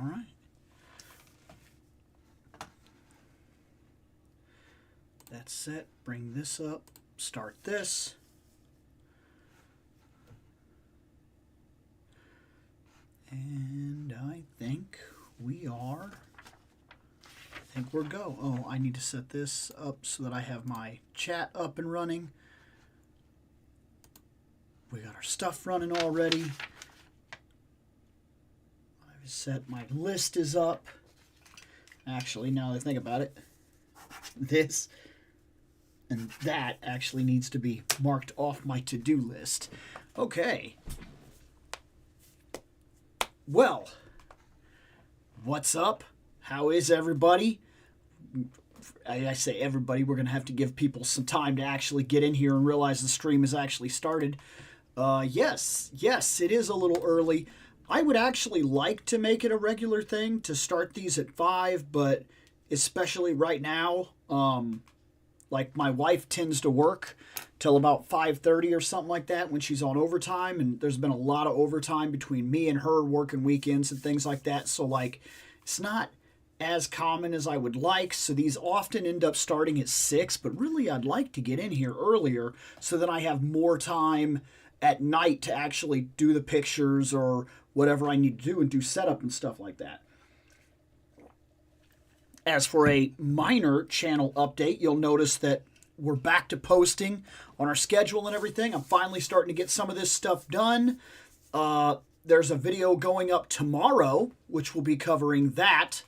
All right. That's set. Bring this up. Start this. And I think we are... I think we're go. Oh, I need to set this up so that I have my chat up and running. We got our stuff running already. I've set my list is up. Actually, now that I think about it, this and that actually needs to be marked off my to-do list. Okay. Well, what's up? How is everybody? I say everybody, we're going to have to give people some time to actually get in here and realize the stream has actually started. Yes, it is a little early. I would actually like to make it a regular thing to start these at 5, but especially right now, like my wife tends to work till about 5:30 or something like that when she's on overtime, and there's been a lot of overtime between me and her working weekends and things like that, so like it's not as common as I would like, so these often end up starting at 6, but really I'd like to get in here earlier so that I have more time at night to actually do the pictures or whatever I need to do and do setup and stuff like that. As for a minor channel update, you'll notice that we're back to posting on our schedule and everything. I'm finally starting to get some of this stuff done. There's a video going up tomorrow, which will be covering that,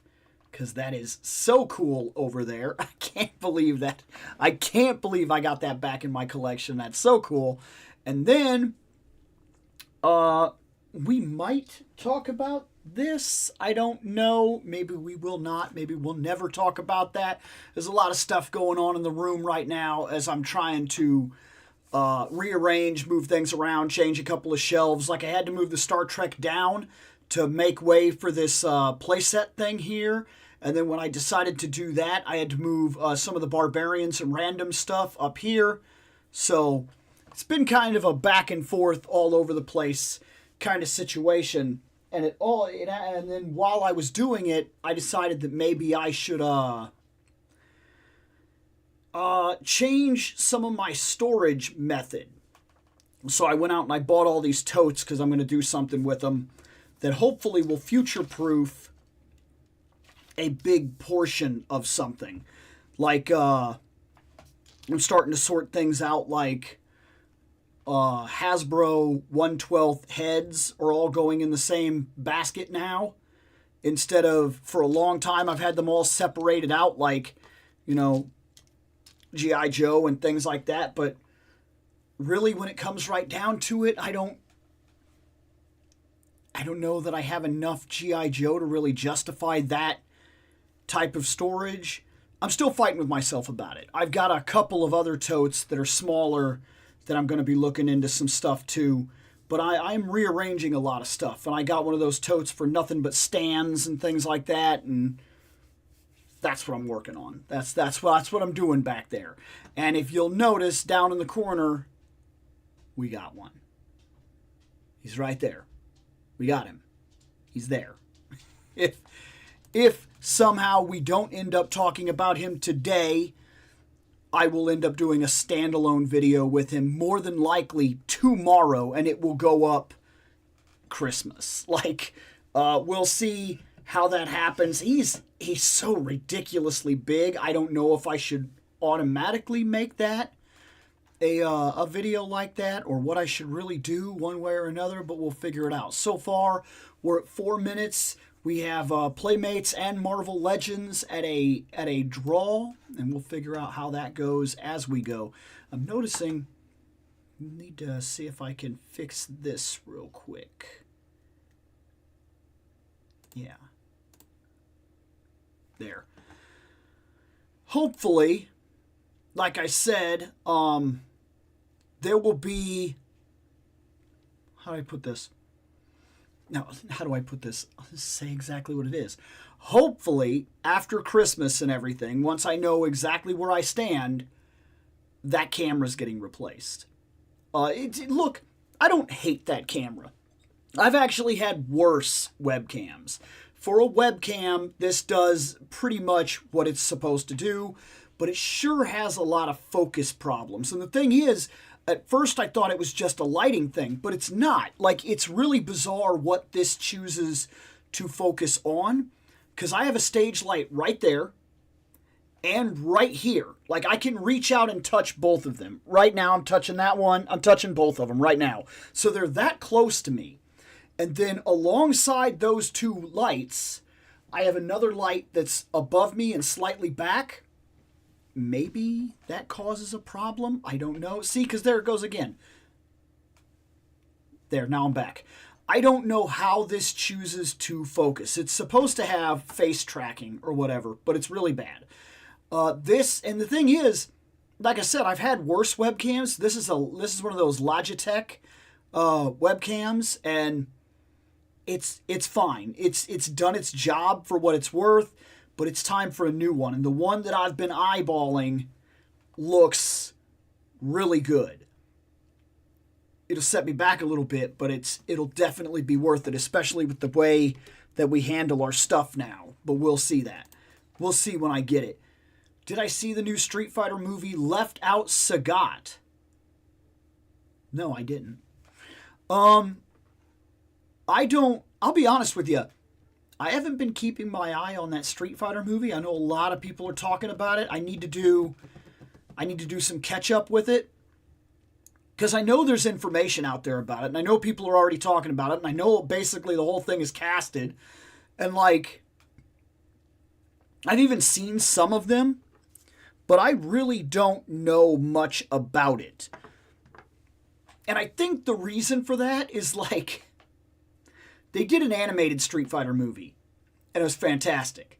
because that is so cool over there. I can't believe that. I can't believe I got that back in my collection. That's so cool. And then we might talk about this. I don't know. Maybe we will not. Maybe we'll never talk about that. There's a lot of stuff going on in the room right now as I'm trying to rearrange, move things around, change a couple of shelves. Like I had to move the Star Trek down to make way for this playset thing here. And then when I decided to do that, I had to move some of the Barbarians and random stuff up here. So it's been kind of a back and forth all over the place kind of situation. And and then while I was doing it, I decided that maybe I should change some of my storage method. So I went out and I bought all these totes because I'm going to do something with them that hopefully will future-proof a big portion of something. Like, I'm starting to sort things out like Hasbro 1/12 heads are all going in the same basket now. Instead of, for a long time, I've had them all separated out like, you know, G.I. Joe and things like that. But really, when it comes right down to it, I don't know that I have enough G.I. Joe to really justify that type of storage. I'm still fighting with myself about it. I've got a couple of other totes that are smaller that I'm going to be looking into some stuff too. But I'm rearranging a lot of stuff. And I got one of those totes for nothing but stands and things like that. And that's what I'm working on. That's what I'm doing back there. And if you'll notice, down in the corner, we got one. He's right there. We got him. He's there. If somehow we don't end up talking about him today, I will end up doing a standalone video with him, more than likely tomorrow, and it will go up Christmas. Like, we'll see how that happens. He's so ridiculously big. I don't know if I should automatically make that a video like that, or what I should really do one way or another, but we'll figure it out. So far, we're at 4 minutes. We have Playmates and Marvel Legends at a draw, and we'll figure out how that goes as we go. I'm noticing, need to see if I can fix this real quick. Yeah. There. Hopefully, like I said, there will be, how do I put this? Now, how do I put this? I'll just say exactly what it is. Hopefully, after Christmas and everything, once I know exactly where I stand, that camera's getting replaced. Look, I don't hate that camera. I've actually had worse webcams. for a webcam, this does pretty much what it's supposed to do, but it sure has a lot of focus problems. And the thing is, at first I thought it was just a lighting thing, but it's not. Like, it's really bizarre what this chooses to focus on, because I have a stage light right there and right here. Like, I can reach out and touch both of them. Right now I'm touching that one. I'm touching both of them right now. So they're that close to me. And then alongside those two lights, I have another light that's above me and slightly back. Maybe that causes a problem. I don't know. See, because there it goes again. There, now I'm back. I don't know how this chooses to focus. It's supposed to have face tracking or whatever, but it's really bad. And the thing is, like I said, I've had worse webcams. This is one of those Logitech webcams, and it's fine. It's done its job for what it's worth, but it's time for a new one. And the one that I've been eyeballing looks really good. It'll set me back a little bit, but it'll definitely be worth it, especially with the way that we handle our stuff now. But we'll see that. We'll see when I get it. Did I see the new Street Fighter movie, Left Out Sagat? No, I didn't. I'll be honest with you. I haven't been keeping my eye on that Street Fighter movie. I know a lot of people are talking about it. I need to do some catch up with it, because I know there's information out there about it, and I know people are already talking about it, and I know basically the whole thing is casted, and like, I've even seen some of them, but I really don't know much about it. And I think the reason for that is, like, they did an animated Street Fighter movie, and it was fantastic.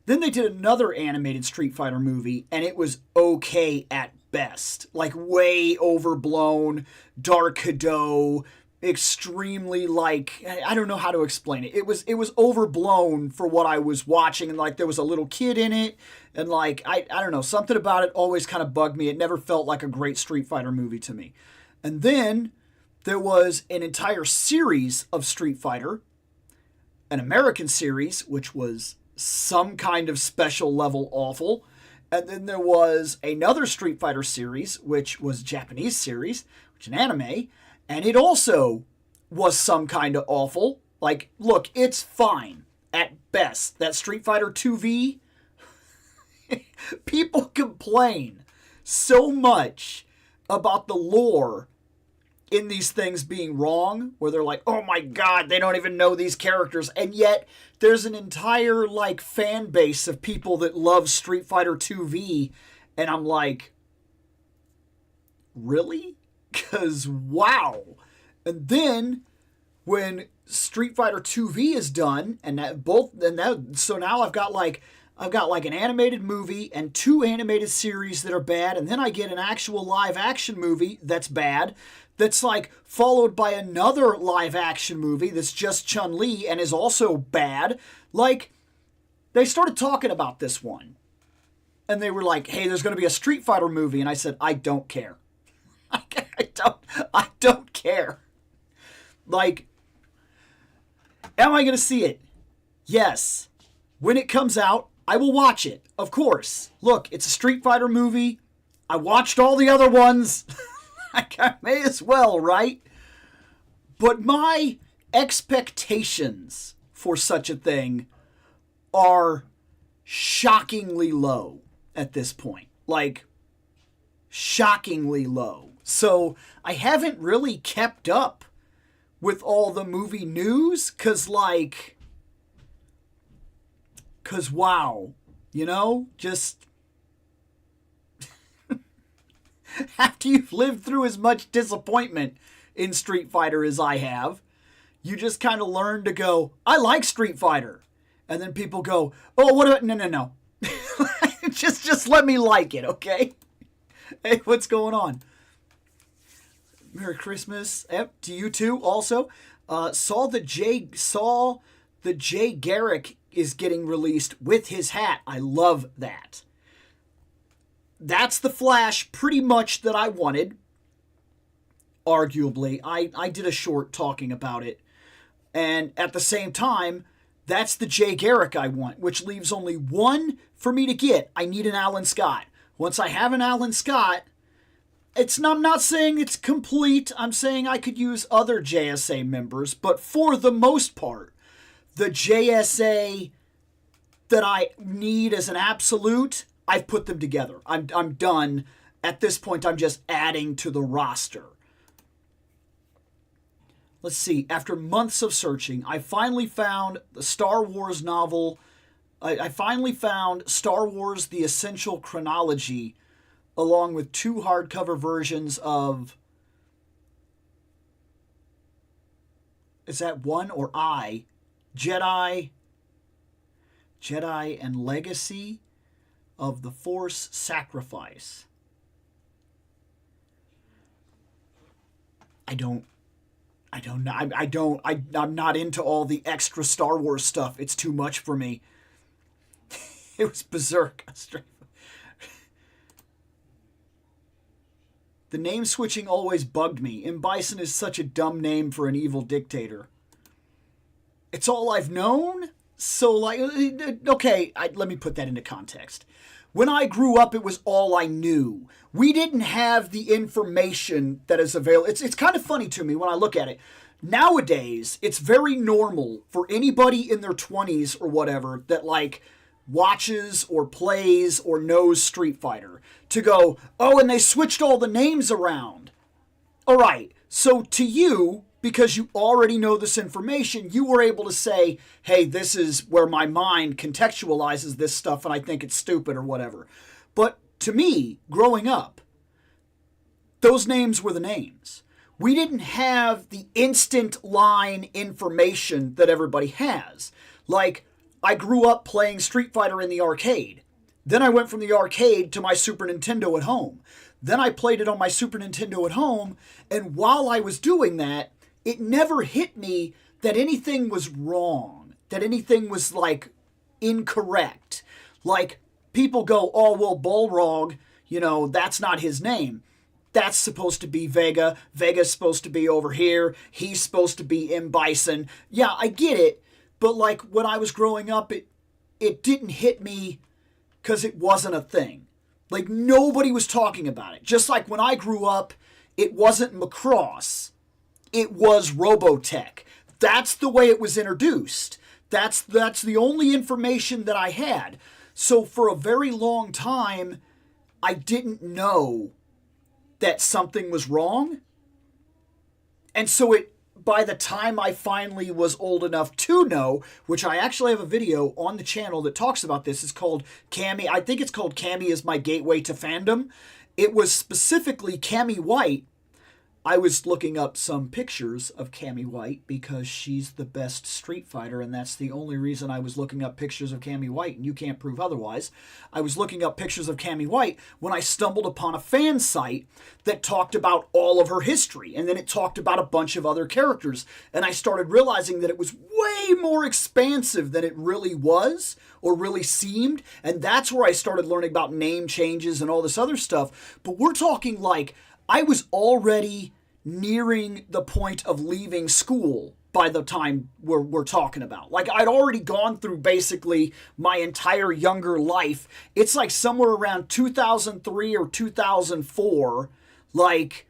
Then they did another animated Street Fighter movie, and it was okay at best. Like, way overblown, Dark Hado, extremely, like, I don't know how to explain it. It was overblown for what I was watching, and like, there was a little kid in it, and like, I don't know, something about it always kind of bugged me. It never felt like a great Street Fighter movie to me. And then there was an entire series of Street Fighter, an American series, which was some kind of special level awful. And then there was another Street Fighter series, which was a Japanese series, which is an anime, and it also was some kind of awful. Like, look, it's fine at best. That Street Fighter 2V, people complain so much about the lore in these things being wrong, where they're like, oh my god, they don't even know these characters, and yet there's an entire, like, fan base of people that love Street Fighter 2V, and I'm like, really? Because, wow. And then, when Street Fighter 2V is done, so now I've got like an animated movie and two animated series that are bad, and then I get an actual live action movie that's bad, that's like followed by another live action movie that's just Chun-Li and is also bad. Like, they started talking about this one, and they were like, hey, there's going to be a Street Fighter movie, and I said, I don't care. I don't care. Like, am I going to see it? Yes. When it comes out, I will watch it, of course. Look, it's a Street Fighter movie. I watched all the other ones. I may as well, right? But my expectations for such a thing are shockingly low at this point. Like, shockingly low. So I haven't really kept up with all the movie news, because wow, you know, just after you've lived through as much disappointment in Street Fighter as I have, you just kind of learn to go, I like Street Fighter. And then people go, oh, what about, no. just let me like it, okay? Hey, what's going on? Merry Christmas. Yep, to you too, also. Saw the Jay Garrick is getting released with his hat. I love that. That's the Flash pretty much that I wanted. Arguably. I did a short talking about it. And at the same time, That's the Jay Garrick I want, which leaves only one for me to get. I need an Alan Scott. Once I have an Alan Scott, I'm not saying it's complete. I'm saying I could use other JSA members, but for the most part, the JSA that I need as an absolute, I've put them together. I'm done. At this point, I'm just adding to the roster. Let's see. After months of searching, I finally found the Star Wars novel. I finally found Star Wars: The Essential Chronology, along with 2 hardcover versions of... Is that one or I? Jedi and Legacy of the Force Sacrifice. I'm not into all the extra Star Wars stuff. It's too much for me. It was berserk. The name switching always bugged me. M. Bison is such a dumb name for an evil dictator. It's all I've known? So, like, okay, let me put that into context. When I grew up, it was all I knew. We didn't have the information that is available. It's kind of funny to me when I look at it. Nowadays, it's very normal for anybody in their 20s or whatever that, like, watches or plays or knows Street Fighter to go, oh, and they switched all the names around. All right, so to you, because you already know this information, you were able to say, hey, this is where my mind contextualizes this stuff and I think it's stupid or whatever. But to me, growing up, those names were the names. We didn't have the instant line information that everybody has. Like, I grew up playing Street Fighter in the arcade. Then I went from the arcade to my Super Nintendo at home. Then I played it on my Super Nintendo at home, and while I was doing that, it never hit me that anything was wrong, that anything was, like, incorrect. Like, people go, oh, well, Balrog, that's not his name. That's supposed to be Vega. Vega's supposed to be over here. He's supposed to be M. Bison. Yeah, I get it. But, like, when I was growing up, it didn't hit me because it wasn't a thing. Like, nobody was talking about it. Just like when I grew up, it wasn't Macross. It was Robotech. That's the way it was introduced. That's the only information that I had. So for a very long time, I didn't know that something was wrong. And so by the time I finally was old enough to know, which I actually have a video on the channel that talks about this. It's called Cammy. I think it's called Cammy is My Gateway to Fandom. It was specifically Cammy White. I was looking up some pictures of Cammy White because she's the best Street Fighter, and that's the only reason I was looking up pictures of Cammy White, and you can't prove otherwise. I was looking up pictures of Cammy White when I stumbled upon a fan site that talked about all of her history, and then it talked about a bunch of other characters, and I started realizing that it was way more expansive than it really was, or really seemed, and that's where I started learning about name changes and all this other stuff. But we're talking like, I was already nearing the point of leaving school by the time we're talking about. Like, I'd already gone through basically my entire younger life. It's like somewhere around 2003 or 2004. Like,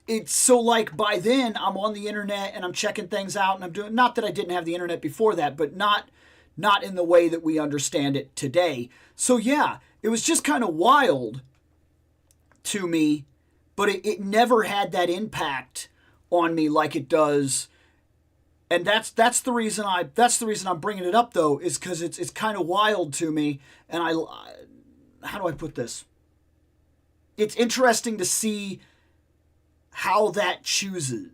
it's so, like, by then I'm on the internet and I'm checking things out and I'm doing, not that I didn't have the internet before that, but not in the way that we understand it today. So yeah, it was just kind of wild to me, but it never had that impact on me like it does. And that's the reason I'm bringing it up, though, is because it's kind of wild to me. And how do I put this? It's interesting to see how that changes.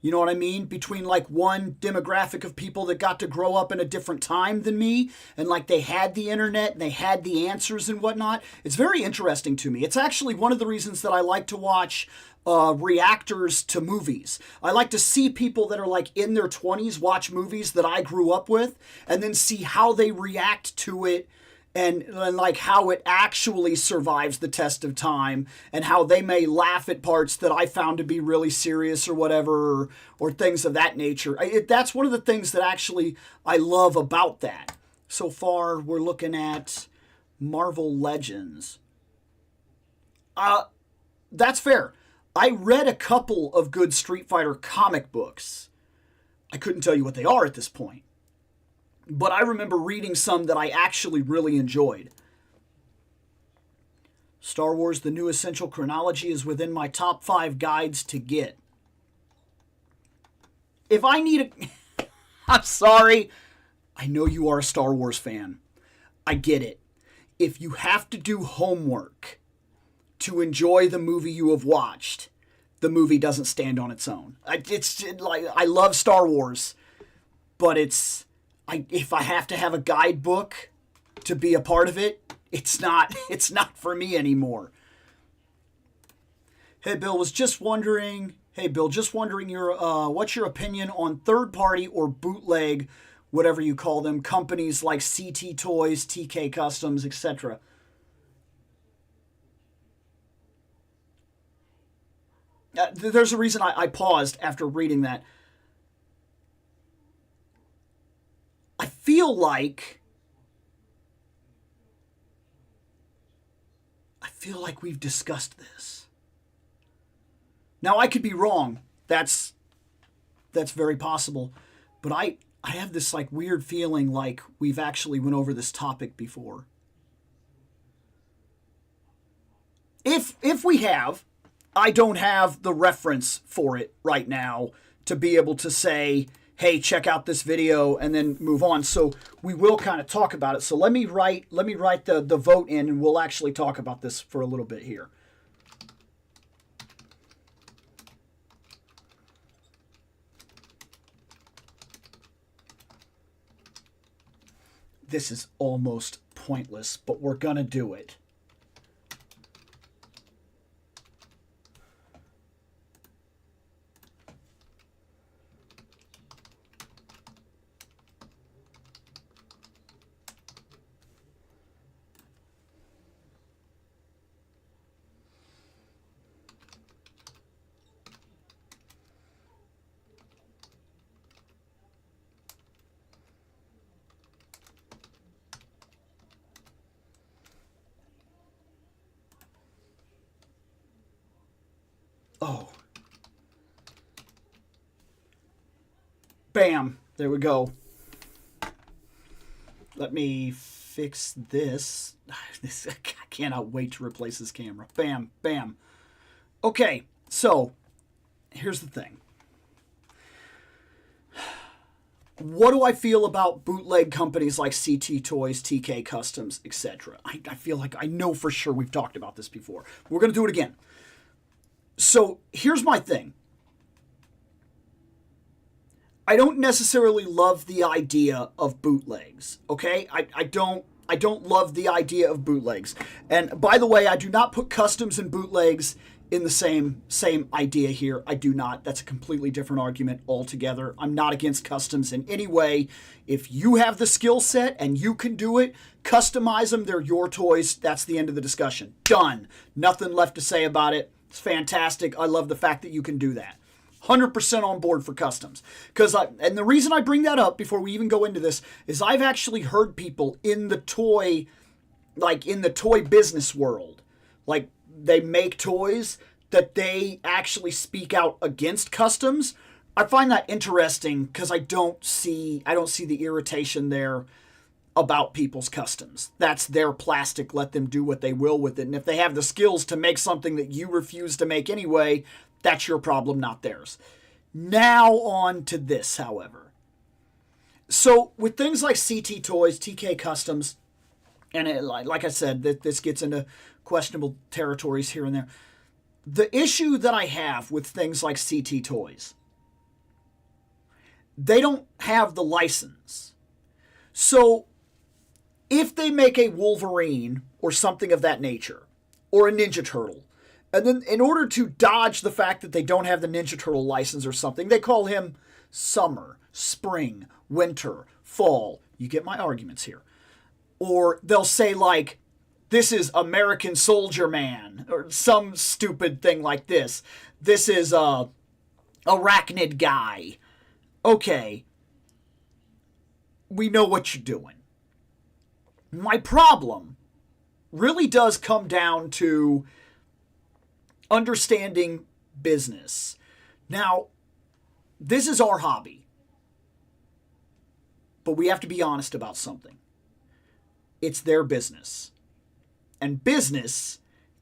You know what I mean? Between, like, one demographic of people that got to grow up in a different time than me, and, like, they had the internet and they had the answers and whatnot. It's very interesting to me. It's actually one of the reasons that I like to watch reactors to movies. I like to see people that are, like, in their 20s watch movies that I grew up with, and then see how they react to it and like how it actually survives the test of time, and how they may laugh at parts that I found to be really serious or whatever, or things of that nature. That's one of the things that actually I love about that. So far, we're looking at Marvel Legends. That's fair. I read a couple of good Street Fighter comic books. I couldn't tell you what they are at this point. But I remember reading some that I actually really enjoyed. Star Wars: The New Essential Chronology is within my top 5 guides to get. If I need a... I'm sorry. I know you are a Star Wars fan. I get it. If you have to do homework to enjoy the movie you have watched, the movie doesn't stand on its own. I love Star Wars, but if I have to have a guidebook to be a part of it, it's not for me anymore. Hey Bill, just wondering what's your opinion on third party or bootleg, whatever you call them, companies like CT Toys, TK Customs, etc. There's a reason I paused after reading that. I feel like we've discussed this. Now, I could be wrong. That's very possible. But I have this like weird feeling like we've actually went over this topic before. If we have, I don't have the reference for it right now to be able to say, hey, check out this video and then move on. So we will kind of talk about it. So let me write the vote in, and we'll actually talk about this for a little bit here. This is almost pointless, but we're going to do it. Oh. Bam. There we go. Let me fix this. I cannot wait to replace this camera. Bam. Bam. Okay. So, here's the thing. What do I feel about bootleg companies like CT Toys, TK Customs, etc.? I feel like I know for sure we've talked about this before. We're going to do it again. So here's my thing. I don't necessarily love the idea of bootlegs, okay? I don't love the idea of bootlegs. And by the way, I do not put customs and bootlegs in the same idea here. I do not. That's a completely different argument altogether. I'm not against customs in any way. If you have the skill set and you can do it, customize them. They're your toys. That's the end of the discussion. Done. Nothing left to say about it. It's fantastic. I love the fact that you can do that. 100% on board for customs. And the reason I bring that up before we even go into this is I've actually heard people in the toy business world, like they make toys, that they actually speak out against customs. I find that interesting because I don't see the irritation there about people's customs. That's their plastic. Let them do what they will with it. And if they have the skills to make something that you refuse to make anyway, that's your problem, not theirs. Now on to this, however. So with things like CT Toys, TK Customs, and like I said, this gets into questionable territories here and there. The issue that I have with things like CT Toys, they don't have the license. So if they make a Wolverine or something of that nature, or a Ninja Turtle, and then in order to dodge the fact that they don't have the Ninja Turtle license or something, they call him summer, spring, winter, fall. You get my arguments here. Or they'll say, like, this is American Soldier Man, or some stupid thing like this. This is Arachnid Guy. Okay, we know what you're doing. My problem really does come down to understanding business. Now, this is our hobby, but we have to be honest about something. It's their business. And business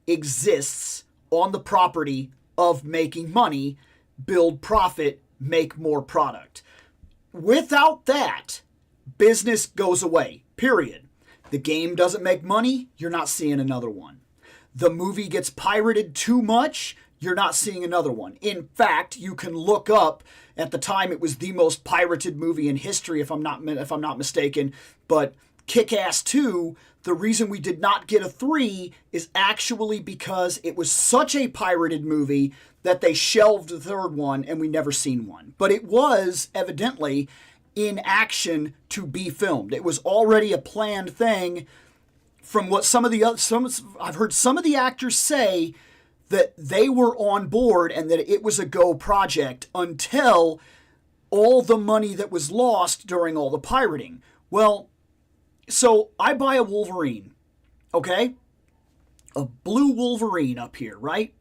exists on the property of making money, build profit, make more product. Without that, business goes away, period. The game doesn't make money, you're not seeing another one. The movie gets pirated too much, you're not seeing another one. In fact, you can look up, at the time it was the most pirated movie in history, if I'm not mistaken, but Kick-Ass 2, the reason we did not get a 3 is actually because it was such a pirated movie that they shelved the third one and we never seen one. But it was evidently in action to be filmed. It was already a planned thing. From what I've heard some of the actors say, that they were on board and that it was a go project until all the money that was lost during all the pirating. Well, so I buy a Wolverine, okay? A blue Wolverine up here, right?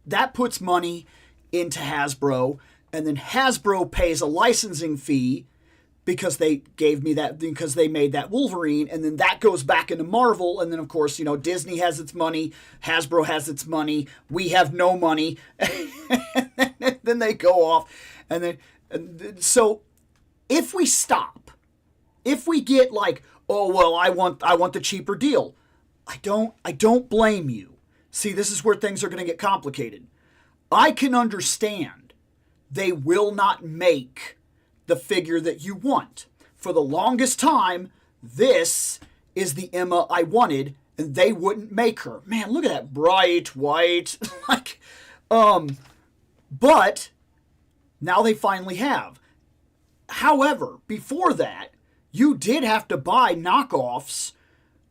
That puts money into Hasbro, and then Hasbro pays a licensing fee because they gave me that, because they made that Wolverine, and then that goes back into Marvel, and then of course, you know, Disney has its money, Hasbro has its money, we have no money, and then they go off, so if we stop, if we get like, oh well, I want the cheaper deal, I don't blame you. See, this is where things are going to get complicated. I can understand they will not make the figure that you want. For the longest time, this is the Emma I wanted, and they wouldn't make her. Man, look at that bright white, but now they finally have. However, before that, you did have to buy knockoffs,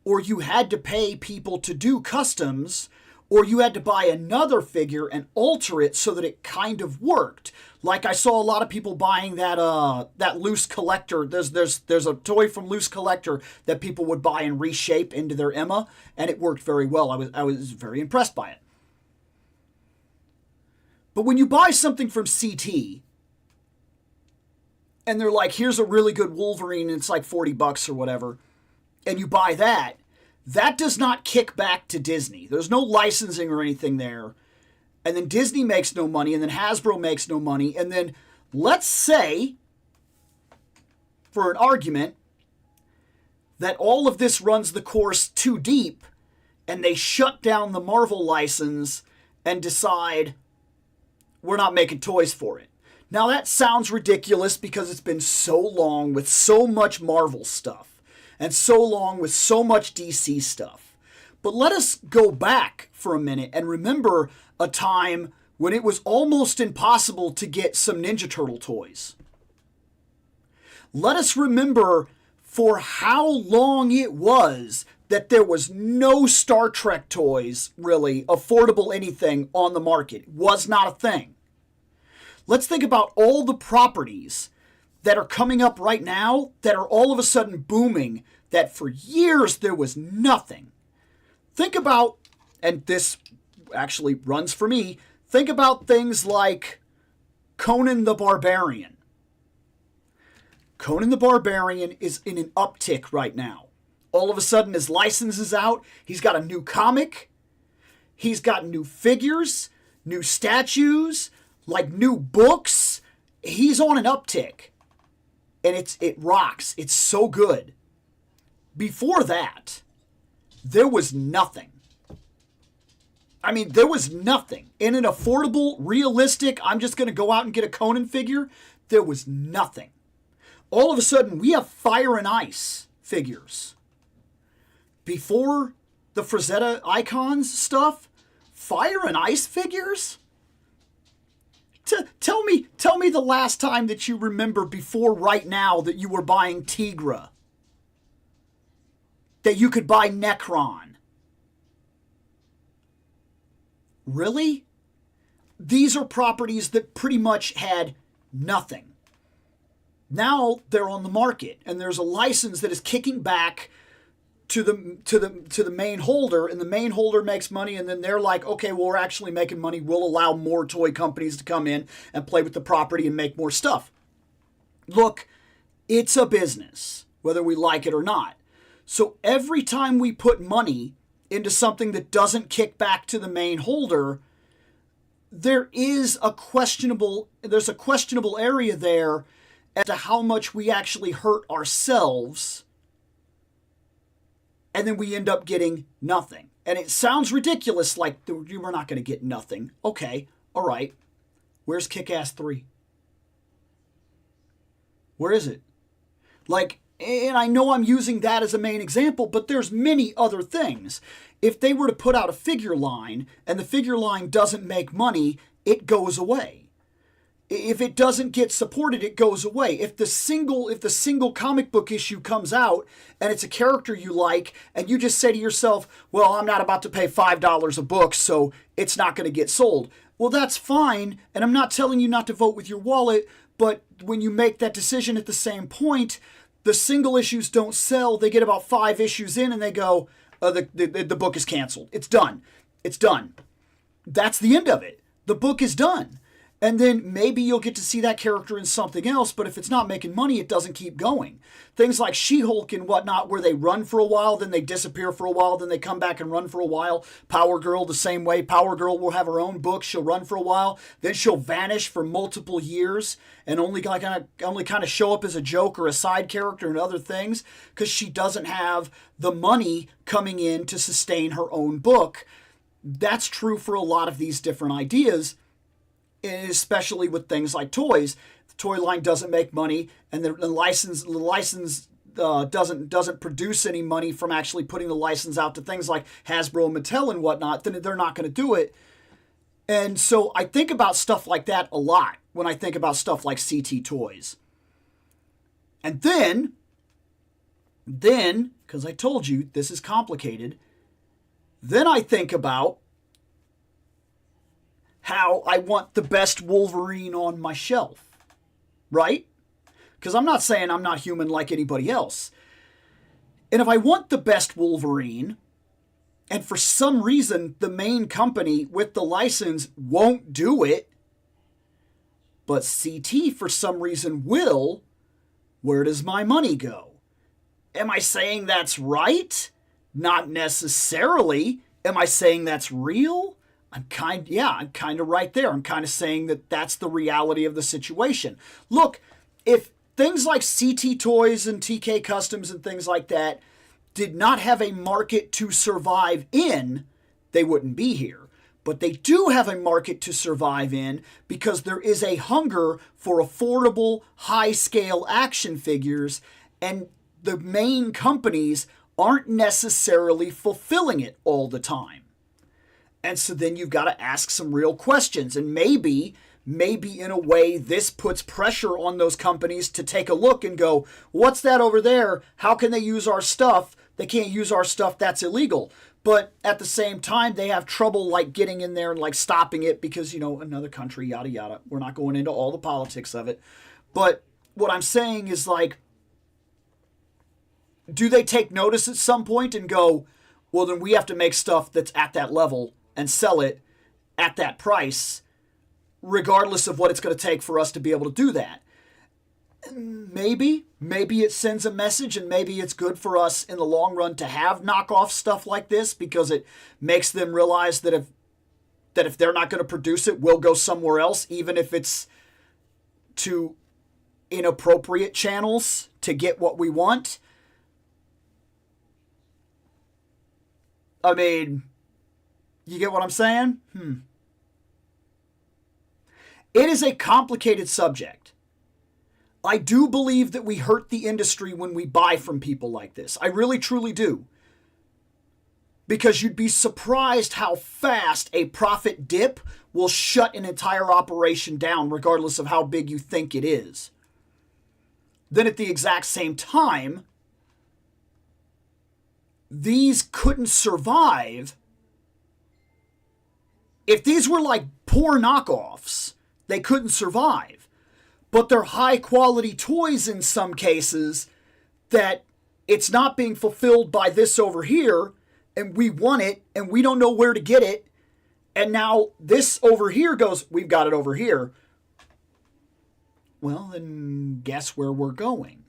or you had to pay people to do customs, or you had to buy another figure and alter it so that it kind of worked. Like I saw a lot of people buying that Loose Collector. There's a toy from Loose Collector that people would buy and reshape into their Emma, and it worked very well. I was very impressed by it. But when you buy something from CT, and they're like, here's a really good Wolverine, and it's like $40 or whatever, and you buy that, that does not kick back to Disney. There's no licensing or anything there. And then Disney makes no money, and then Hasbro makes no money, and then let's say, for an argument, that all of this runs the course too deep, and they shut down the Marvel license and decide we're not making toys for it. Now that sounds ridiculous because it's been so long with so much Marvel stuff, and so long with so much DC stuff. But let us go back for a minute and remember a time when it was almost impossible to get some Ninja Turtle toys. Let us remember for how long it was that there was no Star Trek toys, really, affordable anything on the market. It was not a thing. Let's think about all the properties that are coming up right now that are all of a sudden booming, that for years there was nothing. Think about, and this actually runs for me, think about things like Conan the Barbarian. Conan the Barbarian is in an uptick right now. All of a sudden his license is out, he's got a new comic, he's got new figures, new statues, like new books. He's on an uptick. And it rocks. It's so good. Before that, there was nothing. I mean, there was nothing. In an affordable, realistic, I'm just going to go out and get a Conan figure, there was nothing. All of a sudden, we have Fire and Ice figures. Before the Frazetta Icons stuff, Fire and Ice figures? Tell me the last time that you remember before right now that you were buying Tigra. that you could buy Necron. Really? These are properties that pretty much had nothing. Now they're on the market, and there's a license that is kicking back to the main holder, and the main holder makes money, and then they're like, okay, well, we're actually making money. We'll allow more toy companies to come in and play with the property and make more stuff. Look, it's a business, whether we like it or not. So every time we put money into something that doesn't kick back to the main holder, there's a questionable area there as to how much we actually hurt ourselves, and then we end up getting nothing. And it sounds ridiculous, like we're not going to get nothing. Okay, all right. Where's Kick-Ass 3? Where is it? Like, and I know I'm using that as a main example, but there's many other things. If they were to put out a figure line and the figure line doesn't make money, it goes away. If it doesn't get supported, it goes away. If the single comic book issue comes out and it's a character you like, and you just say to yourself, well, I'm not about to pay $5 a book, so it's not going to get sold. Well, that's fine, and I'm not telling you not to vote with your wallet, but when you make that decision at the same point, the single issues don't sell. They get about 5 issues in and they go, the book is canceled. It's done. It's done. That's the end of it. The book is done. And then maybe you'll get to see that character in something else, but if it's not making money, it doesn't keep going. Things like She-Hulk and whatnot, where they run for a while, then they disappear for a while, then they come back and run for a while. Power Girl the same way. Power Girl will have her own book. She'll run for a while, then she'll vanish for multiple years and only kind of show up as a joke or a side character and other things because she doesn't have the money coming in to sustain her own book. That's true for a lot of these different ideas, especially with things like toys. The toy line doesn't make money, and the license doesn't produce any money from actually putting the license out to things like Hasbro and Mattel and whatnot. Then they're not going to do it. And so I think about stuff like that a lot when I think about stuff like CT Toys. And then, because I told you this is complicated, then I think about how I want the best Wolverine on my shelf, right? Because I'm not saying I'm not human like anybody else. And if I want the best Wolverine, and for some reason the main company with the license won't do it, but CT for some reason will, where does my money go? Am I saying that's right? Not necessarily. Am I saying that's real? I'm kind of right there. I'm kind of saying that that's the reality of the situation. Look, if things like CT Toys and TK Customs and things like that did not have a market to survive in, they wouldn't be here. But they do have a market to survive in because there is a hunger for affordable, high-scale action figures, and the main companies aren't necessarily fulfilling it all the time. And so then you've got to ask some real questions. And maybe in a way this puts pressure on those companies to take a look and go, what's that over there? How can they use our stuff? They can't use our stuff. That's illegal. But at the same time, they have trouble like getting in there and like stopping it because, another country, yada, yada. We're not going into all the politics of it. But what I'm saying is like, do they take notice at some point and go, well, then we have to make stuff that's at that level and sell it at that price, regardless of what it's going to take for us to be able to do that. Maybe it sends a message, and maybe it's good for us in the long run to have knockoff stuff like this because it makes them realize that if they're not going to produce it, we'll go somewhere else, even if it's to inappropriate channels to get what we want. I mean, you get what I'm saying? It is a complicated subject. I do believe that we hurt the industry when we buy from people like this. I really, truly do. Because you'd be surprised how fast a profit dip will shut an entire operation down, regardless of how big you think it is. Then at the exact same time, these couldn't survive. If these were like poor knockoffs, they couldn't survive. But they're high quality toys in some cases that it's not being fulfilled by this over here, and we want it, and we don't know where to get it, and now this over here goes, we've got it over here. Well, then guess where we're going?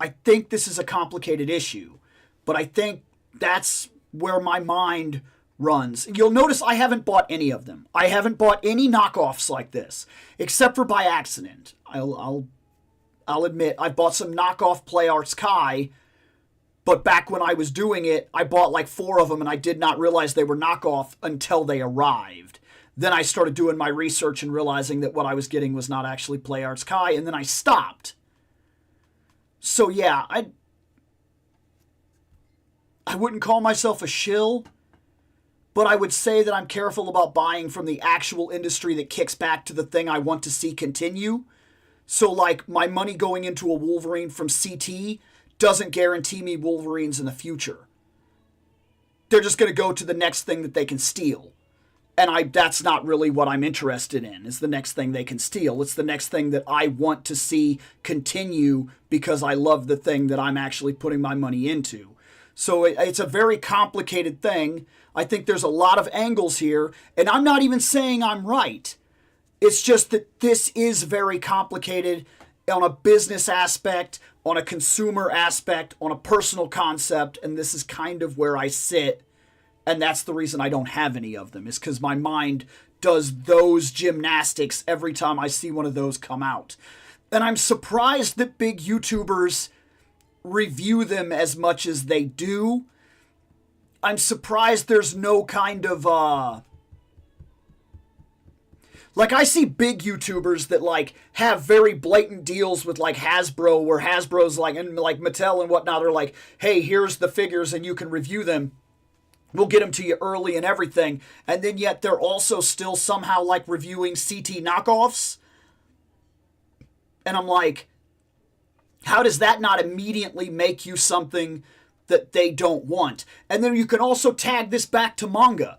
I think this is a complicated issue, but I think that's where my mind runs. You'll notice I haven't bought any of them. I haven't bought any knockoffs like this, except for by accident. I'll admit I bought some knockoff Play Arts Kai, but back when I was doing it, I bought like 4 of them, and I did not realize they were knockoff until they arrived. Then I started doing my research and realizing that what I was getting was not actually Play Arts Kai, and then I stopped. So yeah, I wouldn't call myself a shill, but I would say that I'm careful about buying from the actual industry that kicks back to the thing I want to see continue. So like my money going into a Wolverine from CT doesn't guarantee me Wolverines in the future. They're just going to go to the next thing that they can steal. And that's not really what I'm interested in, is the next thing they can steal. It's the next thing that I want to see continue because I love the thing that I'm actually putting my money into. So it's a very complicated thing. I think there's a lot of angles here, and I'm not even saying I'm right. It's just that this is very complicated on a business aspect, on a consumer aspect, on a personal concept, and this is kind of where I sit. And that's the reason I don't have any of them, is because my mind does those gymnastics every time I see one of those come out. And I'm surprised that big YouTubers review them as much as they do. I'm surprised there's no kind of, like I see big YouTubers that like have very blatant deals with like Hasbro, where Hasbro's like, and like Mattel and whatnot are like, hey, here's the figures and you can review them. We'll get them to you early and everything. And then yet they're also still somehow like reviewing CT knockoffs. And I'm like, how does that not immediately make you something that they don't want? And then you can also tag this back to manga.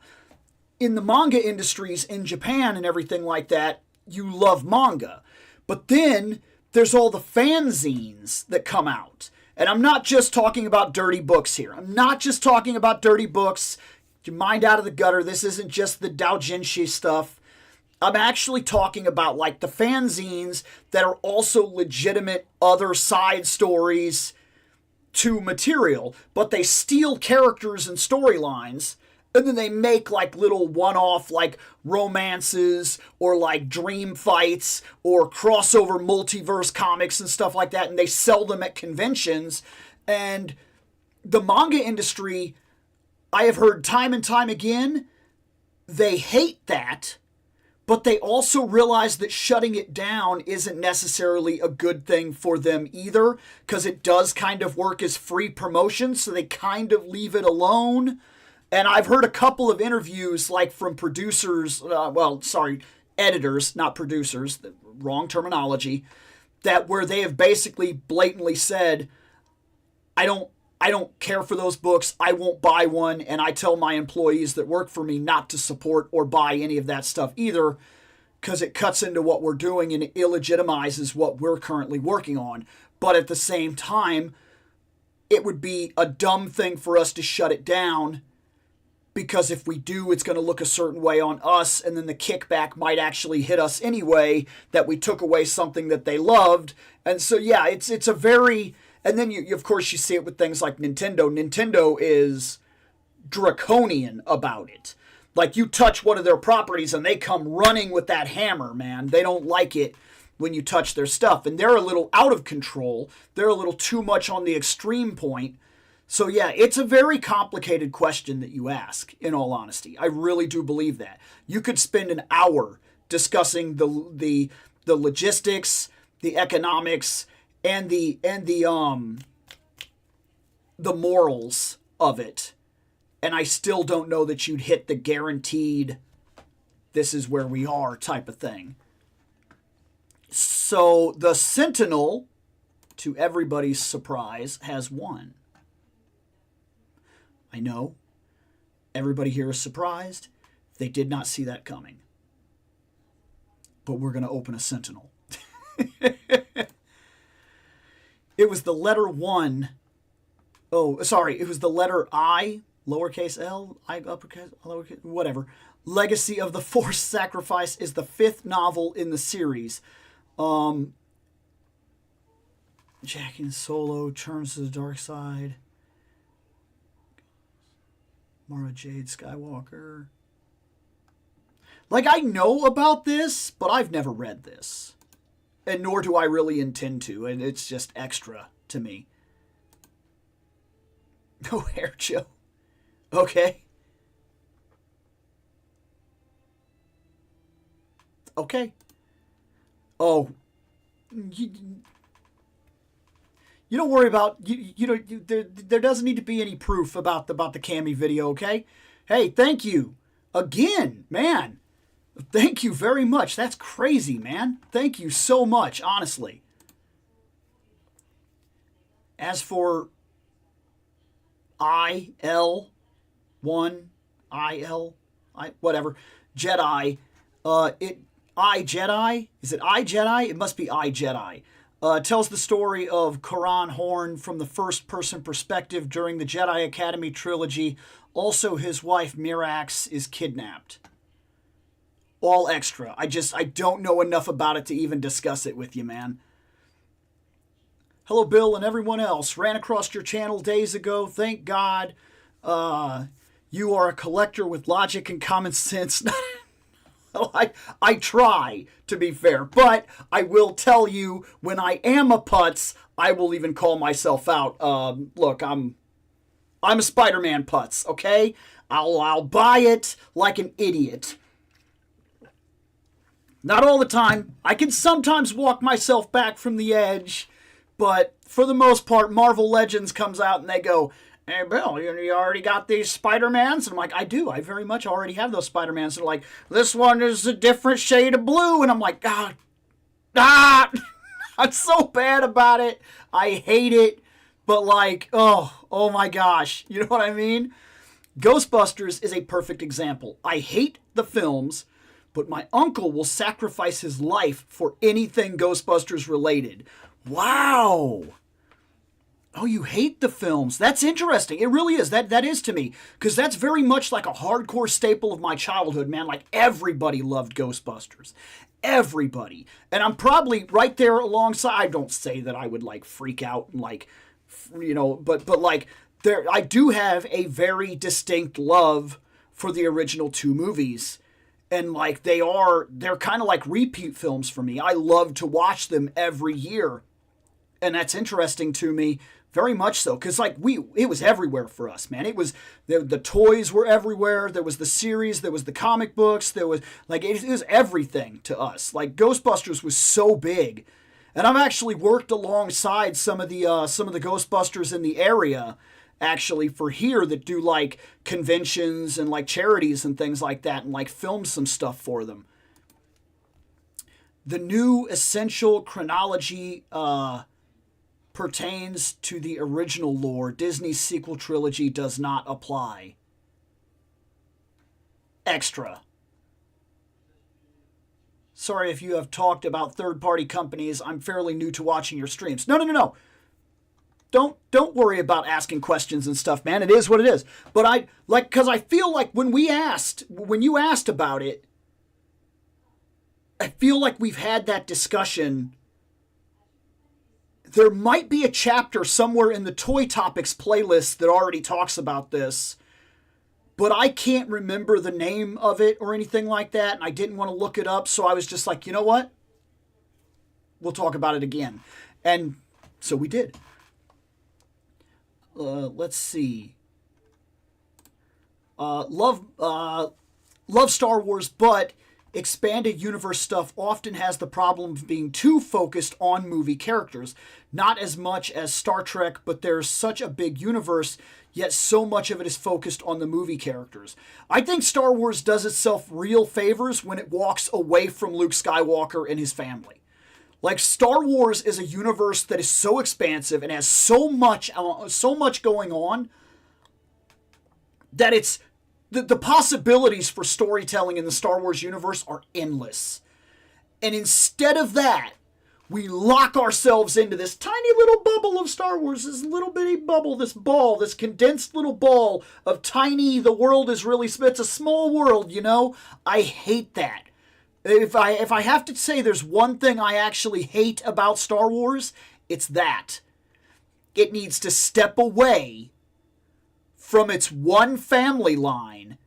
In the manga industries in Japan and everything like that, you love manga. But then there's all the fanzines that come out. And I'm not just talking about dirty books here. I'm not just talking about dirty books. Get your mind out of the gutter. This isn't just the doujinshi stuff. I'm actually talking about like the fanzines that are also legitimate other side stories to material, but they steal characters and storylines, and then they make like little one-off like romances or like dream fights or crossover multiverse comics and stuff like that, and they sell them at conventions. And the manga industry, I have heard time and time again, they hate that, but they also realize that shutting it down isn't necessarily a good thing for them either, because it does kind of work as free promotion, so they kind of leave it alone. And I've heard a couple of interviews, like from producers, editors, not producers, wrong terminology, that where they have basically blatantly said, I don't care for those books, I won't buy one, and I tell my employees that work for me not to support or buy any of that stuff either, because it cuts into what we're doing and it illegitimizes what we're currently working on. But at the same time, it would be a dumb thing for us to shut it down, because if we do, it's going to look a certain way on us, and then the kickback might actually hit us anyway, that we took away something that they loved. And so, yeah, it's a very... And then, you of course, you see it with things like Nintendo. Nintendo is draconian about it. Like, you touch one of their properties, and they come running with that hammer, man. They don't like it when you touch their stuff. And they're a little out of control. They're a little too much on the extreme point. So yeah, it's a very complicated question that you ask, in all honesty. I really do believe that. You could spend an hour discussing the logistics, the economics, and the morals of it. And I still don't know that you'd hit the guaranteed this is where we are type of thing. So the Sentinel, to everybody's surprise, has won. I know. Everybody here is surprised. They did not see that coming. But we're going to open a Sentinel. It was the letter 1. Oh, sorry. It was the letter I, lowercase l, I, uppercase, lowercase, whatever. Legacy of the Forced Sacrifice is the 5th novel in the series. Jack and Solo turns to the dark side. Mara Jade Skywalker. Like, I know about this, but I've never read this. And nor do I really intend to, and it's just extra to me. No hair, Joe. Okay. Okay. Oh. You don't worry about, there doesn't need to be any proof about the Cammy video, okay? Hey, thank you. Again, man. Thank you very much. That's crazy, man. Thank you so much, honestly. As for IL1, whatever, Jedi, Jedi? Is it Jedi? It must be Jedi. Tells the story of Karan Horn from the first-person perspective during the Jedi Academy trilogy. Also, his wife Mirax is kidnapped. All extra. I don't know enough about it to even discuss it with you, man. Hello, Bill and everyone else. Ran across your channel days ago. Thank God. You are a collector with logic and common sense. I try, to be fair, but I will tell you, when I am a putz, I will even call myself out. Look, I'm a Spider-Man putz, okay? I'll buy it like an idiot. Not all the time. I can sometimes walk myself back from the edge, but for the most part, Marvel Legends comes out and they go, hey, Bill, you already got these Spider-Mans? And I'm like, I do. I very much already have those Spider-Mans. They're like, this one is a different shade of blue. And I'm like, God, I'm so bad about it. I hate it. But like, oh my gosh. You know what I mean? Ghostbusters is a perfect example. I hate the films, but my uncle will sacrifice his life for anything Ghostbusters related. Wow. Oh, you hate the films. That's interesting. It really is. That is to me. Because that's very much like a hardcore staple of my childhood, man. Like, everybody loved Ghostbusters. Everybody. And I'm probably right there alongside. I don't say that I would, like, freak out and, like, but like, I do have a very distinct love for the original 2 movies. And, like, they're kind of like repeat films for me. I love to watch them every year. And that's interesting to me. Very much so, because like it was everywhere for us, man. It was the toys were everywhere. There was the series, there was the comic books, there was like it was everything to us. Like Ghostbusters was so big, and I've actually worked alongside some of the Ghostbusters in the area, actually for here that do like conventions and like charities and things like that, and like film some stuff for them. The new essential chronology pertains to the original lore. Disney's sequel trilogy does not apply. Extra. Sorry if you have talked about third-party companies. I'm fairly new to watching your streams. No. Don't worry about asking questions and stuff, man. It is what it is. But because I feel like when you asked about it, I feel like we've had that discussion. There might be a chapter somewhere in the Toy Topics playlist that already talks about this, but I can't remember the name of it or anything like that, and I didn't want to look it up, so I was just like, you know what? We'll talk about it again. And so we did. Let's see. Love Star Wars, but expanded universe stuff often has the problem of being too focused on movie characters. Not as much as Star Trek, but there's such a big universe, yet so much of it is focused on the movie characters. I think Star Wars does itself real favors when it walks away from Luke Skywalker and his family. Like, Star Wars is a universe that is so expansive and has so much going on. that it's the possibilities for storytelling in the Star Wars universe are endless. And instead of that, we lock ourselves into this tiny little bubble of Star Wars, this little bitty bubble, this ball, this condensed little ball of tiny, the world is really, it's a small world, you know? I hate that. If I have to say there's one thing I actually hate about Star Wars, it's that. It needs to step away from its one family line,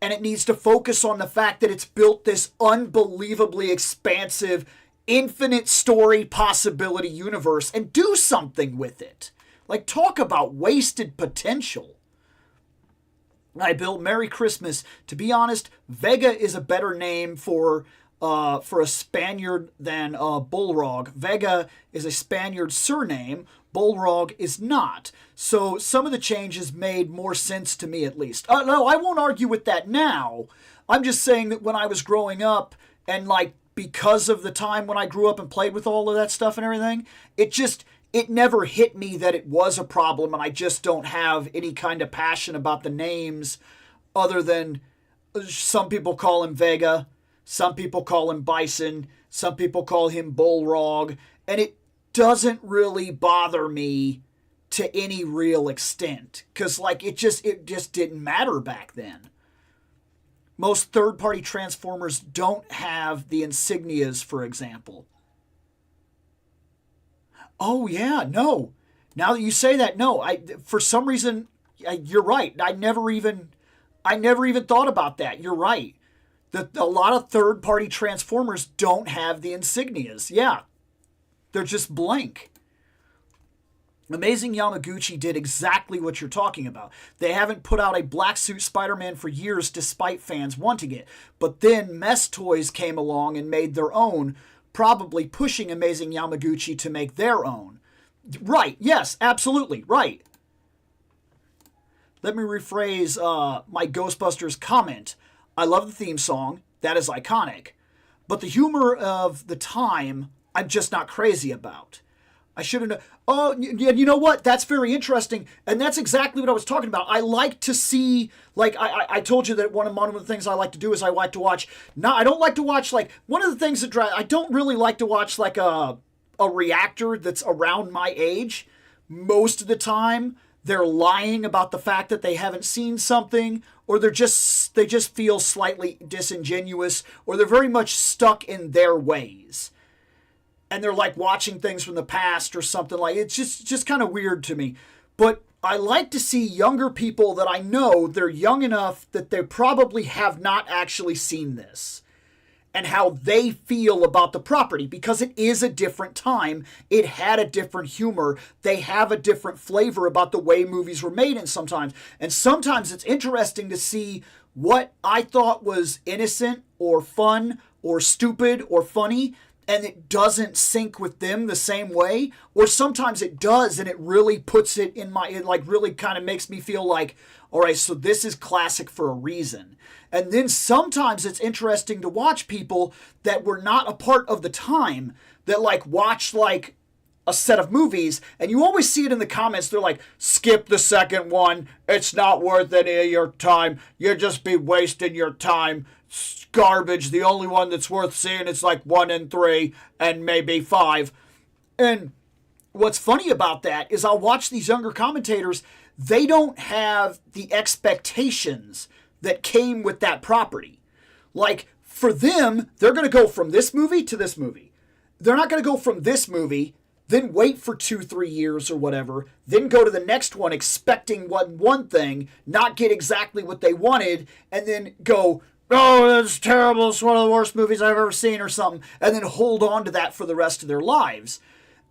and it needs to focus on the fact that it's built this unbelievably expansive, infinite story possibility universe and do something with it. Like, talk about wasted potential. Hi, Bill. Merry Christmas. To be honest, Vega is a better name for a Spaniard than Bullrog. Vega is a Spaniard surname. Bullrog is not. So some of the changes made more sense to me, at least. No, I won't argue with that now. I'm just saying that when I was growing up, and like because of the time when I grew up and played with all of that stuff and everything, it never hit me that it was a problem, and I just don't have any kind of passion about the names other than some people call him Vega, some people call him Bison, some people call him Bullrog, and it doesn't really bother me to any real extent, because like it just didn't matter back then. Most third-party Transformers don't have the insignias, for example. Oh yeah, no. Now that you say that, no. For some reason, you're right. I never even thought about that. You're right. A lot of third-party Transformers don't have the insignias. Yeah, they're just blank. Amazing Yamaguchi did exactly what you're talking about. They haven't put out a black suit Spider-Man for years despite fans wanting it. But then Mess Toys came along and made their own, probably pushing Amazing Yamaguchi to make their own. Right, yes, absolutely, right. Let me rephrase my Ghostbusters comment. I love the theme song. That is iconic. But the humor of the time, I'm just not crazy about. I should have... Oh, you know what? That's very interesting. And that's exactly what I was talking about. I like to see... Like, I told you that one of the things I like to do is I like to watch... No, I don't like to watch, like... One of the things that I don't really like to watch, like, a reactor that's around my age. Most of the time, they're lying about the fact that they haven't seen something, or they just feel slightly disingenuous, or they're very much stuck in their ways. And they're like watching things from the past or something like it's just kind of weird to me. But I like to see younger people that I know they're young enough that they probably have not actually seen this and how they feel about the property, because it is a different time. It had a different humor. They have a different flavor about the way movies were made and sometimes it's interesting to see what I thought was innocent or fun or stupid or funny, and it doesn't sync with them the same way, or sometimes it does, and it really puts it in it like really kind of makes me feel like, all right, so this is classic for a reason. And then sometimes it's interesting to watch people that were not a part of the time that like watch like a set of movies, and you always see it in the comments. They're like, skip the second one. It's not worth any of your time. You'll just be wasting your time. It's garbage. The only one that's worth seeing is like 1 and 3 and maybe 5. And what's funny about that is I'll watch these younger commentators. They don't have the expectations that came with that property. Like, for them, they're going to go from this movie to this movie. They're not going to go from this movie, then wait for 2-3 years or whatever, then go to the next one expecting one thing, not get exactly what they wanted, and then go, oh, that's terrible, it's one of the worst movies I've ever seen or something, and then hold on to that for the rest of their lives.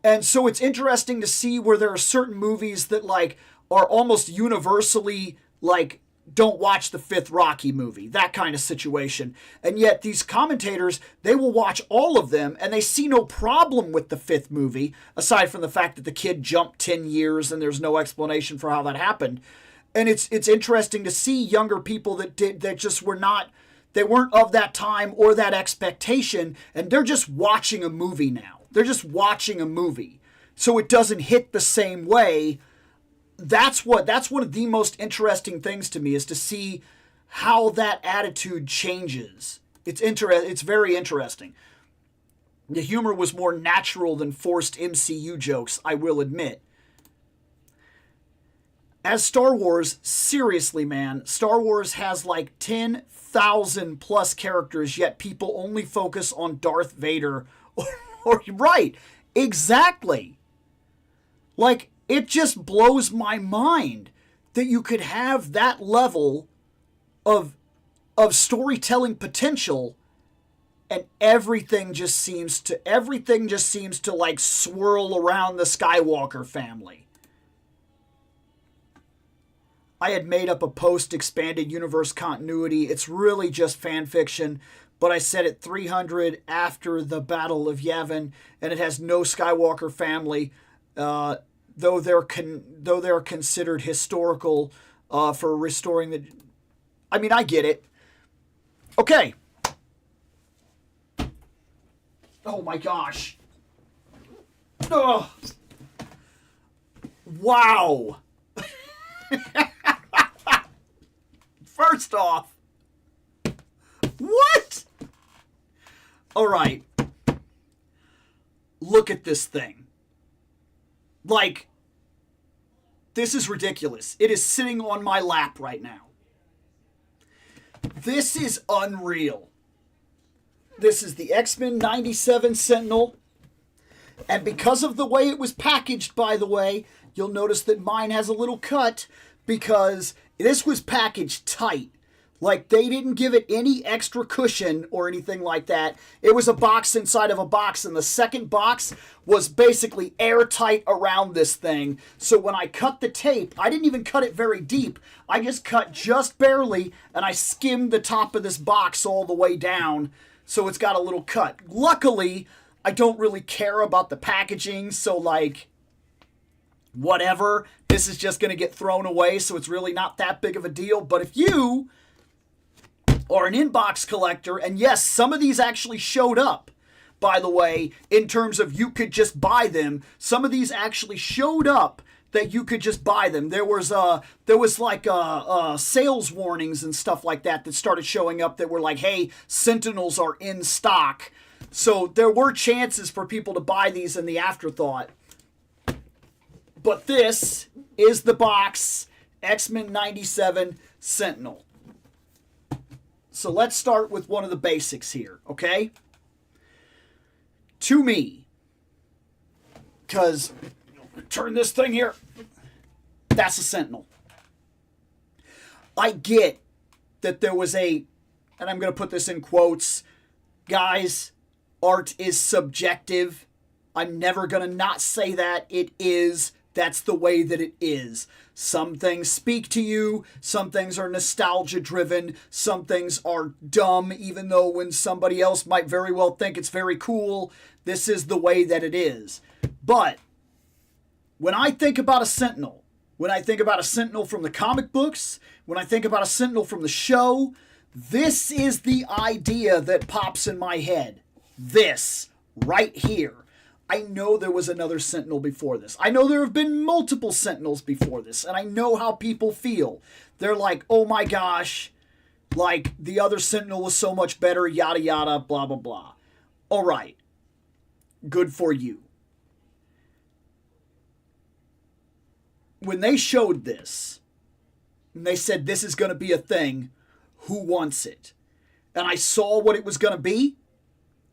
And so it's interesting to see where there are certain movies that like are almost universally like, don't watch the 5th Rocky movie, that kind of situation. And yet these commentators, they will watch all of them and they see no problem with the 5th movie, aside from the fact that the kid jumped 10 years and there's no explanation for how that happened. And it's interesting to see younger people that just were not, they weren't of that time or that expectation, and they're just watching a movie now. They're just watching a movie. So it doesn't hit the same way that's one of the most interesting things to me, is to see how that attitude changes. It's very interesting. The humor was more natural than forced MCU jokes, I will admit. As Star Wars, seriously, man, Star Wars has like 10,000 plus characters, yet people only focus on Darth Vader. Or right, exactly. Like, it just blows my mind that you could have that level of storytelling potential, and everything just seems to like swirl around the Skywalker family. I had made up a post-expanded universe continuity. It's really just fan fiction, but I set it 300 after the Battle of Yavin, and it has no Skywalker family, though they're considered historical for restoring the... I mean, I get it. Okay. Oh my gosh. Ugh. Wow. First off, what? All right. Look at this thing. Like, this is ridiculous. It is sitting on my lap right now. This is unreal. This is the X-Men 97 Sentinel. And because of the way it was packaged, by the way, you'll notice that mine has a little cut, because this was packaged tight. Like, they didn't give it any extra cushion or anything like that. It was a box inside of a box, and the second box was basically airtight around this thing. So when I cut the tape, I didn't even cut it very deep. I just cut just barely, and I skimmed the top of this box all the way down, so it's got a little cut. Luckily, I don't really care about the packaging, so like, whatever. This is just going to get thrown away, so it's really not that big of a deal. But if you are an inbox collector, and yes, some of these actually showed up, by the way, in terms of you could just buy them. Some of these actually showed up that you could just buy them. There was sales warnings and stuff like that started showing up that were like, hey, Sentinels are in stock. So there were chances for people to buy these in the afterthought. But this is the box, X-Men 97 Sentinel. So let's start with one of the basics here, okay? To me, because turn this thing here, that's a Sentinel. I get that there was and I'm going to put this in quotes, guys, art is subjective. I'm never going to not say that. It is. That's the way that it is. Some things speak to you. Some things are nostalgia driven. Some things are dumb, even though when somebody else might very well think it's very cool. This is the way that it is. But when I think about a Sentinel, when I think about a Sentinel from the comic books, when I think about a Sentinel from the show, this is the idea that pops in my head. This, right here. I know there was another Sentinel before this. I know there have been multiple Sentinels before this, and I know how people feel. They're like, oh my gosh, like, the other Sentinel was so much better, yada yada, blah blah blah. All right. Good for you. When they showed this, and they said this is going to be a thing, who wants it? And I saw what it was going to be.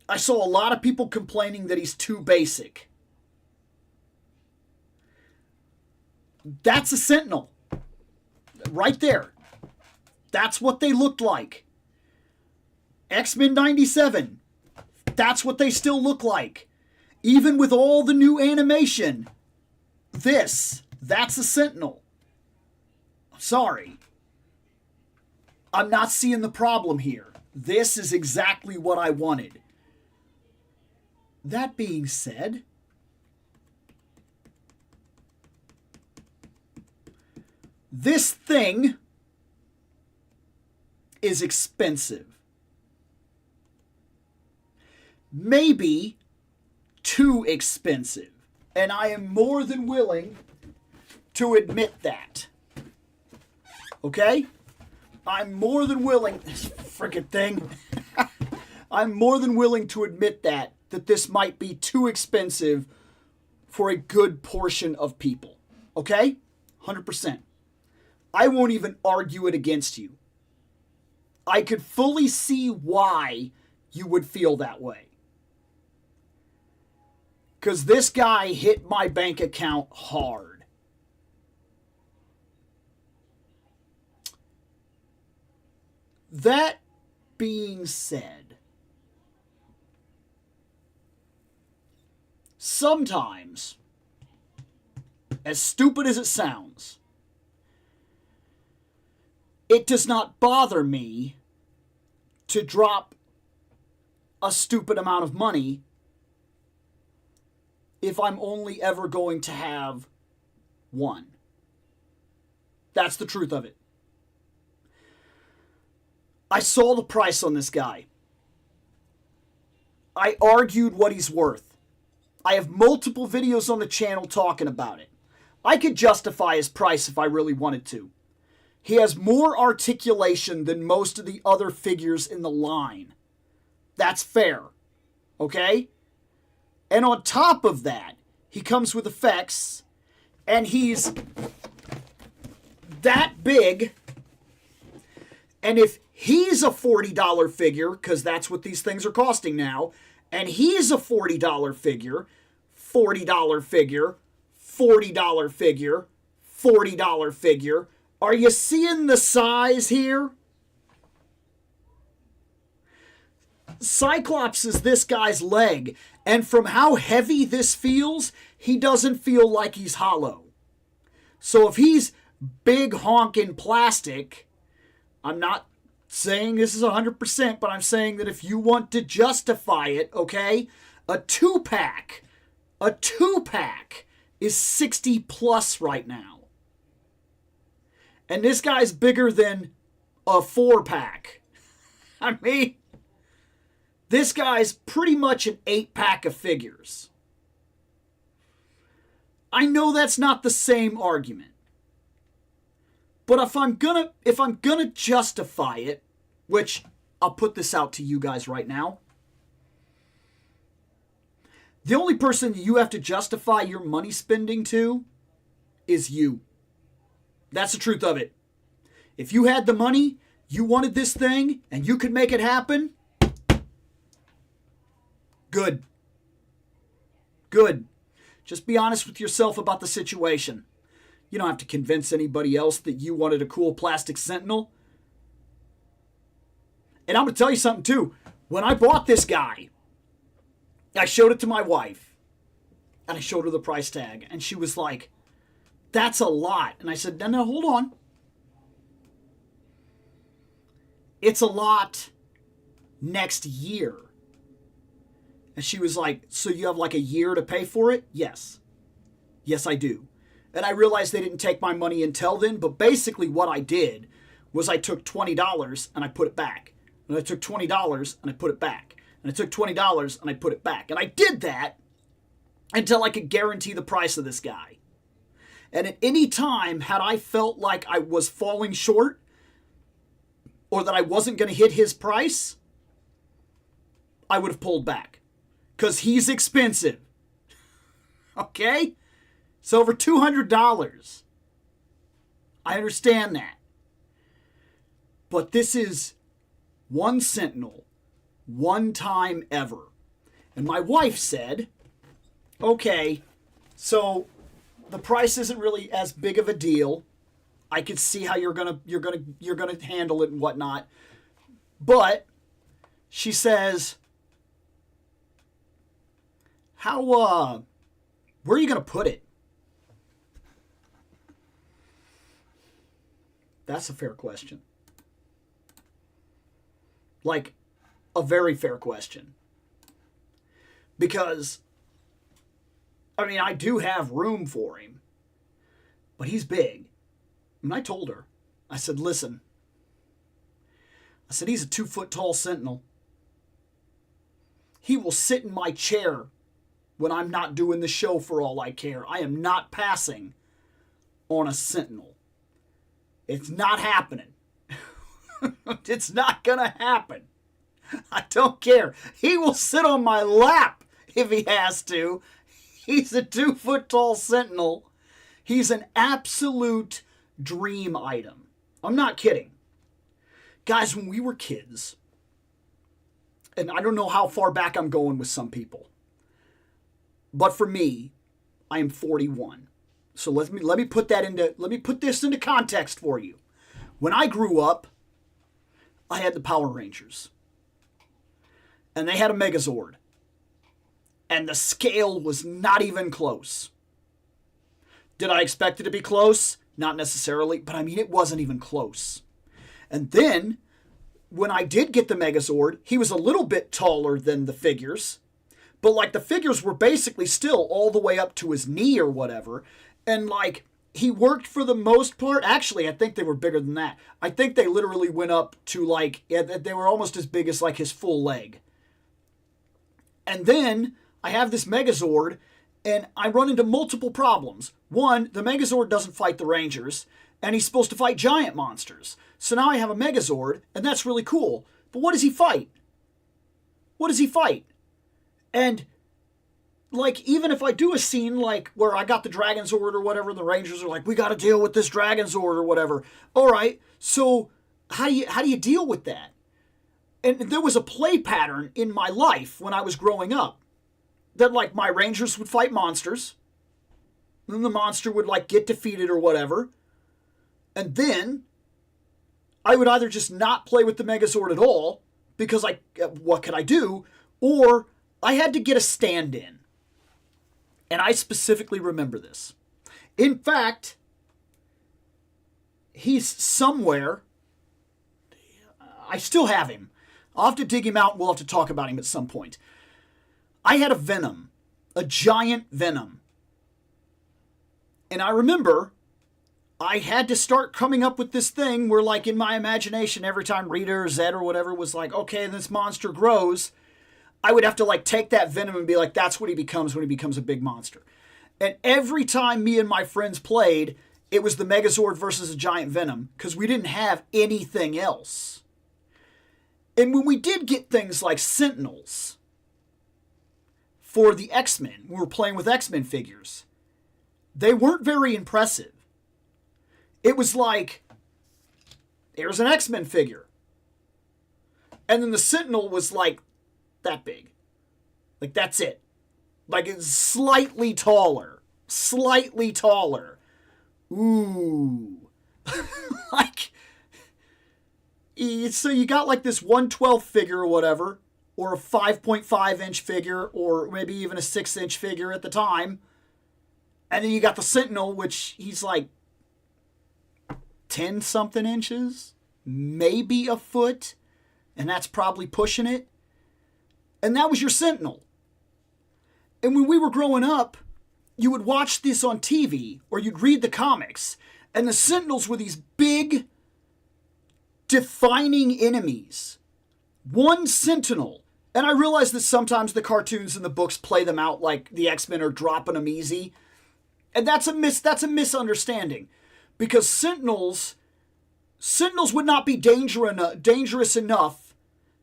I saw a lot of people complaining that he's too basic. That's a Sentinel. Right there. That's what they looked like. X-Men 97. That's what they still look like. Even with all the new animation. That's a Sentinel. Sorry. I'm not seeing the problem here. This is exactly what I wanted. That being said, this thing is expensive. Maybe too expensive. And I am more than willing to admit that. Okay? I'm more than willing, this freaking thing, I'm more than willing to admit that this might be too expensive for a good portion of people. Okay? 100%. I won't even argue it against you. I could fully see why you would feel that way. Because this guy hit my bank account hard. That being said, sometimes, as stupid as it sounds, it does not bother me to drop a stupid amount of money if I'm only ever going to have one. That's the truth of it. I saw the price on this guy. I argued what he's worth. I have multiple videos on the channel talking about it. I could justify his price if I really wanted to. He has more articulation than most of the other figures in the line. That's fair. Okay? And on top of that, he comes with effects, and he's that big. And if he's a $40 figure, because that's what these things are costing now, and he's a $40 figure, $40 figure, $40 figure, $40 figure, are you seeing the size here? Cyclops is this guy's leg, and from how heavy this feels, he doesn't feel like he's hollow. So if he's big honking plastic, I'm not saying this is 100%, but I'm saying that if you want to justify it, okay, a two-pack is 60 plus right now. And this guy's bigger than a 4-pack. I mean, this guy's pretty much an 8-pack of figures. I know that's not the same argument. But if I'm gonna justify it, which I'll put this out to you guys right now, the only person you have to justify your money spending to is you. That's the truth of it. If you had the money, you wanted this thing, and you could make it happen, good. Good. Just be honest with yourself about the situation. You don't have to convince anybody else that you wanted a cool plastic Sentinel. And I'm going to tell you something, too. When I bought this guy, I showed it to my wife, and I showed her the price tag, and she was like, that's a lot. And I said, no, hold on. It's a lot next year. And she was like, so you have like a year to pay for it? Yes. Yes, I do. And I realized they didn't take my money until then, but basically what I did was I took $20 and I put it back. And I took $20 and I put it back. And I took $20 and I put it back. And I did that until I could guarantee the price of this guy. And at any time, had I felt like I was falling short or that I wasn't going to hit his price, I would have pulled back. Because he's expensive. Okay? It's over $200. I understand that. But this is one Sentinel, one time ever. And my wife said, okay, so the price isn't really as big of a deal. I could see how you're gonna handle it and whatnot. But she says, where are you gonna put it? That's a fair question. Like, a very fair question. Because, I mean, I do have room for him, but he's big. And I told her, I said, listen, I said, he's a 2-foot tall Sentinel. He will sit in my chair when I'm not doing the show for all I care. I am not passing on a Sentinel. It's not happening. It's not going to happen. I don't care. He will sit on my lap if he has to. He's a 2-foot tall Sentinel. He's an absolute dream item. I'm not kidding. Guys, when we were kids, and I don't know how far back I'm going with some people, but for me, I am 41. So let me put this into context for you. When I grew up, I had the Power Rangers. And they had a Megazord. And the scale was not even close. Did I expect it to be close? Not necessarily, but I mean, it wasn't even close. And then, when I did get the Megazord, he was a little bit taller than the figures. But, like, the figures were basically still all the way up to his knee or whatever. And, like, he worked for the most part. Actually, I think they were bigger than that. I think they literally went up to, like, they were almost as big as, like, his full leg. And then I have this Megazord, and I run into multiple problems. One, the Megazord doesn't fight the Rangers, and he's supposed to fight giant monsters. So now I have a Megazord, and that's really cool. But what does he fight? What does he fight? And, like, even if I do a scene, like, where I got the Dragon Zord or whatever, and the Rangers are like, we got to deal with this Dragon Zord or whatever. All right, so how do you deal with that? And there was a play pattern in my life when I was growing up that, like, my Rangers would fight monsters. Then the monster would, like, get defeated or whatever. And then I would either just not play with the Megazord at all because, like, what could I do? Or I had to get a stand-in. And I specifically remember this. In fact, he's somewhere. I still have him. I'll have to dig him out and we'll have to talk about him at some point. I had a Venom. A giant Venom. And I remember I had to start coming up with this thing where, like, in my imagination, every time Rita or Zed or whatever was like, okay, this monster grows, I would have to, like, take that Venom and be like, that's what he becomes when he becomes a big monster. And every time me and my friends played, it was the Megazord versus a giant Venom because we didn't have anything else. And when we did get things like Sentinels for the X-Men, we were playing with X-Men figures, they weren't very impressive. It was like, here's an X-Men figure. And then the Sentinel was like that big. Like, that's it. Like, it's slightly taller. Slightly taller. Ooh. Like, so you got like this 1/12 figure or whatever, or a 5.5 inch figure, or maybe even a 6 inch figure at the time. And then you got the Sentinel, which he's like 10 something inches, maybe a foot, and that's probably pushing it. And that was your Sentinel. And when we were growing up, you would watch this on TV, or you'd read the comics, and the Sentinels were these big, defining enemies. One Sentinel. And I realize that sometimes the cartoons and the books play them out like the X-Men are dropping them easy. And that's a misunderstanding. Because Sentinels would not be dangerous enough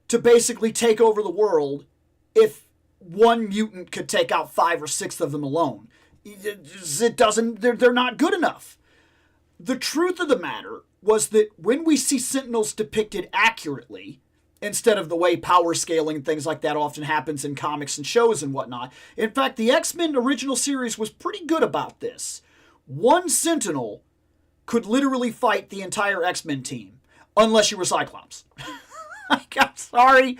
to basically take over the world if one mutant could take out 5 or 6 of them alone. They're not good enough. The truth of the matter was that when we see Sentinels depicted accurately, instead of the way power scaling and things like that often happens in comics and shows and whatnot. In fact, the X-Men original series was pretty good about this. One Sentinel could literally fight the entire X-Men team, unless you were Cyclops. Like, I'm sorry.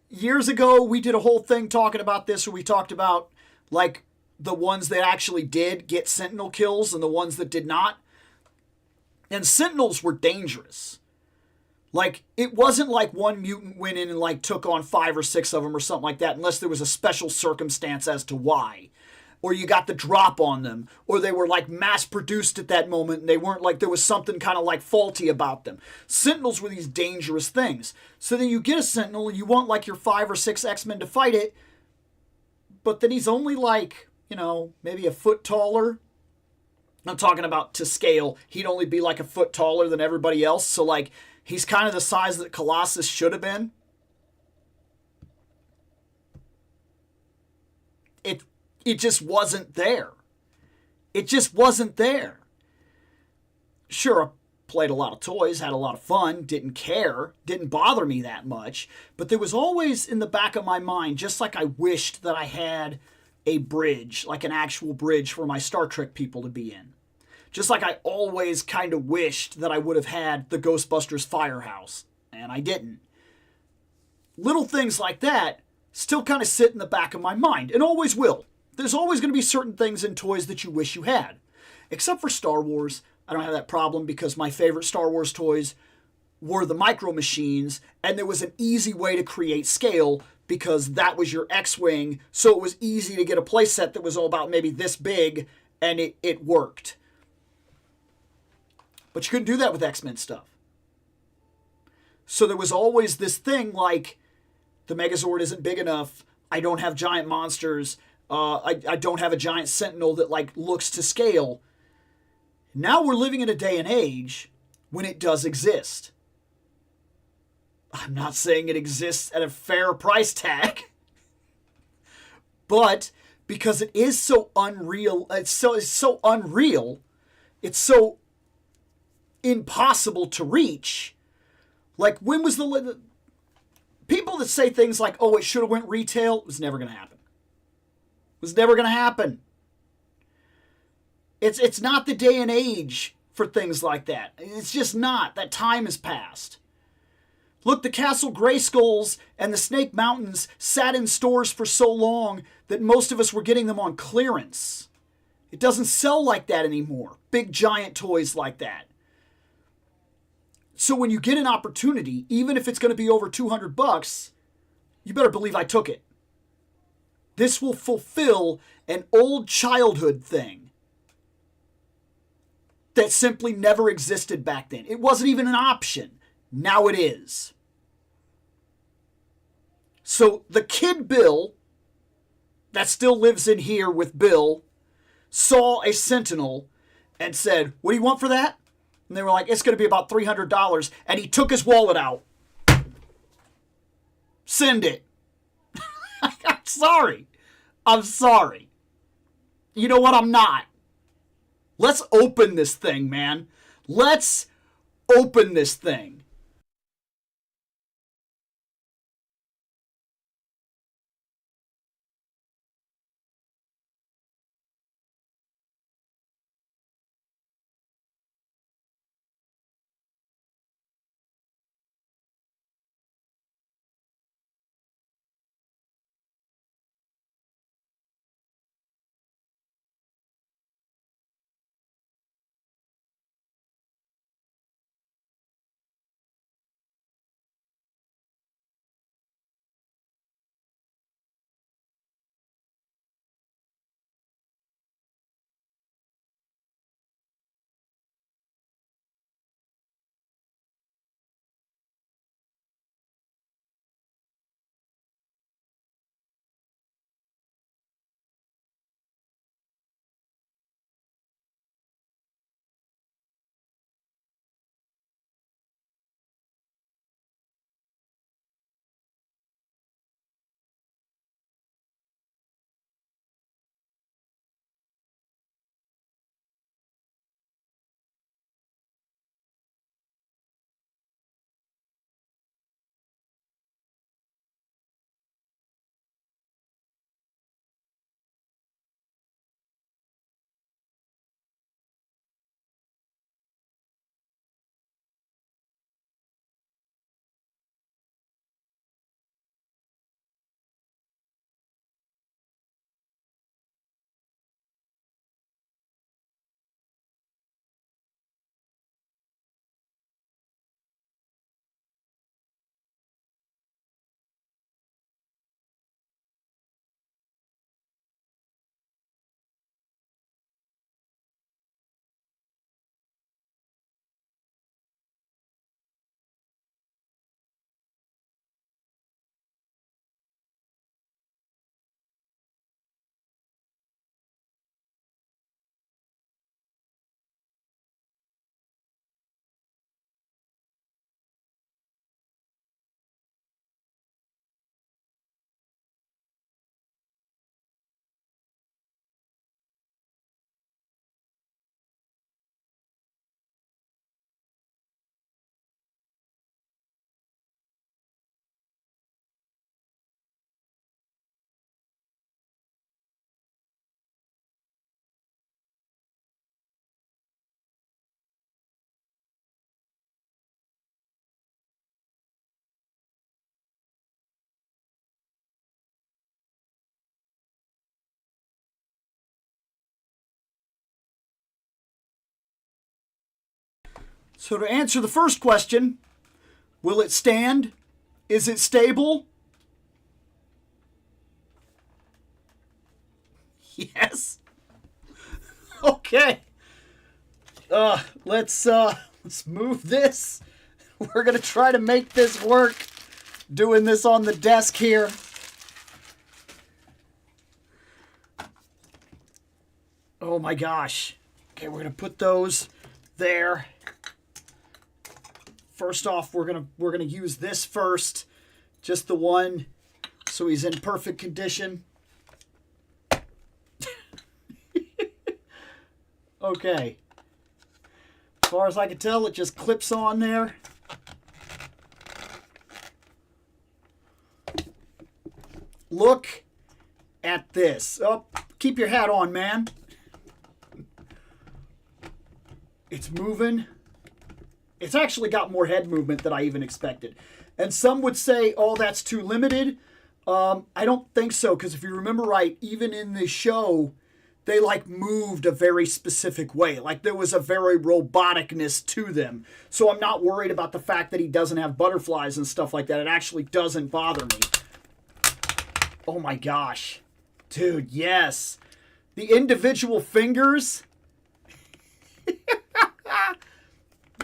Years ago, we did a whole thing talking about this, where we talked about, like, the ones that actually did get Sentinel kills and the ones that did not. And Sentinels were dangerous. Like, it wasn't like one mutant went in and, like, took on 5 or 6 of them or something like that, unless there was a special circumstance as to why. Or you got the drop on them, or they were, like, mass-produced at that moment, and they weren't, like, there was something kind of, like, faulty about them. Sentinels were these dangerous things. So then you get a Sentinel, and you want, like, your 5 or 6 X-Men to fight it, but then he's only, like, you know, maybe a foot taller. I'm talking about to scale. He'd only be like a foot taller than everybody else. So, like, he's kind of the size that Colossus should have been. It just wasn't there. It just wasn't there. Sure, I played a lot of toys, had a lot of fun, didn't care, didn't bother me that much, but there was always in the back of my mind, just like I wished that I had a bridge, like an actual bridge for my Star Trek people to be in. Just like I always kind of wished that I would have had the Ghostbusters firehouse, and I didn't. Little things like that still kind of sit in the back of my mind, and always will. There's always going to be certain things in toys that you wish you had. Except for Star Wars, I don't have that problem because my favorite Star Wars toys were the Micro Machines, and there was an easy way to create scale because that was your X-Wing, so it was easy to get a playset that was all about maybe this big, and it worked. But you couldn't do that with X-Men stuff. So there was always this thing like, the Megazord isn't big enough, I don't have giant monsters, I don't have a giant Sentinel that like looks to scale. Now we're living in a day and age when it does exist. I'm not saying it exists at a fair price tag, but because it is so unreal, it's so unreal, it's so impossible to reach. Like, when was the people that say things like, "Oh, it should have went retail," it was never going to happen. It was never going to happen. It's not the day and age for things like that. It's just not. That time has passed. Look, the Castle Grayskulls and the Snake Mountains sat in stores for so long that most of us were getting them on clearance. It doesn't sell like that anymore. Big giant toys like that. So when you get an opportunity, even if it's going to be over $200, you better believe I took it. This will fulfill an old childhood thing that simply never existed back then. It wasn't even an option. Now it is. So the kid Bill, that still lives in here with Bill, saw a Sentinel and said, "What do you want for that?" And they were like, "It's going to be about $300. And he took his wallet out. Send it. I'm sorry. I'm sorry. You know what? I'm not. Let's open this thing, man. Let's open this thing. So to answer the first question, will it stand? Is it stable? Yes. Okay. Let's move this. We're gonna try to make this work. Doing this on the desk here. Oh my gosh. Okay, we're gonna put those there. First off, we're gonna use this first, just the one, so he's in perfect condition. Okay. As far as I can tell, it just clips on there. Look at this. Oh, keep your hat on, man. It's moving. It's actually got more head movement than I even expected. And some would say, oh, that's too limited. I don't think so, because if you remember right, even in the show, they like moved a very specific way. Like there was a very roboticness to them. So I'm not worried about the fact that he doesn't have butterflies and stuff like that. It actually doesn't bother me. Oh my gosh. Dude, yes. The individual fingers.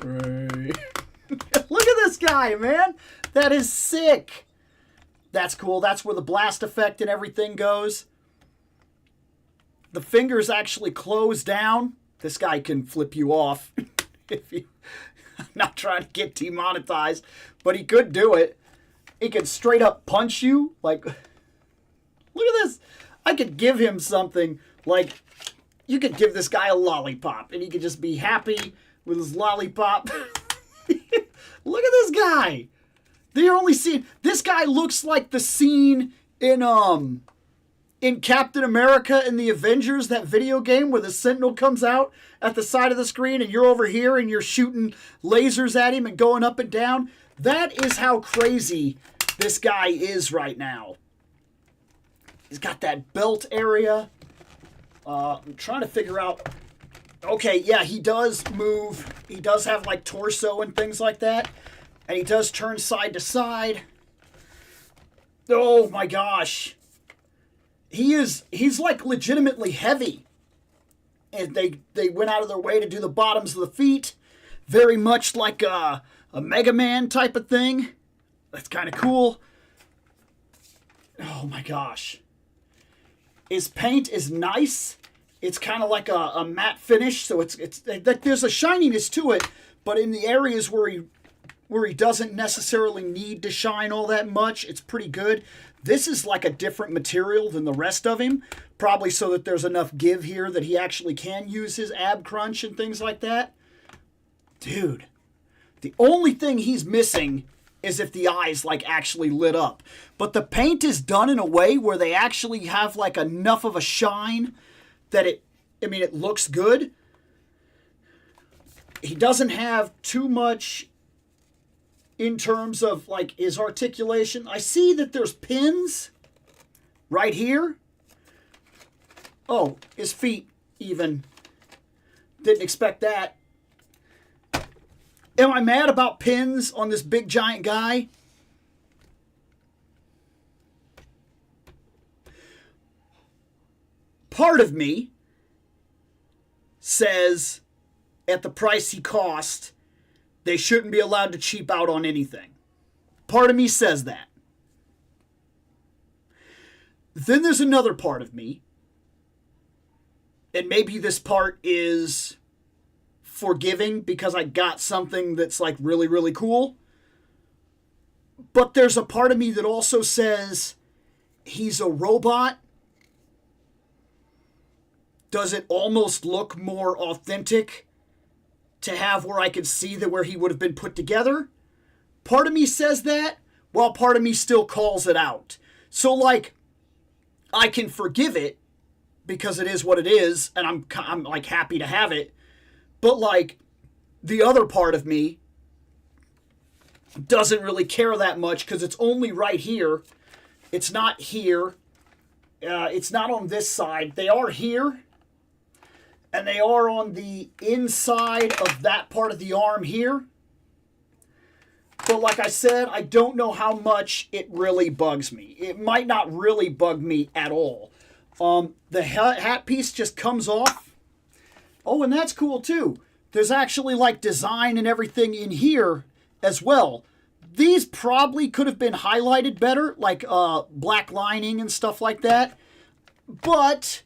Right. Look at this guy, man. That is sick. That's cool. That's where the blast effect and everything goes. The fingers actually close down. This guy can flip you off. I'm not trying to get demonetized, but he could do it. He could straight up punch you. Like, look at this. I could give him something like, you could give this guy a lollipop and he could just be happy with his lollipop. Look at this guy. They're only seeing, this guy looks like the scene in Captain America and the Avengers, that video game where the Sentinel comes out at the side of the screen and you're over here and you're shooting lasers at him and going up and down. That is how crazy this guy is right now. He's got that belt area. I'm trying to figure out. Okay, yeah, he does move. He does have like torso and things like that. And he does turn side to side. Oh my gosh. He's like legitimately heavy. And they went out of their way to do the bottoms of the feet. Very much like a Mega Man type of thing. That's kind of cool. Oh my gosh. His paint is nice. It's kind of like a matte finish, so it's there's a shininess to it, but in the areas where he doesn't necessarily need to shine all that much, it's pretty good. This is like a different material than the rest of him, probably so that there's enough give here that he actually can use his ab crunch and things like that. Dude, the only thing he's missing is if the eyes like actually lit up. But the paint is done in a way where they actually have like enough of a shine that it looks good. He doesn't have too much in terms of like his articulation. I see that there's pins right here. Oh, his feet even. Didn't expect that. Am I mad about pins on this big giant guy? Part of me says at the price he cost, they shouldn't be allowed to cheap out on anything. Part of me says that. Then there's another part of me, and maybe this part is forgiving because I got something that's like really, really cool. But there's a part of me that also says he's a robot. Does it almost look more authentic to have where I could see that where he would have been put together? Part of me says that, while part of me still calls it out. So like, I can forgive it because it is what it is, and I'm like happy to have it. But like, the other part of me doesn't really care that much because it's only right here. It's not here. It's not on this side. They are here. and they are on the inside of that part of the arm here. But like I said, I don't know how much it really bugs me. It might not really bug me at all. The hat piece just comes off. Oh, and that's cool too. There's actually like design and everything in here as well. These probably could have been highlighted better, like black lining and stuff like that. But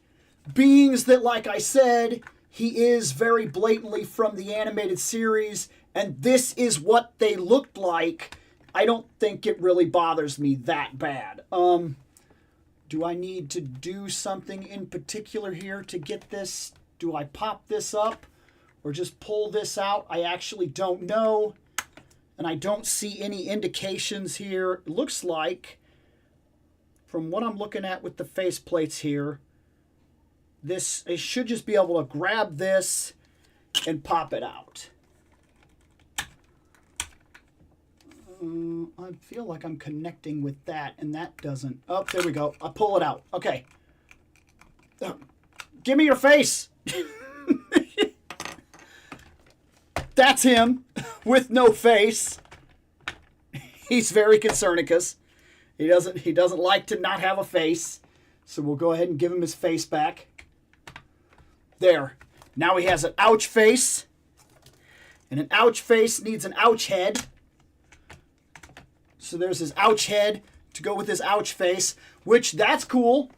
being that, like I said, he is very blatantly from the animated series, and this is what they looked like, I don't think it really bothers me that bad. Do I need to do something in particular here to get this? Do I pop this up or just pull this out? I actually don't know. And I don't see any indications here. It looks like, from what I'm looking at with the face plates here, I should just be able to grab this and pop it out. I feel like I'm connecting with that, and that doesn't. Oh, there we go. I pull it out. Okay. Give me your face. That's him with no face. He's very concernicus. He doesn't like to not have a face. So we'll go ahead and give him his face back. There. Now he has an ouch face. And an ouch face needs an ouch head. So there's his ouch head to go with his ouch face, which that's cool.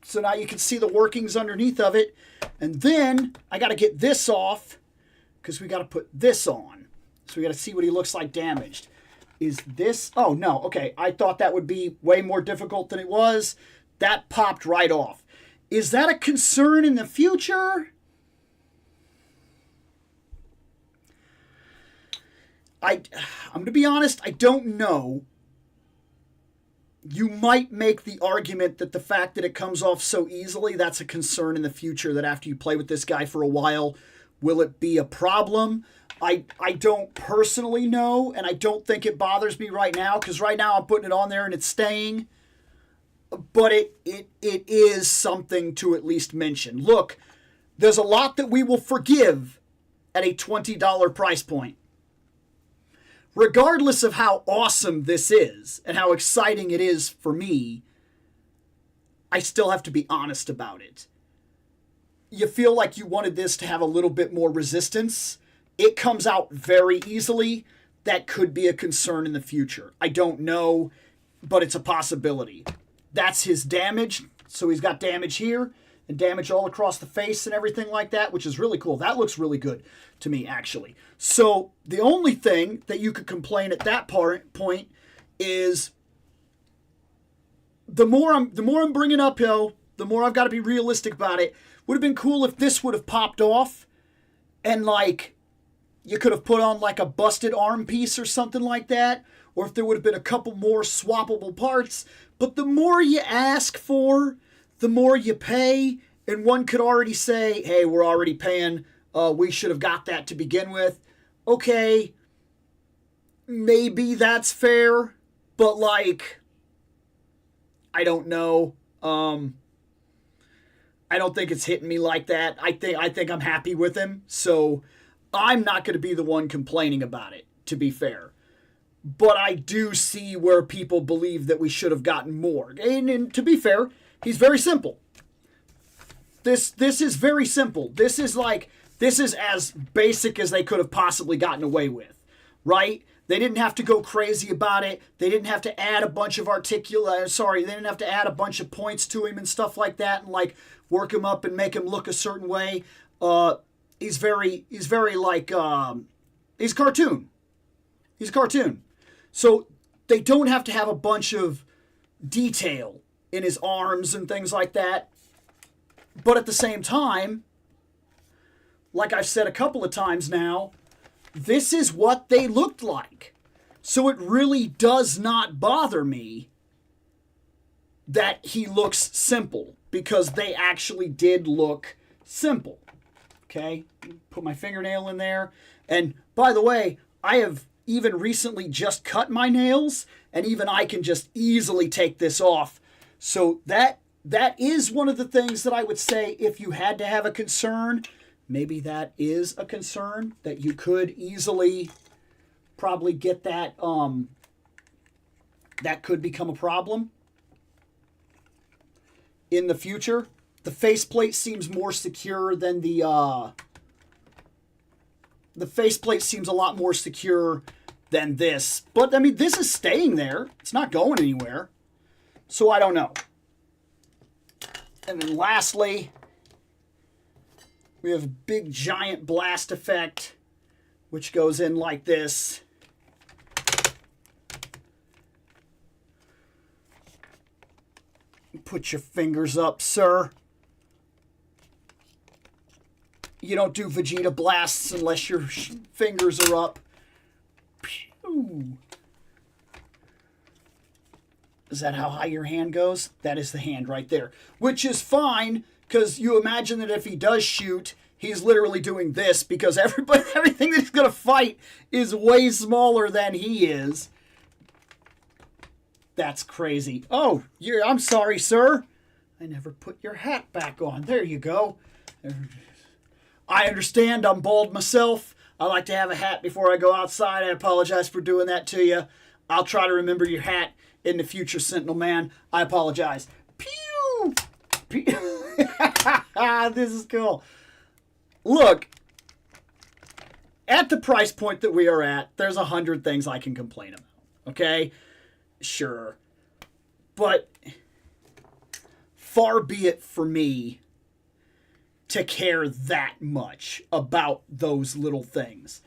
So now you can see the workings underneath of it. And then I got to get this off because we got to put this on. So we got to see what he looks like damaged. Is this? Oh, no. Okay. I thought that would be way more difficult than it was. That popped right off. Is that a concern in the future? I'm going to be honest, I don't know. You might make the argument that the fact that it comes off so easily, that's a concern in the future, that after you play with this guy for a while, will it be a problem? I don't personally know, and I don't think it bothers me right now, because right now I'm putting it on there and it's staying. But it is something to at least mention. Look, there's a lot that we will forgive at a $20 price point. Regardless of how awesome this is and how exciting it is for me, I still have to be honest about it. You feel like you wanted this to have a little bit more resistance. It comes out very easily. That could be a concern in the future. I don't know, but it's a possibility. That's his damage. So he's got damage here and damage all across the face and everything like that, which is really cool. That looks really good to me, actually. So the only thing that you could complain at that point is the more I'm bringing uphill, the more I've got to be realistic about it. Would have been cool if this would have popped off and like you could have put on like a busted arm piece or something like that, or if there would have been a couple more swappable parts. But the more you ask for, the more you pay, and one could already say, hey, we're already paying, we should have got that to begin with. Okay, maybe that's fair, but like, I don't know. I don't think it's hitting me like that. I think I'm happy with him, so I'm not going to be the one complaining about it, to be fair. But I do see where people believe that we should have gotten more. And to be fair, he's very simple. This is very simple. This is as basic as they could have possibly gotten away with, right? They didn't have to go crazy about it. They didn't have to add a bunch of they didn't have to add a bunch of points to him and stuff like that and like work him up and make him look a certain way. He's very like, he's cartoon. He's a cartoon. So they don't have to have a bunch of detail in his arms and things like that. But at the same time, like I've said a couple of times now, this is what they looked like. So it really does not bother me that he looks simple, because they actually did look simple. Okay, put my fingernail in there. And by the way, I have even recently just cut my nails, and even I can just easily take this off. So that that is one of the things that I would say, if you had to have a concern, maybe that is a concern, that you could easily probably get that, that could become a problem in the future. The faceplate seems more secure than the faceplate seems a lot more secure than this. But, I mean, this is staying there. It's not going anywhere. So, I don't know. And then lastly, we have a big giant blast effect, which goes in like this. Put your fingers up, sir. You don't do Vegeta blasts unless your fingers are up. Pew. Is that how high your hand goes? That is the hand right there. Which is fine, because you imagine that if he does shoot, he's literally doing this, because everything that he's going to fight is way smaller than he is. That's crazy. Oh, I'm sorry, sir. I never put your hat back on. There you go. I understand. I'm bald myself. I like to have a hat before I go outside. I apologize for doing that to you. I'll try to remember your hat in the future, Sentinel Man. I apologize. Pew! Pew. This is cool. Look, at the price point that we are at, there's 100 things I can complain about. Okay? Sure. But far be it for me to care that much about those little things.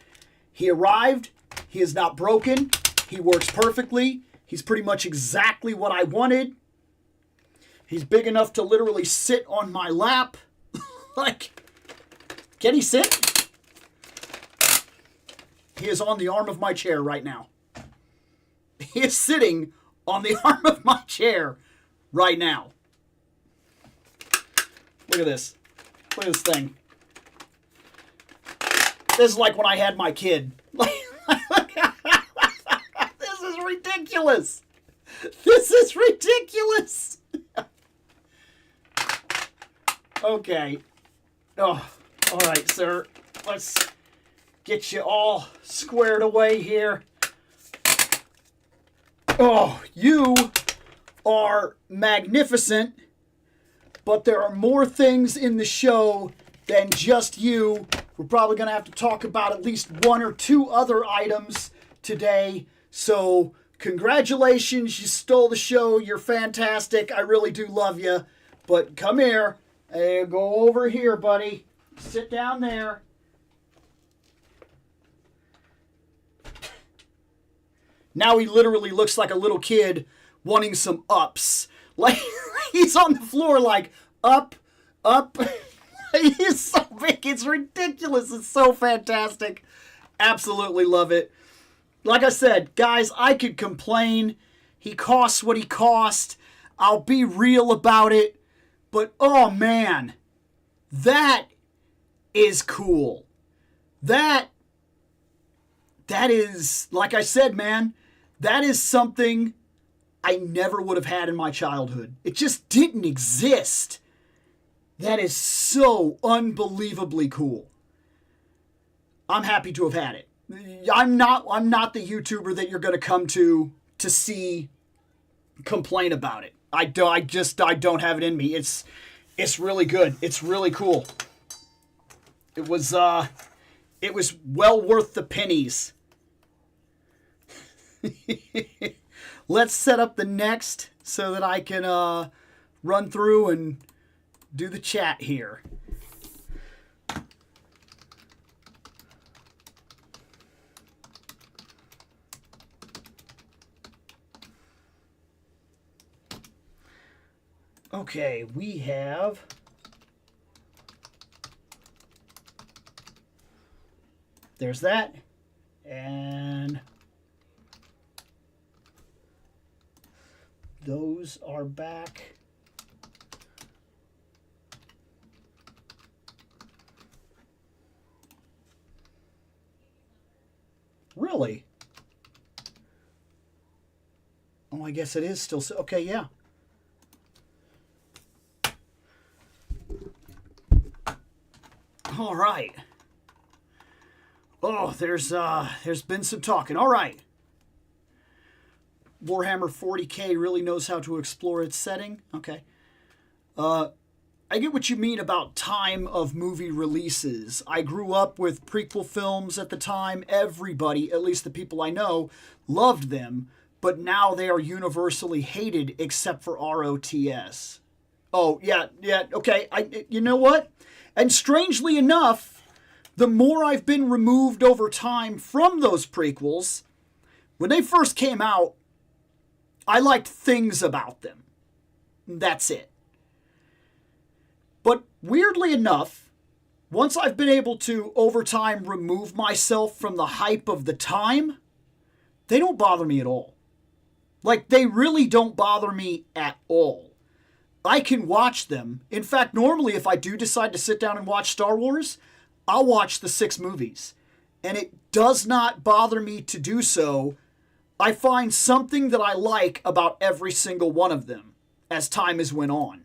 He arrived. He is not broken. He works perfectly. He's pretty much exactly what I wanted. He's big enough to literally sit on my lap. Like, can he sit? He is on the arm of my chair right now. He is sitting on the arm of my chair right now. Look at this. Look at this thing. This is like when I had my kid. This is ridiculous. This is ridiculous. Okay. Oh, all right, sir. Let's get you all squared away here. Oh, you are magnificent. But there are more things in the show than just you. We're probably going to have to talk about at least one or two other items today. So, congratulations. You stole the show. You're fantastic. I really do love you. But come here. Hey, go over here, buddy. Sit down there. Now he literally looks like a little kid wanting some ups. Like, he's on the floor like, up, up. He's so big. It's ridiculous. It's so fantastic. Absolutely love it. Like I said, guys, I could complain. He costs what he cost. I'll be real about it. But, oh, man. That is cool. That is, like I said, man, that is something I never would have had in my childhood. It just didn't exist. That is so unbelievably cool. I'm happy to have had it. I'm not the YouTuber that you're going to come to see complain about it. I don't have it in me. It's really good. It's really cool. It was well worth the pennies. Let's set up the next so that I can run through and do the chat here. Okay, we have there's that, and those are back. Really? Oh, I guess it is still. Okay, yeah. All right. Oh, there's been some talking. All right. Warhammer 40K really knows how to explore its setting. Okay. I get what you mean about time of movie releases. I grew up with prequel films at the time. Everybody, at least the people I know, loved them, but now they are universally hated except for ROTS. Oh, yeah, okay. You know what? And strangely enough, the more I've been removed over time from those prequels, when they first came out, I liked things about them. That's it. But weirdly enough, once I've been able to, over time, remove myself from the hype of the time, they don't bother me at all. Like, they really don't bother me at all. I can watch them. In fact, normally if I do decide to sit down and watch Star Wars, I'll watch the 6 movies. And it does not bother me to do so. I find something that I like about every single one of them as time has went on.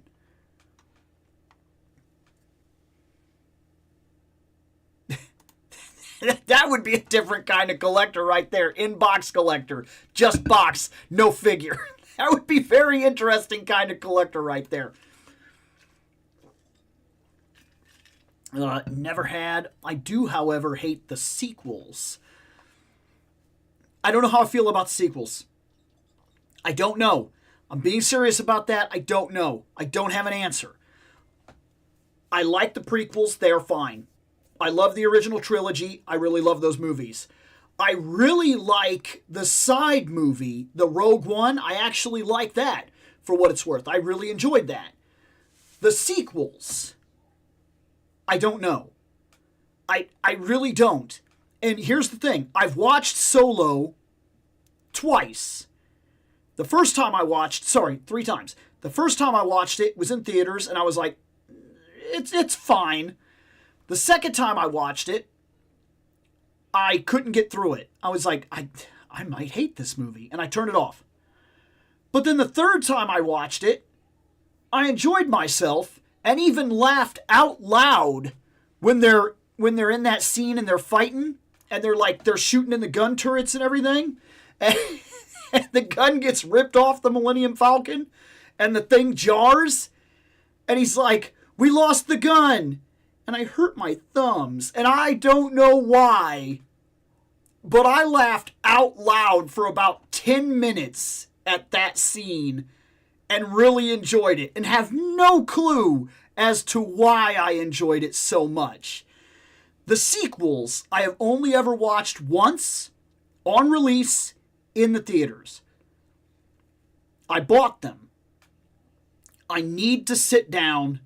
That would be a different kind of collector right there. Inbox collector. Just box, no figure. That would be very interesting kind of collector right there. Never had. I do, however, hate the sequels. I don't know how I feel about sequels. I don't know. I'm being serious about that. I don't know. I don't have an answer. I like the prequels. They're fine. I love the original trilogy. I really love those movies. I really like the side movie, the Rogue One. I actually like that for what it's worth. I really enjoyed that. The sequels, I don't know. I really don't. And here's the thing. I've watched Solo twice. The first time I watched, 3 times. The first time I watched it was in theaters and I was like, it's fine. The second time I watched it, I couldn't get through it. I was like, I might hate this movie, and I turned it off. But then the third time I watched it, I enjoyed myself and even laughed out loud when they're in that scene and they're fighting and they're shooting in the gun turrets and everything, and the gun gets ripped off the Millennium Falcon and the thing jars, and he's like, "We lost the gun." And I hurt my thumbs, and I don't know why, but I laughed out loud for about 10 minutes at that scene and really enjoyed it and have no clue as to why I enjoyed it so much. The sequels I have only ever watched once on release in the theaters. I bought them. I need to sit down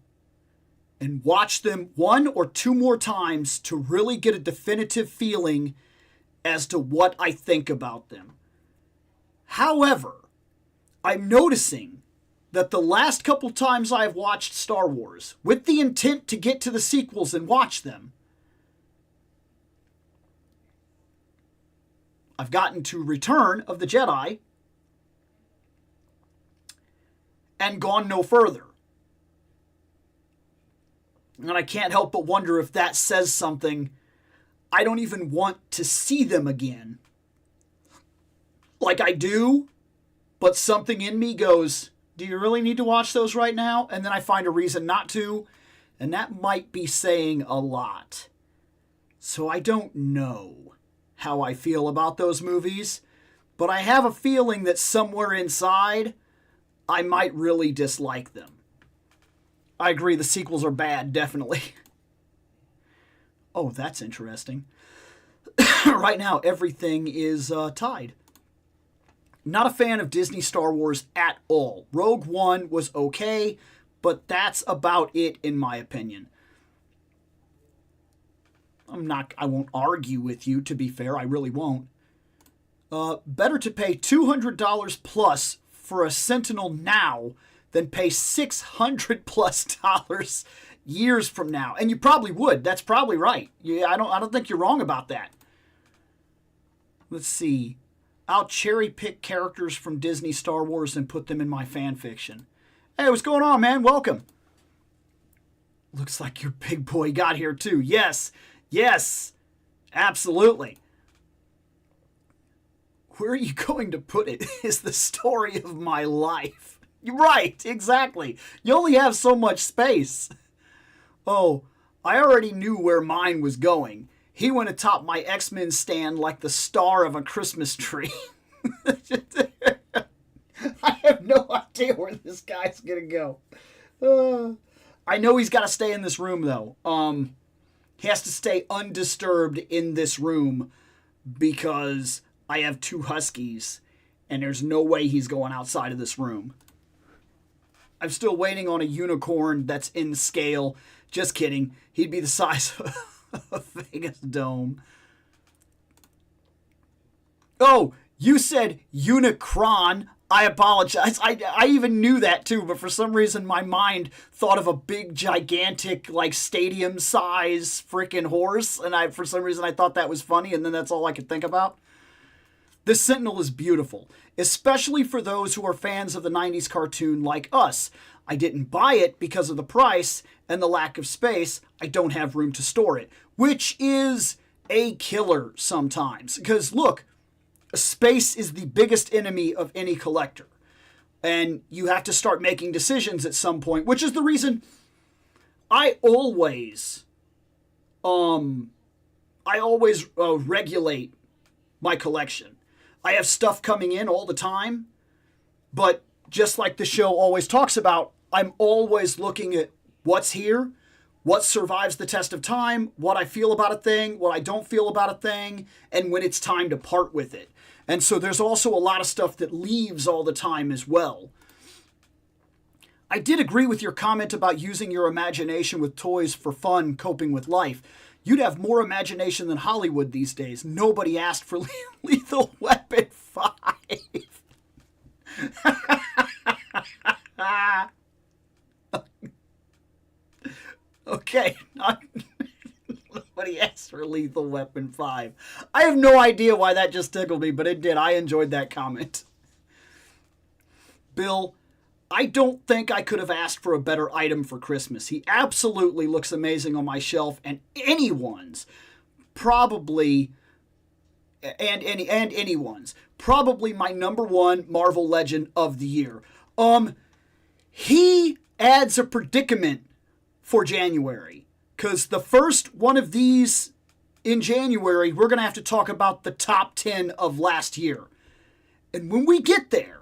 and watch them 1 or 2 more times to really get a definitive feeling as to what I think about them. However, I'm noticing that the last couple times I've watched Star Wars, with the intent to get to the sequels and watch them, I've gotten to Return of the Jedi and gone no further. And I can't help but wonder if that says something. I don't even want to see them again. Like I do, but something in me goes, do you really need to watch those right now? And then I find a reason not to, and that might be saying a lot. So I don't know how I feel about those movies, but I have a feeling that somewhere inside, I might really dislike them. I agree, the sequels are bad, definitely. Oh, that's interesting. Right now, everything is tied. Not a fan of Disney Star Wars at all. Rogue One was okay, but that's about it in my opinion. I won't argue with you, to be fair, I really won't. Better to pay $200 plus for a Sentinel now than pay $600 plus years from now. And you probably would. That's probably right. Yeah, I don't think you're wrong about that. Let's see. I'll cherry pick characters from Disney Star Wars and put them in my fan fiction. Hey, what's going on, man? Welcome. Looks like your big boy got here too. Yes, yes, absolutely. Where are you going to put it is the story of my life. You're right, exactly. You only have so much space. Oh, I already knew where mine was going. He went atop my X-Men stand like the star of a Christmas tree. I have no idea where this guy's gonna go. I know he's got to stay in this room though. He has to stay undisturbed in this room because I have 2 huskies, and there's no way he's going outside of this room. I'm still waiting on a unicorn that's in scale. Just kidding. He'd be the size of a Vegas dome. Oh, you said Unicron. I apologize. I even knew that too, but for some reason my mind thought of a big, gigantic, like stadium size freaking horse, and for some reason I thought that was funny, and then that's all I could think about. The Sentinel is beautiful, especially for those who are fans of the 90s cartoon like us. I didn't buy it because of the price and the lack of space. I don't have room to store it, which is a killer sometimes. Because look, space is the biggest enemy of any collector. And you have to start making decisions at some point, which is the reason I always regulate my collection. I have stuff coming in all the time, but just like the show always talks about, I'm always looking at what's here, what survives the test of time, what I feel about a thing, what I don't feel about a thing, and when it's time to part with it. And so there's also a lot of stuff that leaves all the time as well. I did agree with your comment about using your imagination with toys for fun, coping with life. You'd have more imagination than Hollywood these days. Nobody asked for Lethal Weapon 5. Okay, nobody asked for Lethal Weapon 5. I have no idea why that just tickled me, but it did. I enjoyed that comment. Bill, I don't think I could have asked for a better item for Christmas. He absolutely looks amazing on my shelf, and anyone's probably, anyone's probably my #1 Marvel Legend of the year. He adds a predicament for January, because the first one of these in January, we're going to have to talk about the top 10 of last year. And when we get there,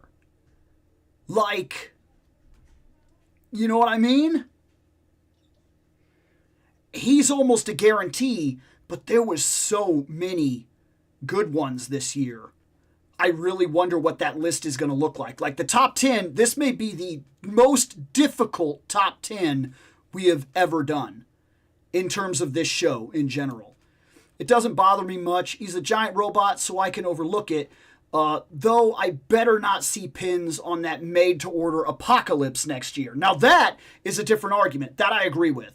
like, you know what I mean? He's almost a guarantee, but there was so many good ones this year. I really wonder what that list is going to look like. Like the top 10, this may be the most difficult top 10 we have ever done in terms of this show in general. It doesn't bother me much. He's a giant robot, so I can overlook it. Though I better not see pins on that made-to-order Apocalypse next year. Now that is a different argument. That I agree with.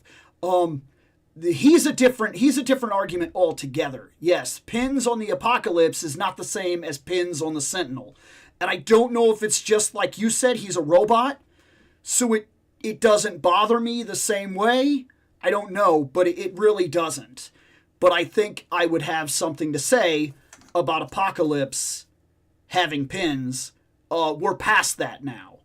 He's a different argument altogether. Yes, pins on the Apocalypse is not the same as pins on the Sentinel. And I don't know if it's just like you said, he's a robot, so it doesn't bother me the same way. I don't know, but it really doesn't. But I think I would have something to say about Apocalypse having pins. We're past that now.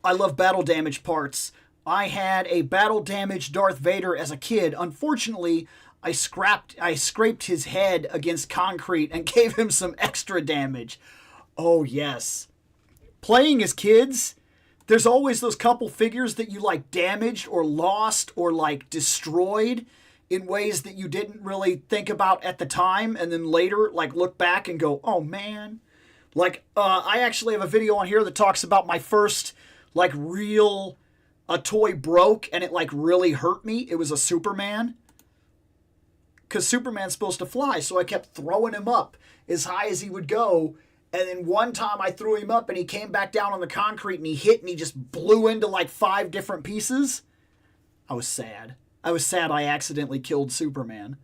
I love battle damage parts. I had a battle damage Darth Vader as a kid. Unfortunately, I scraped his head against concrete and gave him some extra damage. Oh yes. Playing as kids, there's always those couple figures that you like damaged or lost or like destroyed in ways that you didn't really think about at the time, and then later like look back and go, oh man. Like I actually have a video on here that talks about my first like real a toy broke and it like really hurt me. It was a Superman, because Superman's supposed to fly, so I kept throwing him up as high as he would go. And then one time I threw him up and he came back down on the concrete and he hit and he just blew into like 5 different pieces. I was sad. I accidentally killed Superman.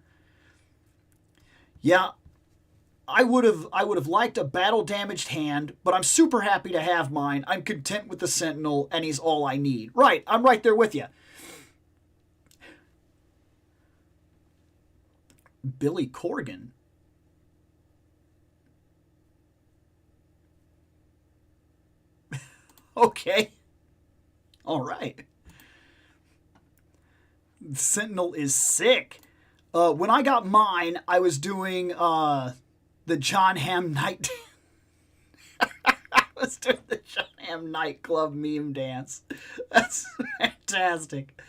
Yeah. I would have liked a battle damaged hand, but I'm super happy to have mine. I'm content with the Sentinel, and he's all I need. Right, I'm right there with you. Billy Corgan. Okay. All right. Sentinel is sick. When I got mine, I was doing the John Hamm night. I was doing the John Hamm nightclub meme dance. That's fantastic.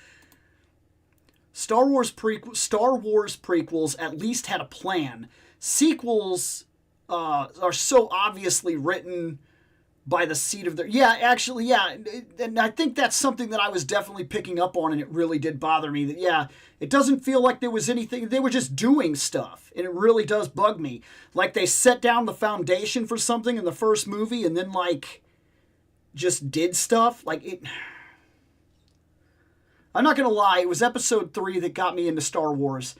Star Wars prequels at least had a plan. Sequels are so obviously written by the seat of their... Yeah, actually, yeah. And I think that's something that I was definitely picking up on, and it really did bother me. That, yeah, it doesn't feel like there was anything... They were just doing stuff, and it really does bug me. Like, they set down the foundation for something in the first movie, and then, like, just did stuff. Like, it... I'm not going to lie, it was episode 3 that got me into Star Wars.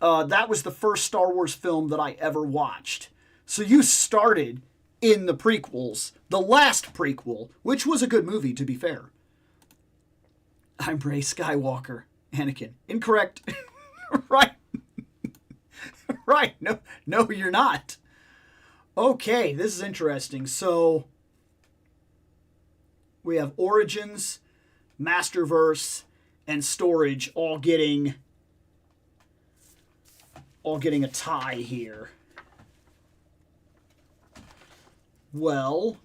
That was the first Star Wars film that I ever watched. So you started in the prequels, the last prequel, which was a good movie, to be fair. I'm Rey Skywalker. Anakin. Incorrect. Right. Right. No, you're not. Okay, this is interesting. So, we have Origins, Masterverse, and Storage all getting a tie here. Well,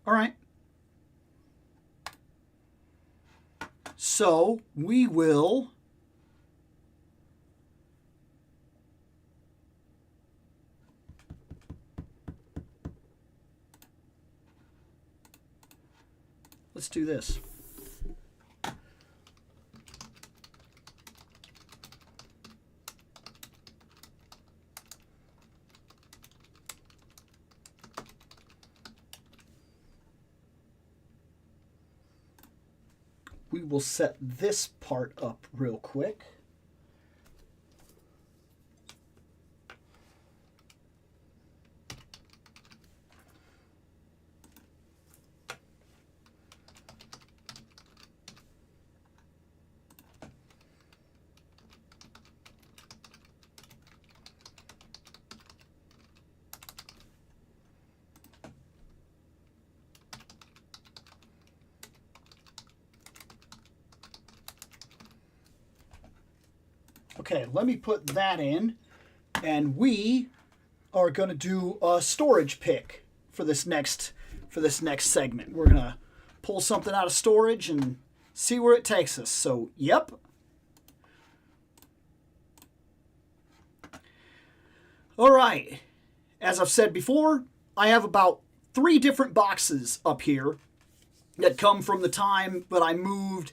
all right. So we will let's do this. We will set this part up real quick. Okay, let me put that in, and we are going to do a storage pick for this next segment. We're going to pull something out of storage and see where it takes us. So, yep. All right. As I've said before, I have about 3 different boxes up here that come from the time that I moved.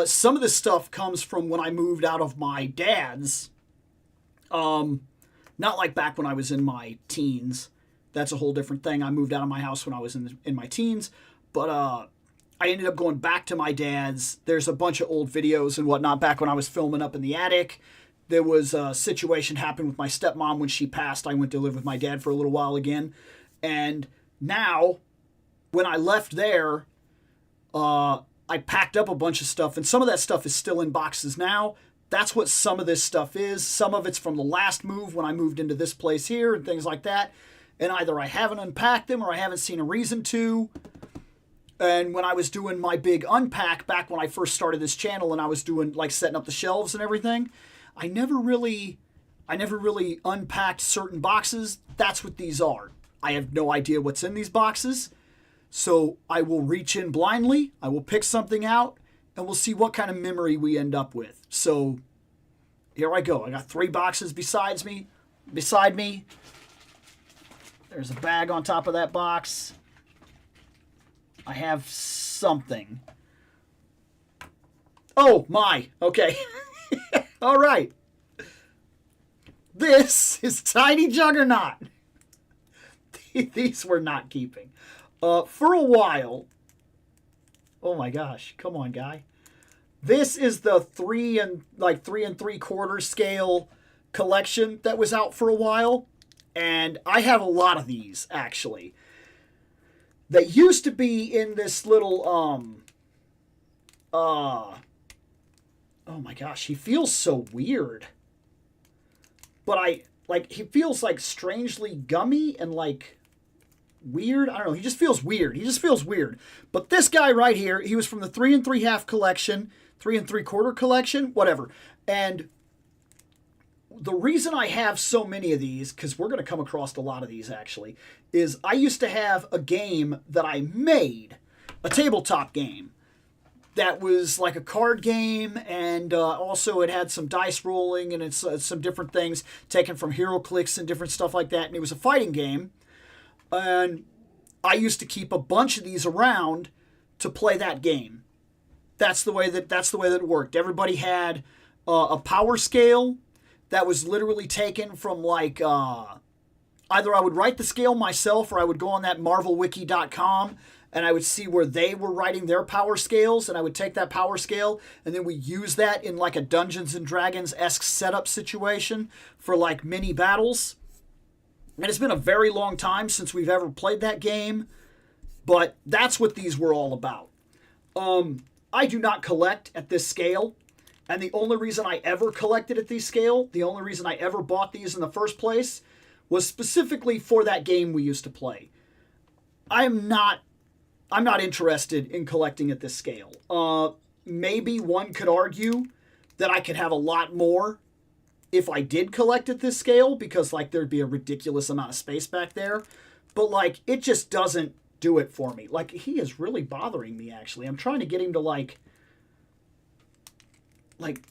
Some of this stuff comes from when I moved out of my dad's. Not like back when I was in my teens. That's a whole different thing. I moved out of my house when I was in my teens. But I ended up going back to my dad's. There's a bunch of old videos and whatnot back when I was filming up in the attic. There was a situation happened with my stepmom when she passed. I went to live with my dad for a little while again. And now, when I left there, I packed up a bunch of stuff, and some of that stuff is still in boxes now. That's what some of this stuff is. Some of it's from the last move when I moved into this place here and things like that. And either I haven't unpacked them or I haven't seen a reason to. And when I was doing my big unpack back when I first started this channel and I was doing like setting up the shelves and everything, I never really unpacked certain boxes. That's what these are. I have no idea what's in these boxes. So I will reach in blindly, I will pick something out, and we'll see what kind of memory we end up with. So here I go. I got 3 boxes beside me. There's a bag on top of that box. I have something. Oh, my. Okay. All right. This is Tiny Juggernaut. These were not keeping. For a while, Oh my gosh. Come on, guy. This is the 3 3/4 scale collection that was out for a while. And I have a lot of these, actually. They used to be in this little, oh my gosh, he feels so weird. But he feels like strangely gummy and like weird. I don't know. He just feels weird. But this guy right here, he was from the 3 3/2 collection, 3 3/4 collection, whatever. And the reason I have so many of these, because we're going to come across a lot of these actually, is I used to have a game that I made, a tabletop game, that was like a card game, and also it had some dice rolling and it's some different things taken from HeroClix and different stuff like that, and it was a fighting game. And I used to keep a bunch of these around to play that game. That's the way that it worked. Everybody had a power scale that was literally taken from like either I would write the scale myself or I would go on that marvelwiki.com and I would see where they were writing their power scales, and I would take that power scale and then we use that in like a Dungeons and Dragons-esque setup situation for like mini battles. And it's been a very long time since we've ever played that game, but that's what these were all about. I do not collect at this scale, and the only reason I ever collected at this scale, the only reason I ever bought these in the first place, was specifically for that game we used to play. I'm not interested in collecting at this scale. Maybe one could argue that I could have a lot more if I did collect at this scale, because like there'd be a ridiculous amount of space back there. But like it just doesn't do it for me. Like he is really bothering me actually. I'm trying to get him to like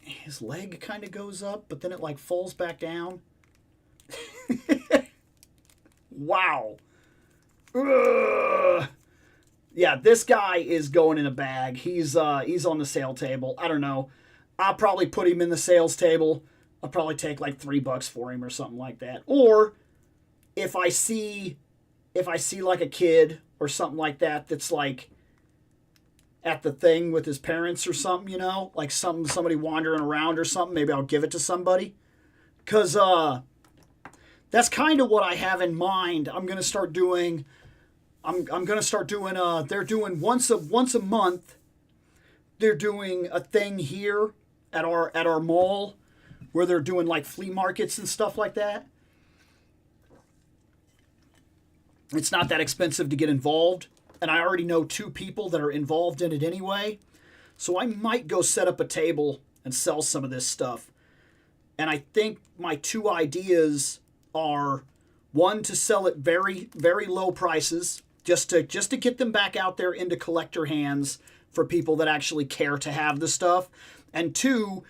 his leg kind of goes up, but then it like falls back down. Wow. Ugh. Yeah, this guy is going in a bag. He's on the sale table. I don't know. I'll probably put him in the sales table. I'll probably take like $3 for him or something like that. Or if I see like a kid or something like that that's like at the thing with his parents or something, you know, like somebody wandering around or something, maybe I'll give it to somebody. Cause that's kind of what I have in mind. I'm gonna start doing. I'm gonna start doing. They're doing once a month. They're doing a thing here at our mall where they're doing like flea markets and stuff like that. It's not that expensive to get involved, and I already know 2 people that are involved in it anyway. So I might go set up a table and sell some of this stuff. And I think my 2 ideas are, one, to sell at very, very low prices, just to get them back out there into collector hands for people that actually care to have the stuff. And 2,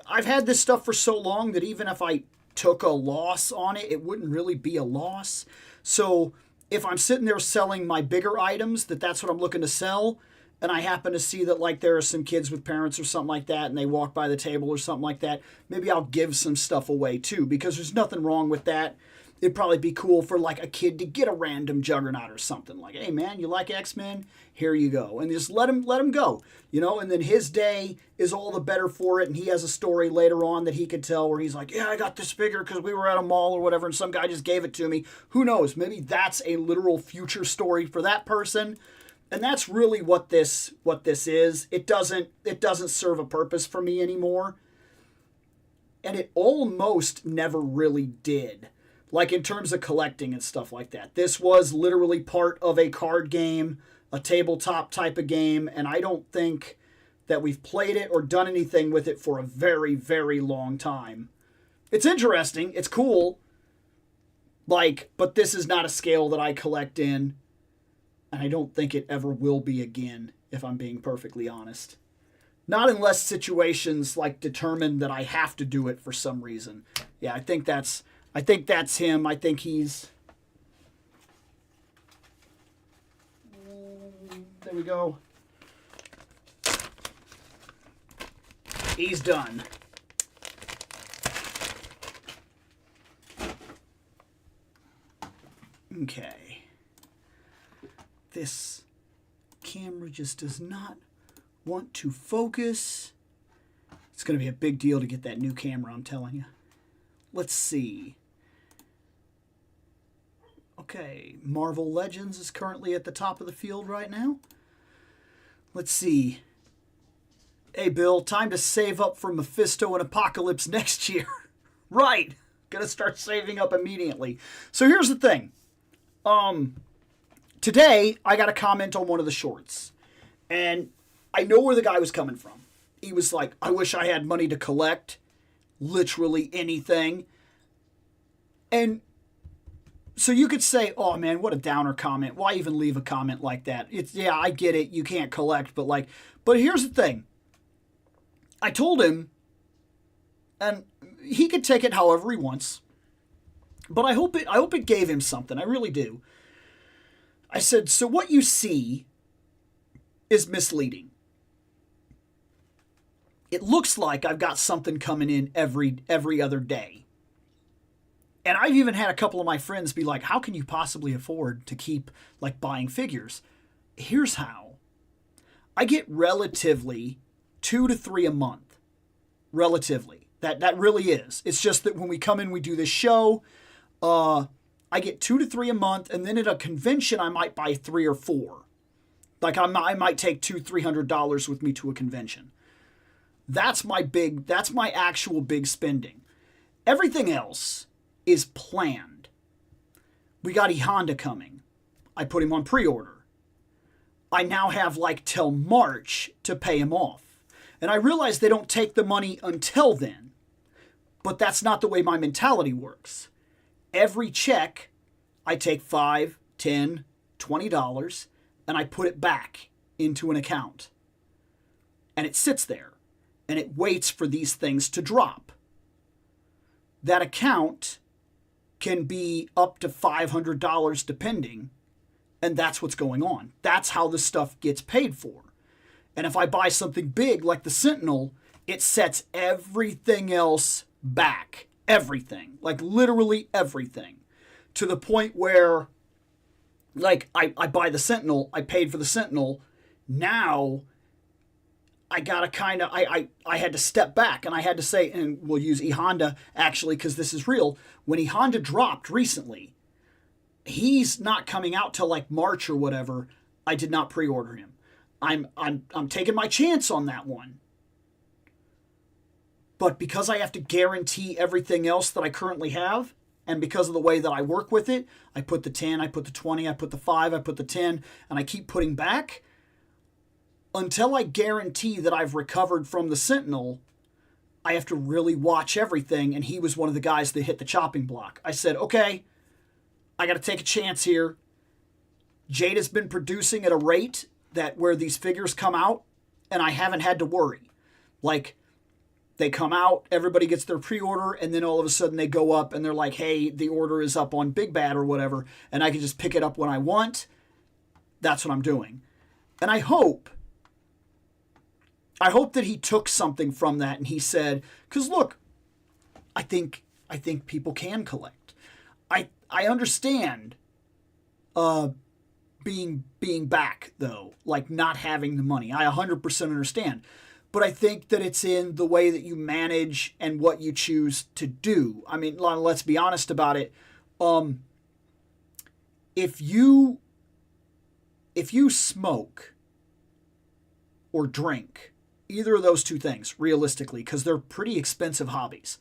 I've had this stuff for so long that even if I took a loss on it, it wouldn't really be a loss. So if I'm sitting there selling my bigger items, that's what I'm looking to sell, and I happen to see that like there are some kids with parents or something like that, and they walk by the table or something like that, maybe I'll give some stuff away too, because there's nothing wrong with that. It'd probably be cool for like a kid to get a random Juggernaut or something. Like, hey man, you like X-Men? Here you go. And just let him go, you know, and then his day is all the better for it, and he has a story later on that he could tell where he's like, yeah, I got this figure because we were at a mall or whatever, and some guy just gave it to me. Who knows? Maybe that's a literal future story for that person. And that's really what this is. It doesn't serve a purpose for me anymore. And it almost never really did. Like in terms of collecting and stuff like that. This was literally part of a card game, a tabletop type of game, and I don't think that we've played it or done anything with it for a very, very long time. It's interesting, it's cool, like, but this is not a scale that I collect in, and I don't think it ever will be again, if I'm being perfectly honest. Not unless situations like determine that I have to do it for some reason. Yeah, I think that's him. I think he's... There we go. He's done. Okay. This camera just does not want to focus. It's going to be a big deal to get that new camera, I'm telling you. Let's see. Okay, Marvel Legends is currently at the top of the field right now. Let's see. Hey, Bill, time to save up for Mephisto and Apocalypse next year. Right. Gonna start saving up immediately. So here's the thing. Today, I got a comment on one of the shorts. And I know where the guy was coming from. He was like, I wish I had money to collect literally anything. And so you could say, oh man, what a downer comment. Why even leave a comment like that? Yeah, I get it. You can't collect, but here's the thing. I told him, and he could take it however he wants, but I hope it gave him something. I really do. I said, so what you see is misleading. It looks like I've got something coming in every other day. And I've even had a couple of my friends be like, how can you possibly afford to keep buying figures? Here's how. I get relatively 2 to 3 a month. Relatively. That really is. It's just that when we come in, we do this show. I get 2 to 3 a month, and then at a convention, I might buy 3 or 4. I might take $200-$300 with me to a convention. That's my actual big spending. Everything else is planned. We got E Honda coming. I put him on pre-order. I now have till March to pay him off. And I realize they don't take the money until then. But that's not the way my mentality works. Every check, I take $5, $10, $20, and I put it back into an account. And it sits there. And it waits for these things to drop. That account can be up to $500 depending, and that's what's going on. That's how the stuff gets paid for. And if I buy something big like the Sentinel, it sets everything else back. Everything. Literally everything. To the point where, I buy the Sentinel, I paid for the Sentinel, now I gotta I had to step back and I had to say, and we'll use E Honda actually because this is real. When E Honda dropped recently, he's not coming out till March or whatever. I did not pre-order him. I'm taking my chance on that one. But because I have to guarantee everything else that I currently have, and because of the way that I work with it, I put the 10, I put the 20, I put the 5, I put the 10, and I keep putting back. Until I guarantee that I've recovered from the Sentinel, I have to really watch everything, and he was one of the guys that hit the chopping block. I said, okay, I got to take a chance here. Jade has been producing at a rate that where these figures come out, and I haven't had to worry. They come out, everybody gets their pre-order, and then all of a sudden they go up, and they're like, hey, the order is up on Big Bad or whatever, and I can just pick it up when I want. That's what I'm doing. And I hope that he took something from that and he said, because look, I think people can collect. I understand being back though, not having the money. I 100% understand. But I think that it's in the way that you manage and what you choose to do. I mean, let's be honest about it. If you smoke or drink, either of those two things, realistically, because they're pretty expensive hobbies.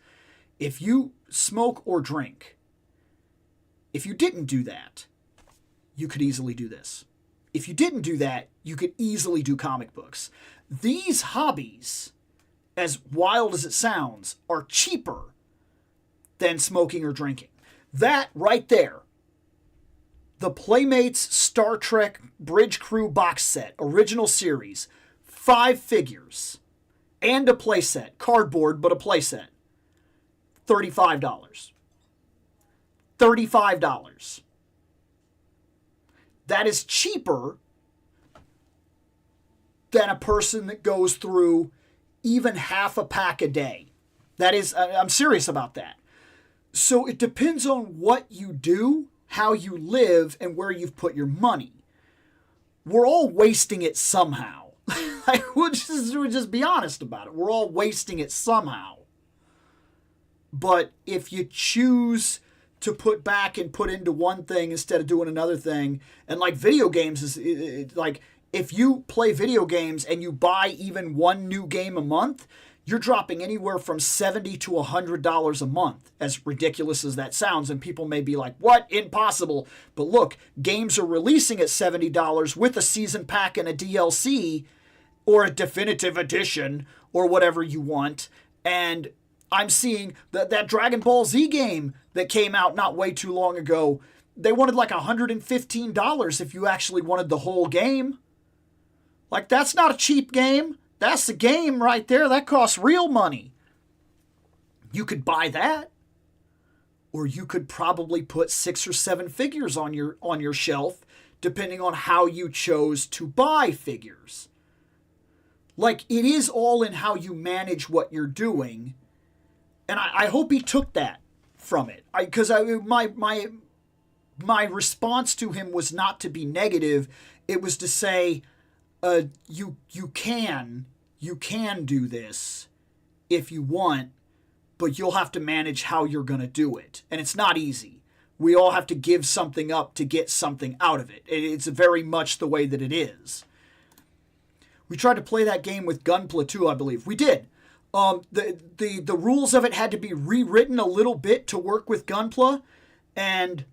If you smoke or drink, if you didn't do that, you could easily do this. If you didn't do that, you could easily do comic books. These hobbies, as wild as it sounds, are cheaper than smoking or drinking. That right there, the Playmates Star Trek Bridge Crew box set, original series, 5 figures, and a playset, cardboard, but a playset, $35. $35. That is cheaper than a person that goes through even half a pack a day. That is, I'm serious about that. So it depends on what you do, how you live, and where you've put your money. we're all wasting it somehow. Like, we'll just be honest about it. We're all wasting it somehow. But if you choose to put back and put into one thing instead of doing another thing, and like video games is like, if you play video games and you buy even one new game a month, you're dropping anywhere from $70 to $100 a month, as ridiculous as that sounds. And people may be like, what? Impossible. But look, games are releasing at $70 with a season pack and a DLC or a definitive edition or whatever you want. And I'm seeing that Dragon Ball Z game that came out not way too long ago, they wanted like $115 if you actually wanted the whole game. Like, that's not a cheap game. That's the game right there. That costs real money. You could buy that. Or you could probably put 6 or 7 figures on your shelf, depending on how you chose to buy figures. Like, it is all in how you manage what you're doing. And I hope he took that from it. Because my response to him was not to be negative. It was to say, you can do this if you want, but you'll have to manage how you're going to do it. And it's not easy. We all have to give something up to get something out of it. It's very much the way that it is. We tried to play that game with Gunpla too, I believe. We did. The rules of it had to be rewritten a little bit to work with Gunpla, and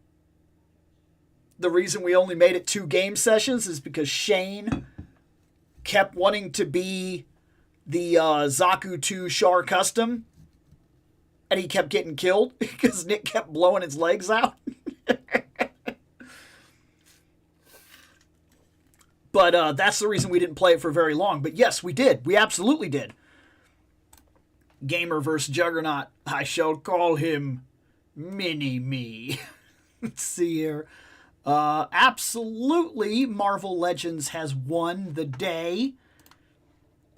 the reason we only made it 2 game sessions is because Shane kept wanting to be the Zaku 2 Char custom, and he kept getting killed because Nick kept blowing his legs out. But that's the reason we didn't play it for very long. But yes, we did. We absolutely did. Gamer vs. Juggernaut. I shall call him Mini-Me. Let's see here. Absolutely, Marvel Legends has won the day.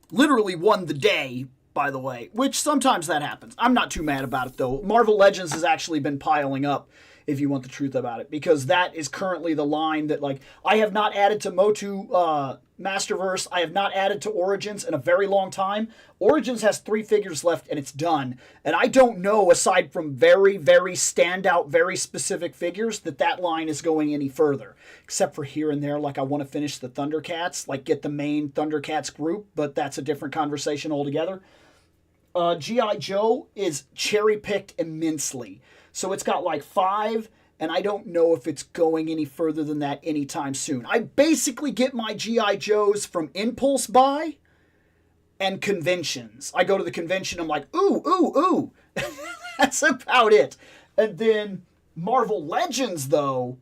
Literally won the day, by the way, which sometimes that happens. I'm not too mad about it, though. Marvel Legends has actually been piling up, if you want the truth about it, because that is currently the line that, like, I have not added to Motu Masterverse. I have not added to Origins in a very long time. Origins has 3 figures left, and it's done. And I don't know, aside from very, very standout, very specific figures, that line is going any further. Except for here and there, like I want to finish the Thundercats, like get the main Thundercats group, but that's a different conversation altogether. G.I. Joe is cherry-picked immensely. So it's got like 5, and I don't know if it's going any further than that anytime soon. I basically get my G.I. Joes from impulse buy and conventions. I go to the convention, I'm like, ooh, ooh, ooh. That's about it. And then Marvel Legends, though,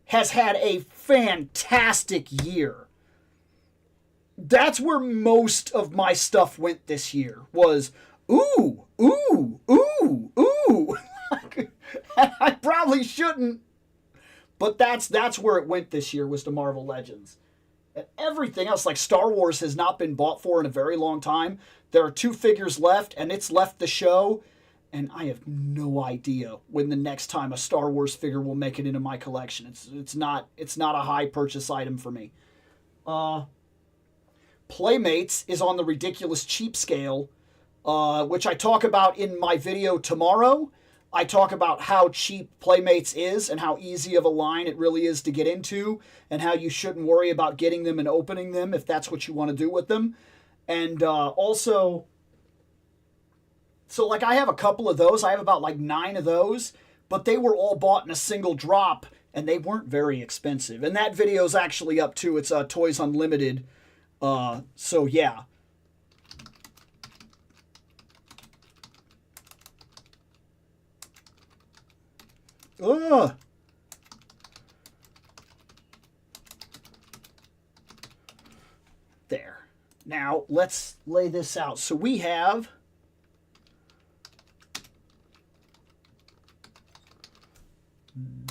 has had a fantastic year. That's where most of my stuff went this year, was ooh, ooh, ooh, ooh. I probably shouldn't, but that's where it went this year, was to Marvel Legends. And everything else, like Star Wars, has not been bought for in a very long time. There are 2 figures left, and it's left the show, and I have no idea when the next time a Star Wars figure will make it into my collection. It's not a high purchase item for me. Playmates is on the ridiculous cheap scale, which I talk about in my video tomorrow. I talk about how cheap Playmates is and how easy of a line it really is to get into, and how you shouldn't worry about getting them and opening them if that's what you want to do with them. And also, so like I have a couple of those. I have about like 9 of those, but they were all bought in a single drop, and they weren't very expensive. And that video is actually up too. It's Toys Unlimited. So yeah. Ugh. There. Now, let's lay this out. So we have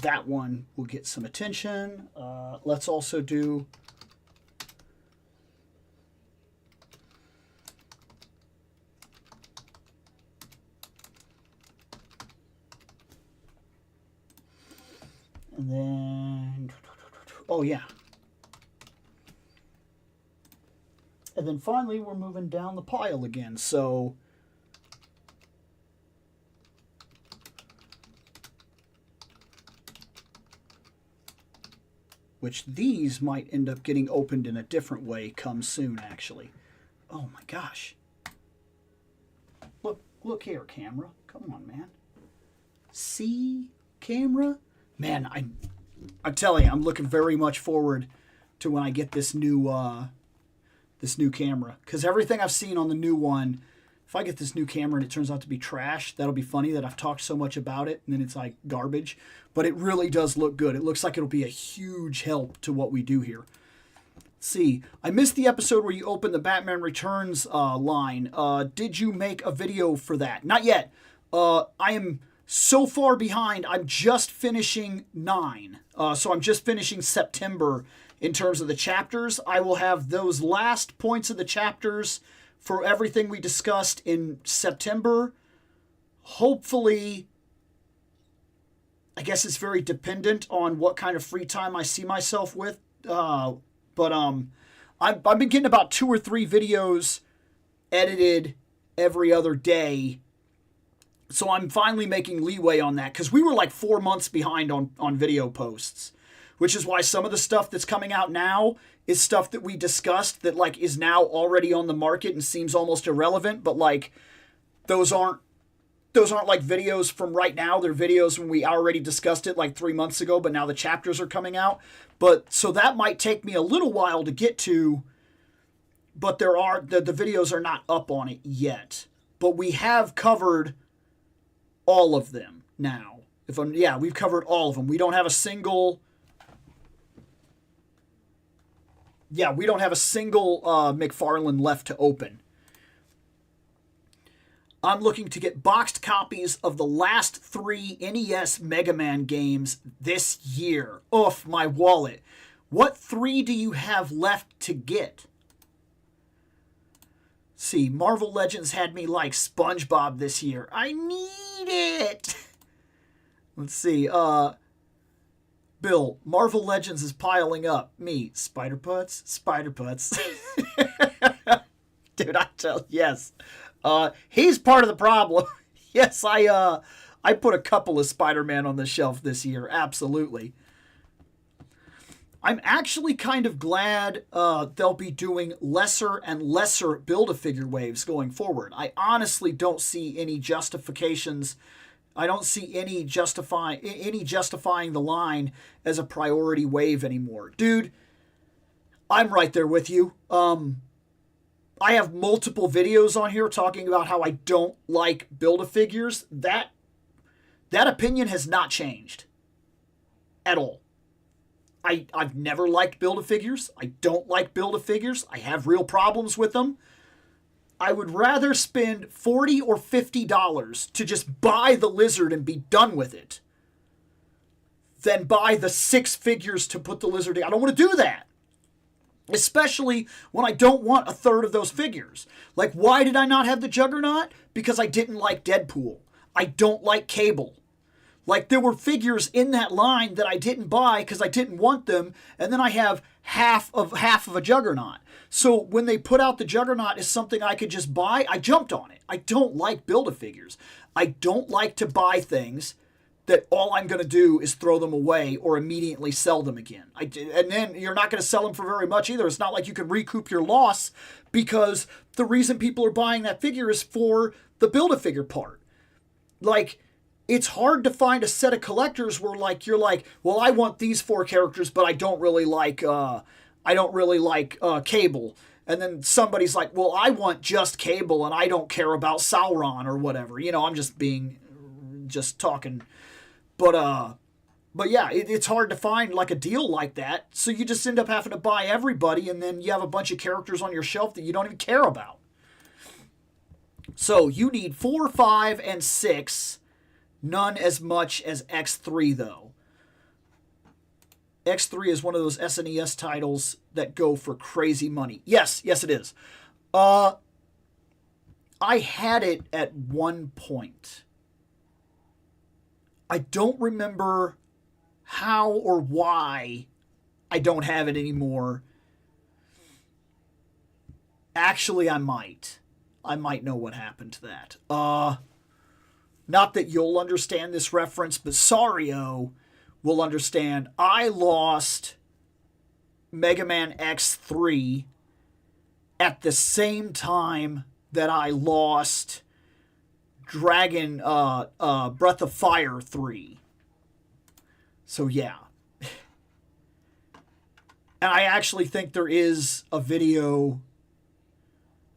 that one will get some attention. Let's also do and then, oh yeah, And then finally, we're moving down the pile again. So, which these might end up getting opened in a different way come soon, actually. Oh my gosh. Look here, camera. Come on, man. See, camera? Man, I'm telling you, I'm looking very much forward to when I get this new camera. Because everything I've seen on the new one, if I get this new camera and it turns out to be trash, that'll be funny that I've talked so much about it and then it's like garbage. But it really does look good. It looks like it'll be a huge help to what we do here. See, I missed the episode where you opened the Batman Returns line. Did you make a video for that? Not yet. I am so far behind. I'm just finishing 9. So I'm just finishing September in terms of the chapters. I will have those last points of the chapters for everything we discussed in September. Hopefully, I guess it's very dependent on what kind of free time I see myself with. But I've been getting about 2 or 3 videos edited every other day. So I'm finally making leeway on that because we were like 4 months behind on video posts, which is why some of the stuff that's coming out now is stuff that we discussed that like is now already on the market and seems almost irrelevant. But like those aren't like videos from right now. They're videos when we already discussed it like 3 months ago, but now the chapters are coming out. But so that might take me a little while to get to, but the videos are not up on it yet. But we have covered all of them now. We've covered all of them. We don't have a single McFarlane left to open. I'm looking to get boxed copies of the last 3 NES Mega Man games this year. Oof, my wallet. What 3 do you have left to get? See, Marvel Legends had me like SpongeBob this year. I need it. Let's see. Bill, Marvel Legends is piling up. Me, Spider Putz. Dude, I tell yes. He's part of the problem. Yes, I put a couple of Spider-Man on the shelf this year. Absolutely. I'm actually kind of glad they'll be doing lesser and lesser Build-A-Figure waves going forward. I honestly don't see any justifications. I don't see any justifying the line as a priority wave anymore. Dude, I'm right there with you. I have multiple videos on here talking about how I don't like Build-A-Figures. That opinion has not changed at all. I've never liked Build-A-Figures. I don't like Build-A-Figures. I have real problems with them. I would rather spend $40 or $50 to just buy the lizard and be done with it than buy the 6 figures to put the lizard in. I don't want to do that. Especially when I don't want a third of those figures. Like, why did I not have the Juggernaut? Because I didn't like Deadpool. I don't like Cable. Like, there were figures in that line that I didn't buy because I didn't want them, and then I have half of a Juggernaut. So when they put out the Juggernaut as something I could just buy, I jumped on it. I don't like Build-A-Figures. I don't like to buy things that all I'm going to do is throw them away or immediately sell them again. And then you're not going to sell them for very much either. It's not like you can recoup your loss because the reason people are buying that figure is for the Build-A-Figure part. Like, it's hard to find a set of collectors where like you're like, well, I want these 4 characters, but I don't really like Cable. And then somebody's like, well, I want just Cable and I don't care about Sauron or whatever. You know, I'm just talking. But yeah, it's hard to find like a deal like that. So you just end up having to buy everybody, and then you have a bunch of characters on your shelf that you don't even care about. So you need 4, 5, and 6. None as much as X3 though. X3 is one of those SNES titles that go for crazy money. Yes, it is. I had it at one point. I don't remember how or why I don't have it anymore. Actually, I might. I might know what happened to that. Not that you'll understand this reference, but Sario will understand. I lost Mega Man X3 at the same time that I lost Dragon Breath of Fire 3. So yeah. And I actually think there is a video.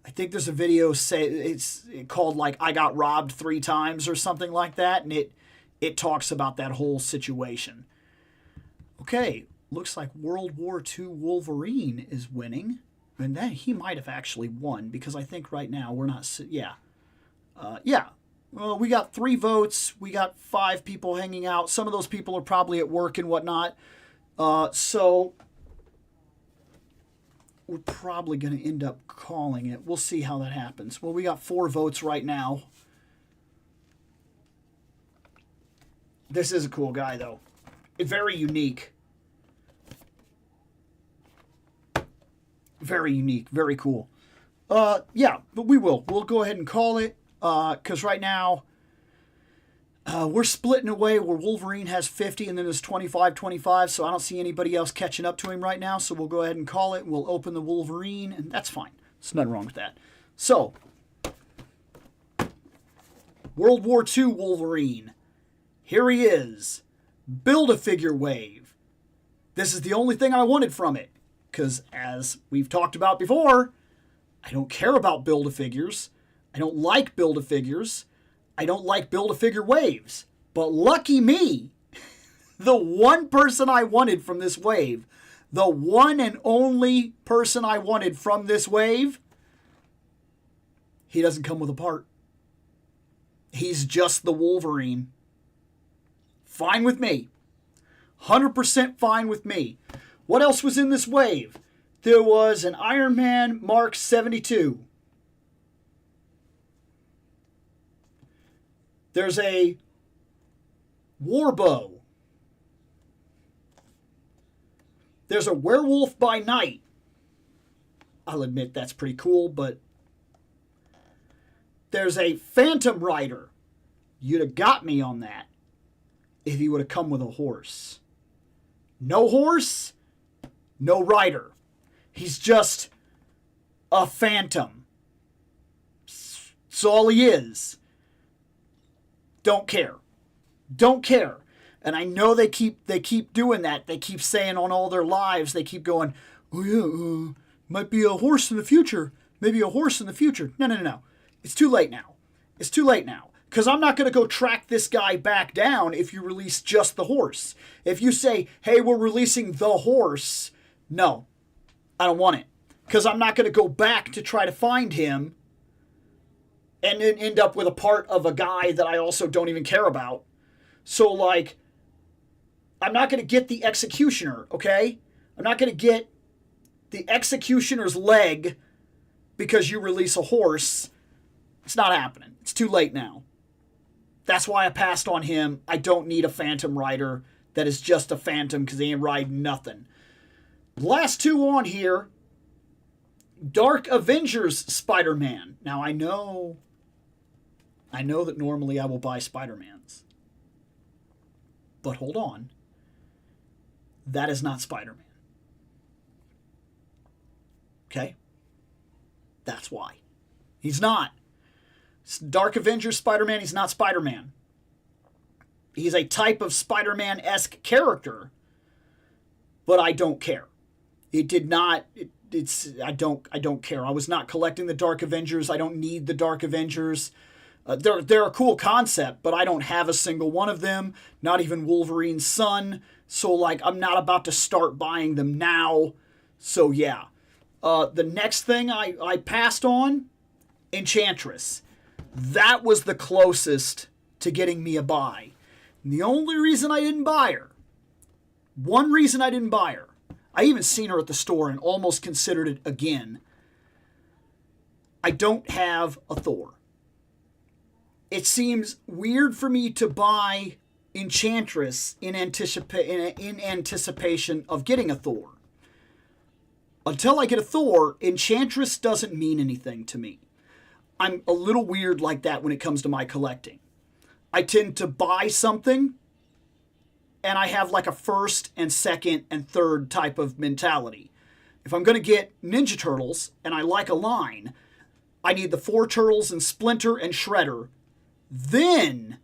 I think there's a video it's called like I Got Robbed 3 Times or something like that, and it talks about that whole situation. Okay, looks like World War II Wolverine is winning, and then he might have actually won because I think right now we're not. Yeah. Well, we got 3 votes. We got 5 people hanging out. Some of those people are probably at work and whatnot. So we're probably going to end up calling it. We'll see how that happens. Well, we got 4 votes right now. This is a cool guy, though. Very unique. Very unique. Very cool. Yeah, but we will. We'll go ahead and call it. Because right now, we're splitting away where Wolverine has 50 and then there's 25-25, so I don't see anybody else catching up to him right now, so we'll go ahead and call it. We'll open the Wolverine, and that's fine. There's nothing wrong with that. So, World War II Wolverine. Here he is. Build-A-Figure wave. This is the only thing I wanted from it, because as we've talked about before, I don't care about Build-A-Figures. I don't like Build-A-Figures. I don't like Build-A-Figure waves. But lucky me, the one person I wanted from this wave, the one and only person I wanted from this wave, he doesn't come with a part. He's just the Wolverine. Fine with me. 100% fine with me. What else was in this wave? There was an Iron Man Mark 72. There's a Warbow. There's a Werewolf by Night. I'll admit that's pretty cool, but there's a Phantom Rider. You'd have got me on that if he would have come with a horse. No horse, no rider. He's just a phantom. That's all he is. Don't care. Don't care. And I know they keep doing that. They keep saying on all their lives, they keep going, oh yeah, might be a horse in the future. Maybe a horse in the future. No. It's too late now. It's too late now. Because I'm not going to go track this guy back down if you release just the horse. If you say, hey, we're releasing the horse, no, I don't want it. Because I'm not going to go back to try to find him and then end up with a part of a guy that I also don't even care about. So, like, I'm not going to get the Executioner, okay? I'm not going to get the Executioner's leg because you release a horse. It's not happening. It's too late now. That's why I passed on him. I don't need a Phantom Rider that is just a Phantom because he ain't riding nothing. Last 2 on here. Dark Avengers Spider-Man. Now, I know that normally I will buy Spider-Mans. But hold on. That is not Spider-Man. Okay? That's why. He's not. Dark Avengers Spider-Man, he's not Spider-Man. He's a type of Spider-Man-esque character, but I don't care. It did not... I don't care. I was not collecting the Dark Avengers. I don't need the Dark Avengers. They're a cool concept, but I don't have a single one of them. Not even Wolverine's son. So, like, I'm not about to start buying them now. So, yeah. The next thing I passed on, Enchantress. That was the closest to getting me a buy. And the only reason I didn't buy her, one reason I didn't buy her, I even seen her at the store and almost considered it again. I don't have a Thor. It seems weird for me to buy Enchantress in anticipation of getting a Thor. Until I get a Thor, Enchantress doesn't mean anything to me. I'm a little weird like that when it comes to my collecting. I tend to buy something, and I have like a first and second and third type of mentality. If I'm going to get Ninja Turtles, and I like a line, I need the 4 Turtles and Splinter and Shredder. Then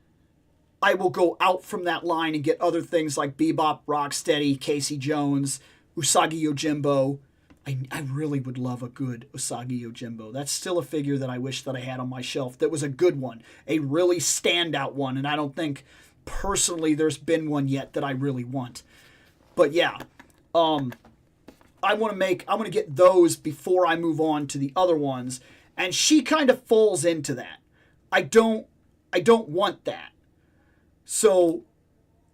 I will go out from that line and get other things like Bebop, Rocksteady, Casey Jones, Usagi Yojimbo. I really would love a good Usagi Yojimbo. That's still a figure that I wish that I had on my shelf that was a good one, a really standout one, and I don't think personally there's been one yet that I really want. But yeah, I want to get those before I move on to the other ones, and she kind of falls into that. I don't want that. So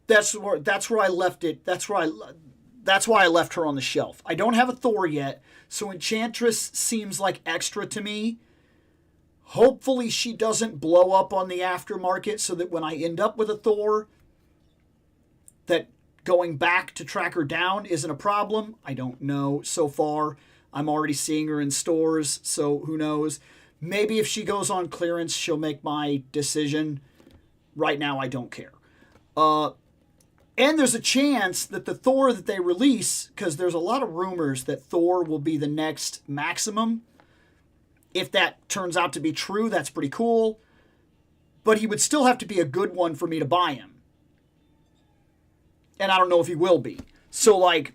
that's where I left it. That's why I left her on the shelf. I don't have a Thor yet, so Enchantress seems like extra to me. Hopefully she doesn't blow up on the aftermarket so that when I end up with a Thor, that going back to track her down isn't a problem. I don't know so far. I'm already seeing her in stores, so who knows. Maybe if she goes on clearance, she'll make my decision. Right now, I don't care. And there's a chance that the Thor that they release, because there's a lot of rumors that Thor will be the next Maximum. If that turns out to be true, that's pretty cool. But he would still have to be a good one for me to buy him. And I don't know if he will be. So, like,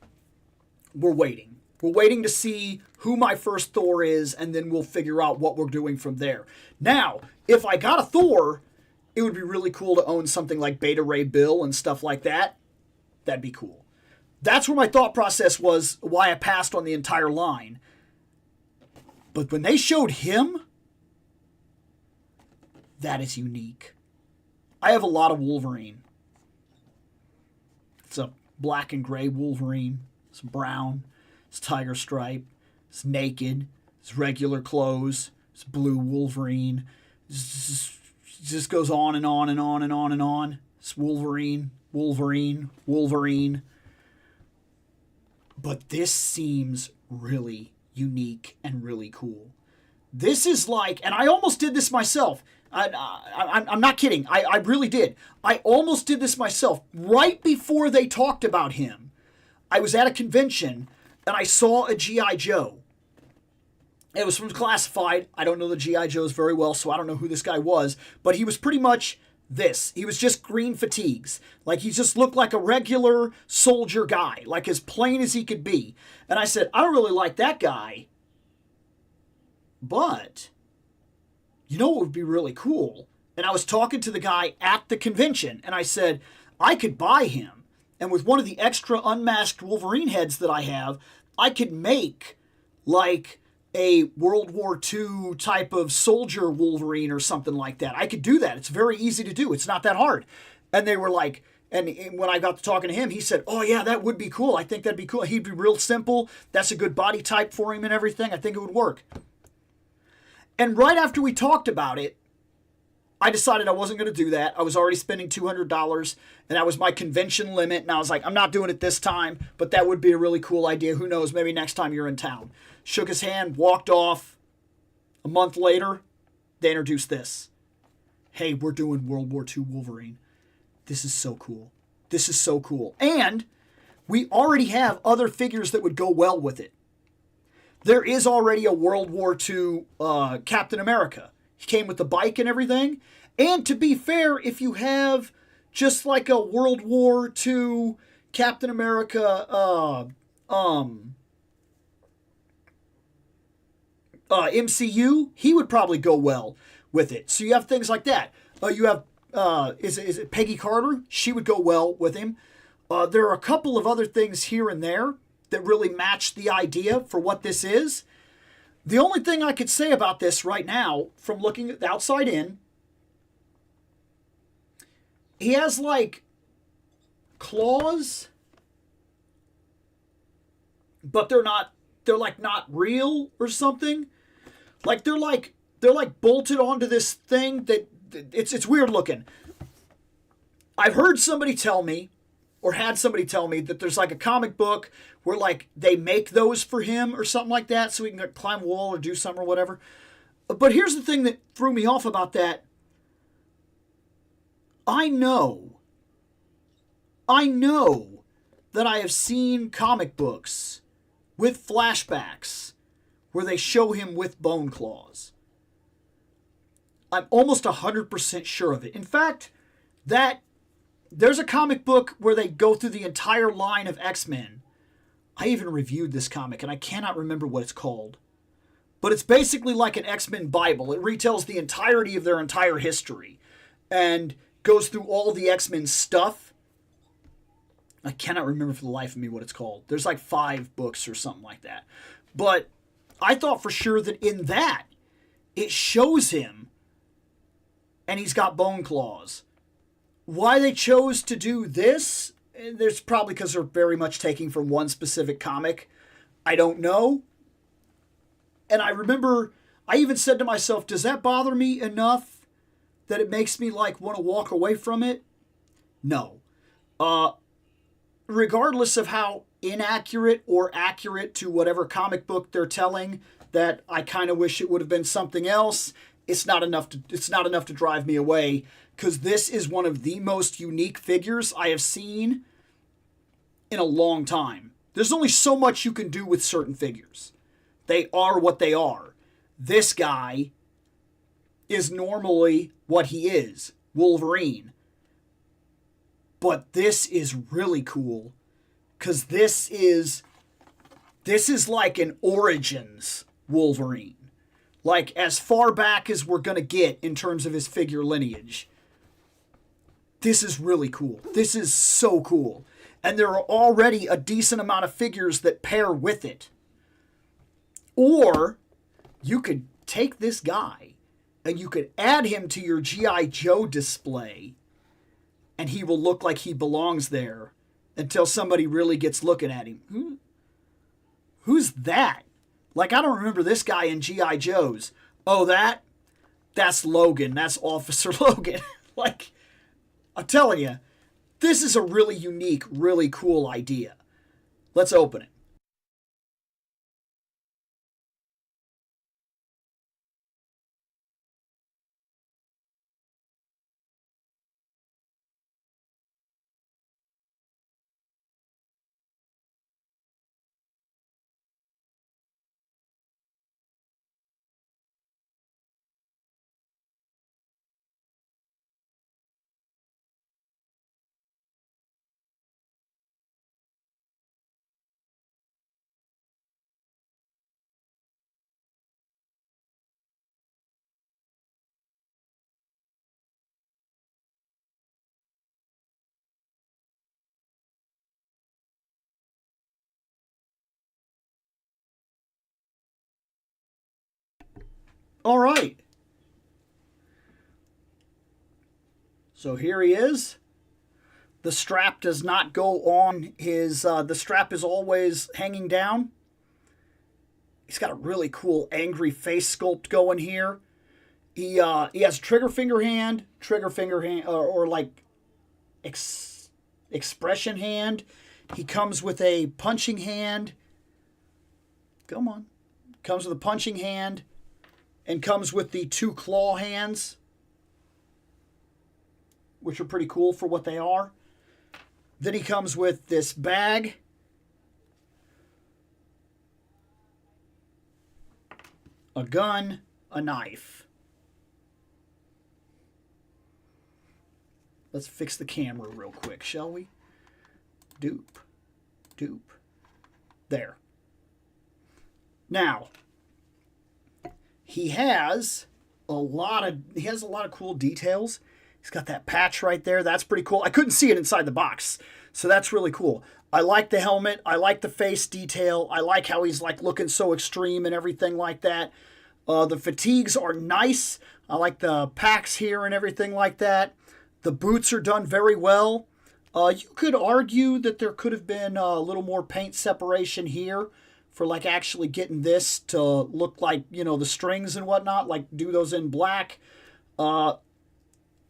we're waiting. We're waiting to see who my first Thor is, and then we'll figure out what we're doing from there. Now, if I got a Thor, it would be really cool to own something like Beta Ray Bill and stuff like that. That'd be cool. That's where my thought process was, why I passed on the entire line. But when they showed him, that is unique. I have a lot of Wolverine. It's a black and gray Wolverine. It's brown. It's tiger stripe. It's naked. It's regular clothes. It's blue Wolverine. It just goes on and on and on and on and on. It's Wolverine, Wolverine, Wolverine. But this seems really unique and really cool. This is like, and I almost did this myself. I'm not kidding. I really did. I almost did this myself. Right before they talked about him, I was at a convention and I saw a G.I. Joe. It was from Classified. I don't know the G.I. Joes very well, so I don't know who this guy was. But he was pretty much this. He was just green fatigues. Like, he just looked like a regular soldier guy. Like, as plain as he could be. And I said, I don't really like that guy. But, you know what would be really cool? And I was talking to the guy at the convention. And I said, I could buy him. And with one of the extra unmasked Wolverine heads that I have, I could make, like, a World War II type of soldier Wolverine or something like that. I could do that. It's very easy to do. It's not that hard. And they were like, and when I got to talking to him, he said, oh yeah, that would be cool. I think that'd be cool. He'd be real simple. That's a good body type for him and everything. I think it would work. And right after we talked about it, I decided I wasn't going to do that. I was already spending $200, and that was my convention limit. And I was like, I'm not doing it this time, but that would be a really cool idea. Who knows? Maybe next time you're in town. Shook his hand, walked off. A month later, they introduced this. Hey, we're doing World War II Wolverine. This is so cool. This is so cool. And we already have other figures that would go well with it. There is already a World War II Captain America. He came with the bike and everything. And to be fair, if you have just like a World War II Captain America MCU, he would probably go well with it. So you have things like that. You have, is it Peggy Carter? She would go well with him. There are a couple of other things here and there that really match the idea for what this is. The only thing I could say about this right now, from looking at the outside in, he has like claws, but they're like not real or something. Like they're like bolted onto this thing that it's weird looking. I've heard somebody tell me or had somebody tell me that there's like a comic book where like they make those for him or something like that so he can climb a wall or do something or whatever. But here's the thing that threw me off about that. I know that I have seen comic books with flashbacks where they show him with bone claws. I'm almost 100% sure of it. In fact, there's a comic book where they go through the entire line of X-Men. I even reviewed this comic, and I cannot remember what it's called. But it's basically like an X-Men Bible. It retells the entirety of their entire history and goes through all the X-Men stuff. I cannot remember for the life of me what it's called. There's like 5 books or something like that. But I thought for sure that in that, it shows him and he's got bone claws. Why they chose to do this, there's probably because they're very much taking from one specific comic. I don't know. And I remember, I even said to myself, does that bother me enough that it makes me like want to walk away from it? No. Regardless of how inaccurate or accurate to whatever comic book they're telling, that I kind of wish it would have been something else. It's not enough to drive me away, because this is one of the most unique figures I have seen in a long time. There's only so much you can do with certain figures. They are what they are. This guy is normally what he is, Wolverine. But this is really cool, because this is like an Origins Wolverine. Like, as far back as we're going to get in terms of his figure lineage. This is really cool. This is so cool. And there are already a decent amount of figures that pair with it. Or, you could take this guy, and you could add him to your G.I. Joe display, and he will look like he belongs there until somebody really gets looking at him. Who's that? Like, I don't remember this guy in G.I. Joe's. Oh, that's Logan. That's Officer Logan. Like, I'm telling you, this is a really unique, really cool idea. Let's open it. All right. So here he is. The strap does not go on his, the strap is always hanging down. He's got a really cool angry face sculpt going here. He has trigger finger hand, or like expression hand. He comes with a punching hand. Come on. Comes with a punching hand and comes with the 2 claw hands, which are pretty cool for what they are. Then he comes with this bag. A gun, a knife. Let's fix the camera real quick, shall we? Dupe. There. Now, he has a lot of cool details. He's got that patch right there. That's pretty cool. I couldn't see it inside the box, so that's really cool. I like the helmet. I like the face detail. I like how he's like looking so extreme and everything like that. The fatigues are nice. I like the packs here and everything like that. The boots are done very well. You could argue that there could have been a little more paint separation here for like actually getting this to look like, you know, the strings and whatnot, like do those in black.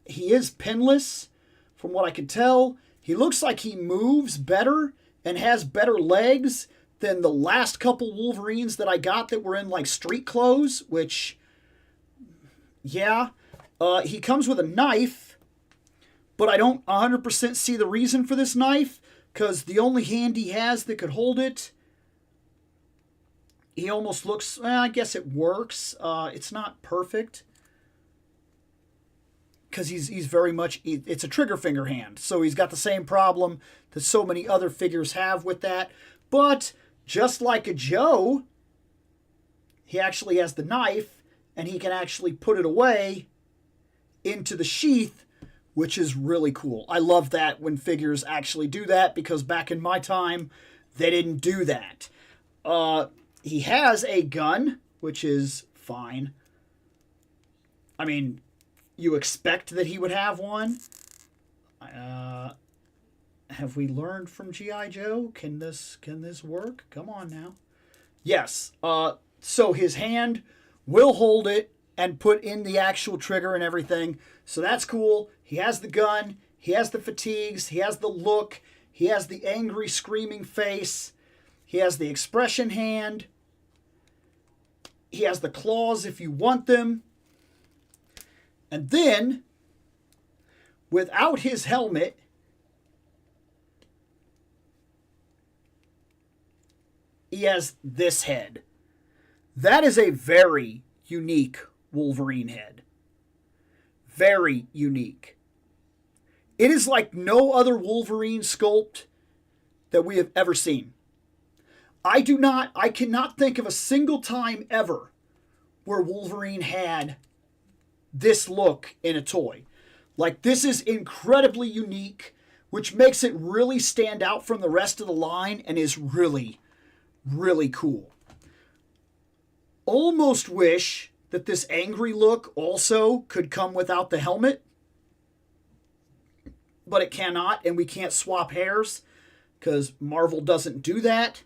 He is pinless from what I can tell. He looks like he moves better and has better legs than the last couple Wolverines that I got that were in like street clothes, which, yeah. He comes with a knife, but I don't 100% see the reason for this knife, because the only hand he has that could hold it, he almost looks, I guess it works. It's not perfect, because he's very much, it's a trigger finger hand, so he's got the same problem that so many other figures have with that. But just like a Joe, he actually has the knife, and he can actually put it away into the sheath, which is really cool. I love that when figures actually do that, because back in my time, they didn't do that. He has a gun, which is fine. I mean, you expect that he would have one. Have we learned from G.I. Joe? Can this work? Come on now. Yes. So his hand will hold it and put in the actual trigger and everything. So that's cool. He has the gun. He has the fatigues. He has the look. He has the angry, screaming face. He has the expression hand. He has the claws if you want them. And then, without his helmet, he has this head. That is a very unique Wolverine head. Very unique. It is like no other Wolverine sculpt that we have ever seen. I cannot think of a single time ever where Wolverine had this look in a toy. Like, this is incredibly unique, which makes it really stand out from the rest of the line and is really, really cool. Almost wish that this angry look also could come without the helmet, but it cannot, and we can't swap hairs because Marvel doesn't do that.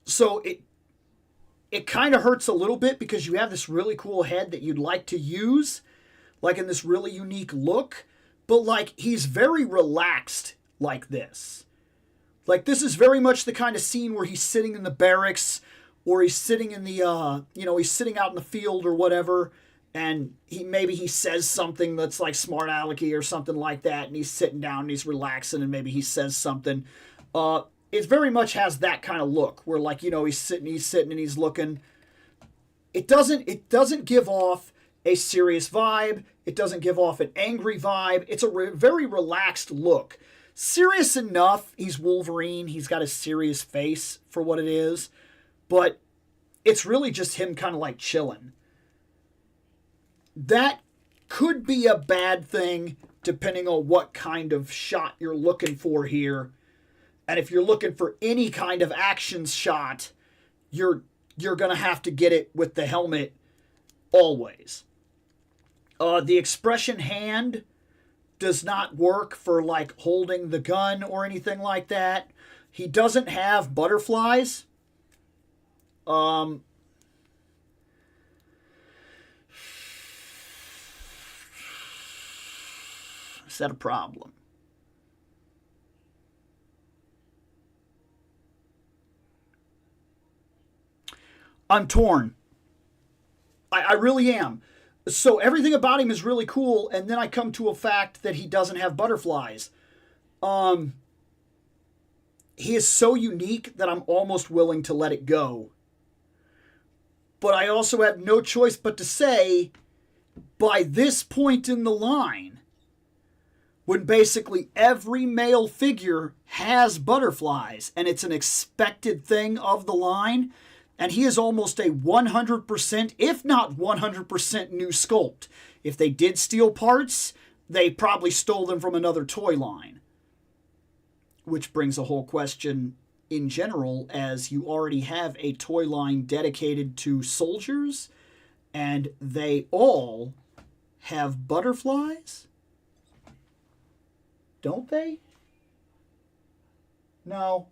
So it kind of hurts a little bit, because you have this really cool head that you'd like to use, like in this really unique look, but like he's very relaxed like this. Like, this is very much the kind of scene where he's sitting in the barracks, or he's sitting in the, he's sitting out in the field or whatever, and maybe he says something that's like smart alecky or something like that, and he's sitting down and he's relaxing, and maybe he says something. It very much has that kind of look, where like, he's sitting and he's looking. It doesn't give off a serious vibe. It doesn't give off an angry vibe. It's a very relaxed look. Serious enough, he's Wolverine. He's got a serious face for what it is. But it's really just him kind of like chilling. That could be a bad thing depending on what kind of shot you're looking for here. And if you're looking for any kind of action shot, you're going to have to get it with the helmet always. The expression hand does not work for like holding the gun or anything like that. He doesn't have butterflies. Is that a problem? I'm torn. I really am. So everything about him is really cool, and then I come to a fact that he doesn't have butterflies. He is so unique that I'm almost willing to let it go. But I also have no choice but to say, by this point in the line, when basically every male figure has butterflies, and it's an expected thing of the line, and he is almost a 100%, if not 100% new sculpt. If they did steal parts, they probably stole them from another toy line. Which brings a whole question in general, as you already have a toy line dedicated to soldiers, and they all have butterflies? Don't they? No.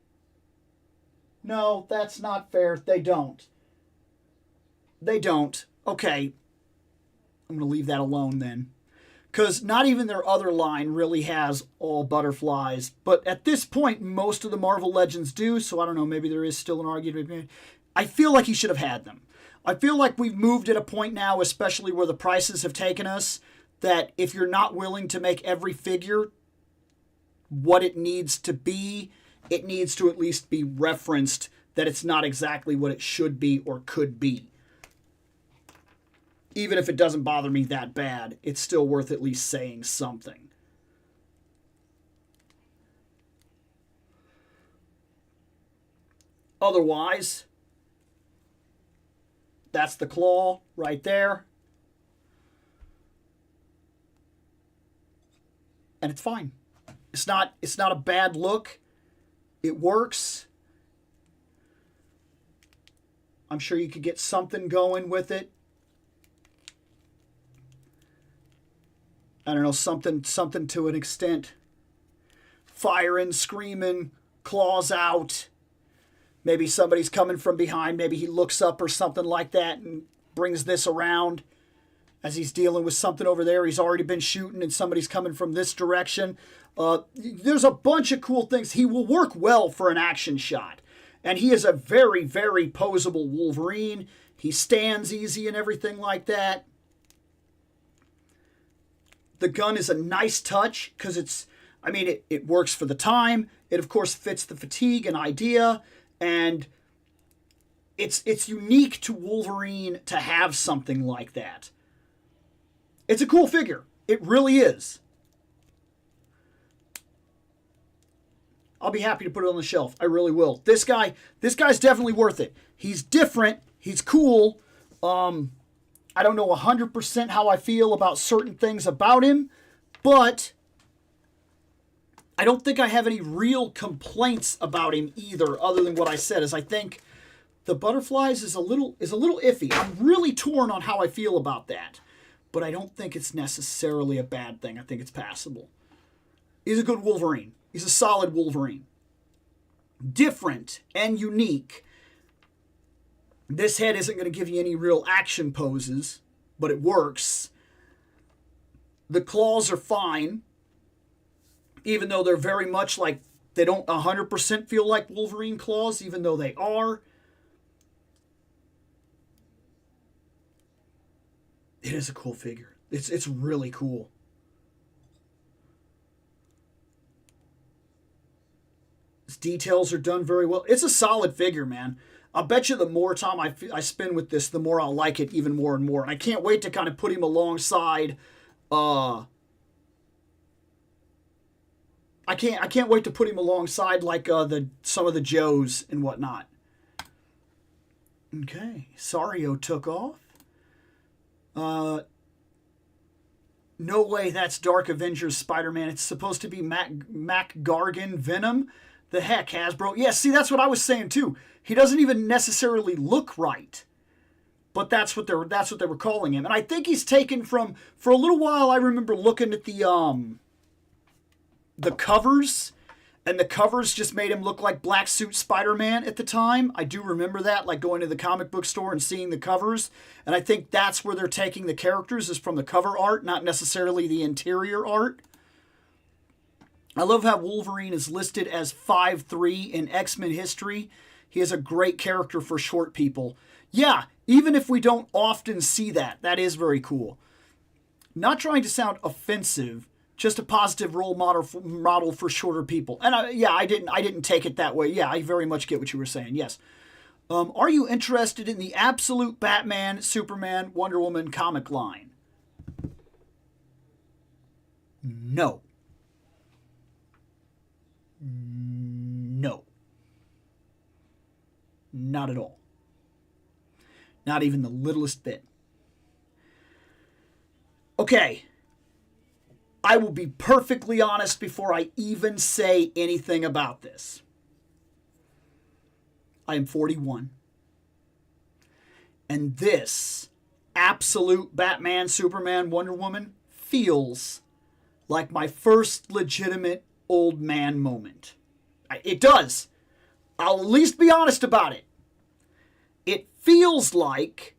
No, that's not fair. They don't. They don't. Okay. I'm going to leave that alone then. Because not even their other line really has all butterflies. But at this point, most of the Marvel Legends do. So I don't know, maybe there is still an argument. I feel like he should have had them. I feel like we've moved at a point now, especially where the prices have taken us, that if you're not willing to make every figure what it needs to be, it needs to at least be referenced that it's not exactly what it should be or could be. Even if it doesn't bother me that bad, it's still worth at least saying something. Otherwise, that's the claw right there. And it's fine. It's not a bad look. It works. I'm sure you could get something going with it. I don't know, something to an extent. Firing, screaming, claws out. Maybe somebody's coming from behind. Maybe he looks up or something like that and brings this around as he's dealing with something over there. He's already been shooting and somebody's coming from this direction. There's a bunch of cool things. He will work well for an action shot. And he is a very, very posable Wolverine. He stands easy and everything like that. The gun is a nice touch because it works for the time. It, of course, fits the fatigue and idea. And it's unique to Wolverine to have something like that. It's a cool figure. It really is. I'll be happy to put it on the shelf. I really will. This guy's definitely worth it. He's different. He's cool. I don't know 100% how I feel about certain things about him, but I don't think I have any real complaints about him either, other than what I said, is I think the butterflies is a little iffy. I'm really torn on how I feel about that, but I don't think it's necessarily a bad thing. I think it's passable. He's a good Wolverine. He's a solid Wolverine. Different and unique. This head isn't going to give you any real action poses, but it works. The claws are fine, even though they're very much like, they don't 100% feel like Wolverine claws, even though they are. It is a cool figure. It's really cool. Its details are done very well. It's a solid figure, man. I'll bet you the more time I spend with this, the more I'll like it even more and more. And I can't wait to kind of put him alongside. I can't wait to put him alongside like some of the Joes and whatnot. Okay, Sario took off. No way, that's Dark Avengers Spider-Man. It's supposed to be Mac Gargan Venom. The heck, Hasbro. Yeah, see, that's what I was saying too. He doesn't even necessarily look right. But that's what they were calling him. And I think he's taken from, for a little while I remember looking at the covers, and the covers just made him look like Black Suit Spider-Man at the time. I do remember that, like going to the comic book store and seeing the covers. And I think that's where they're taking the characters, is from the cover art, not necessarily the interior art. I love how Wolverine is listed as 5'3" in X-Men history. He is a great character for short people. Yeah, even if we don't often see that, that is very cool. Not trying to sound offensive, just a positive role model for shorter people. And I didn't take it that way. Yeah, I very much get what you were saying. Yes. Are you interested in the absolute Batman, Superman, Wonder Woman comic line? No. No. Not at all. Not even the littlest bit. Okay. I will be perfectly honest before I even say anything about this. I am 41. And this absolute Batman, Superman, Wonder Woman feels like my first legitimate old man moment. It does. I'll at least be honest about it. It feels like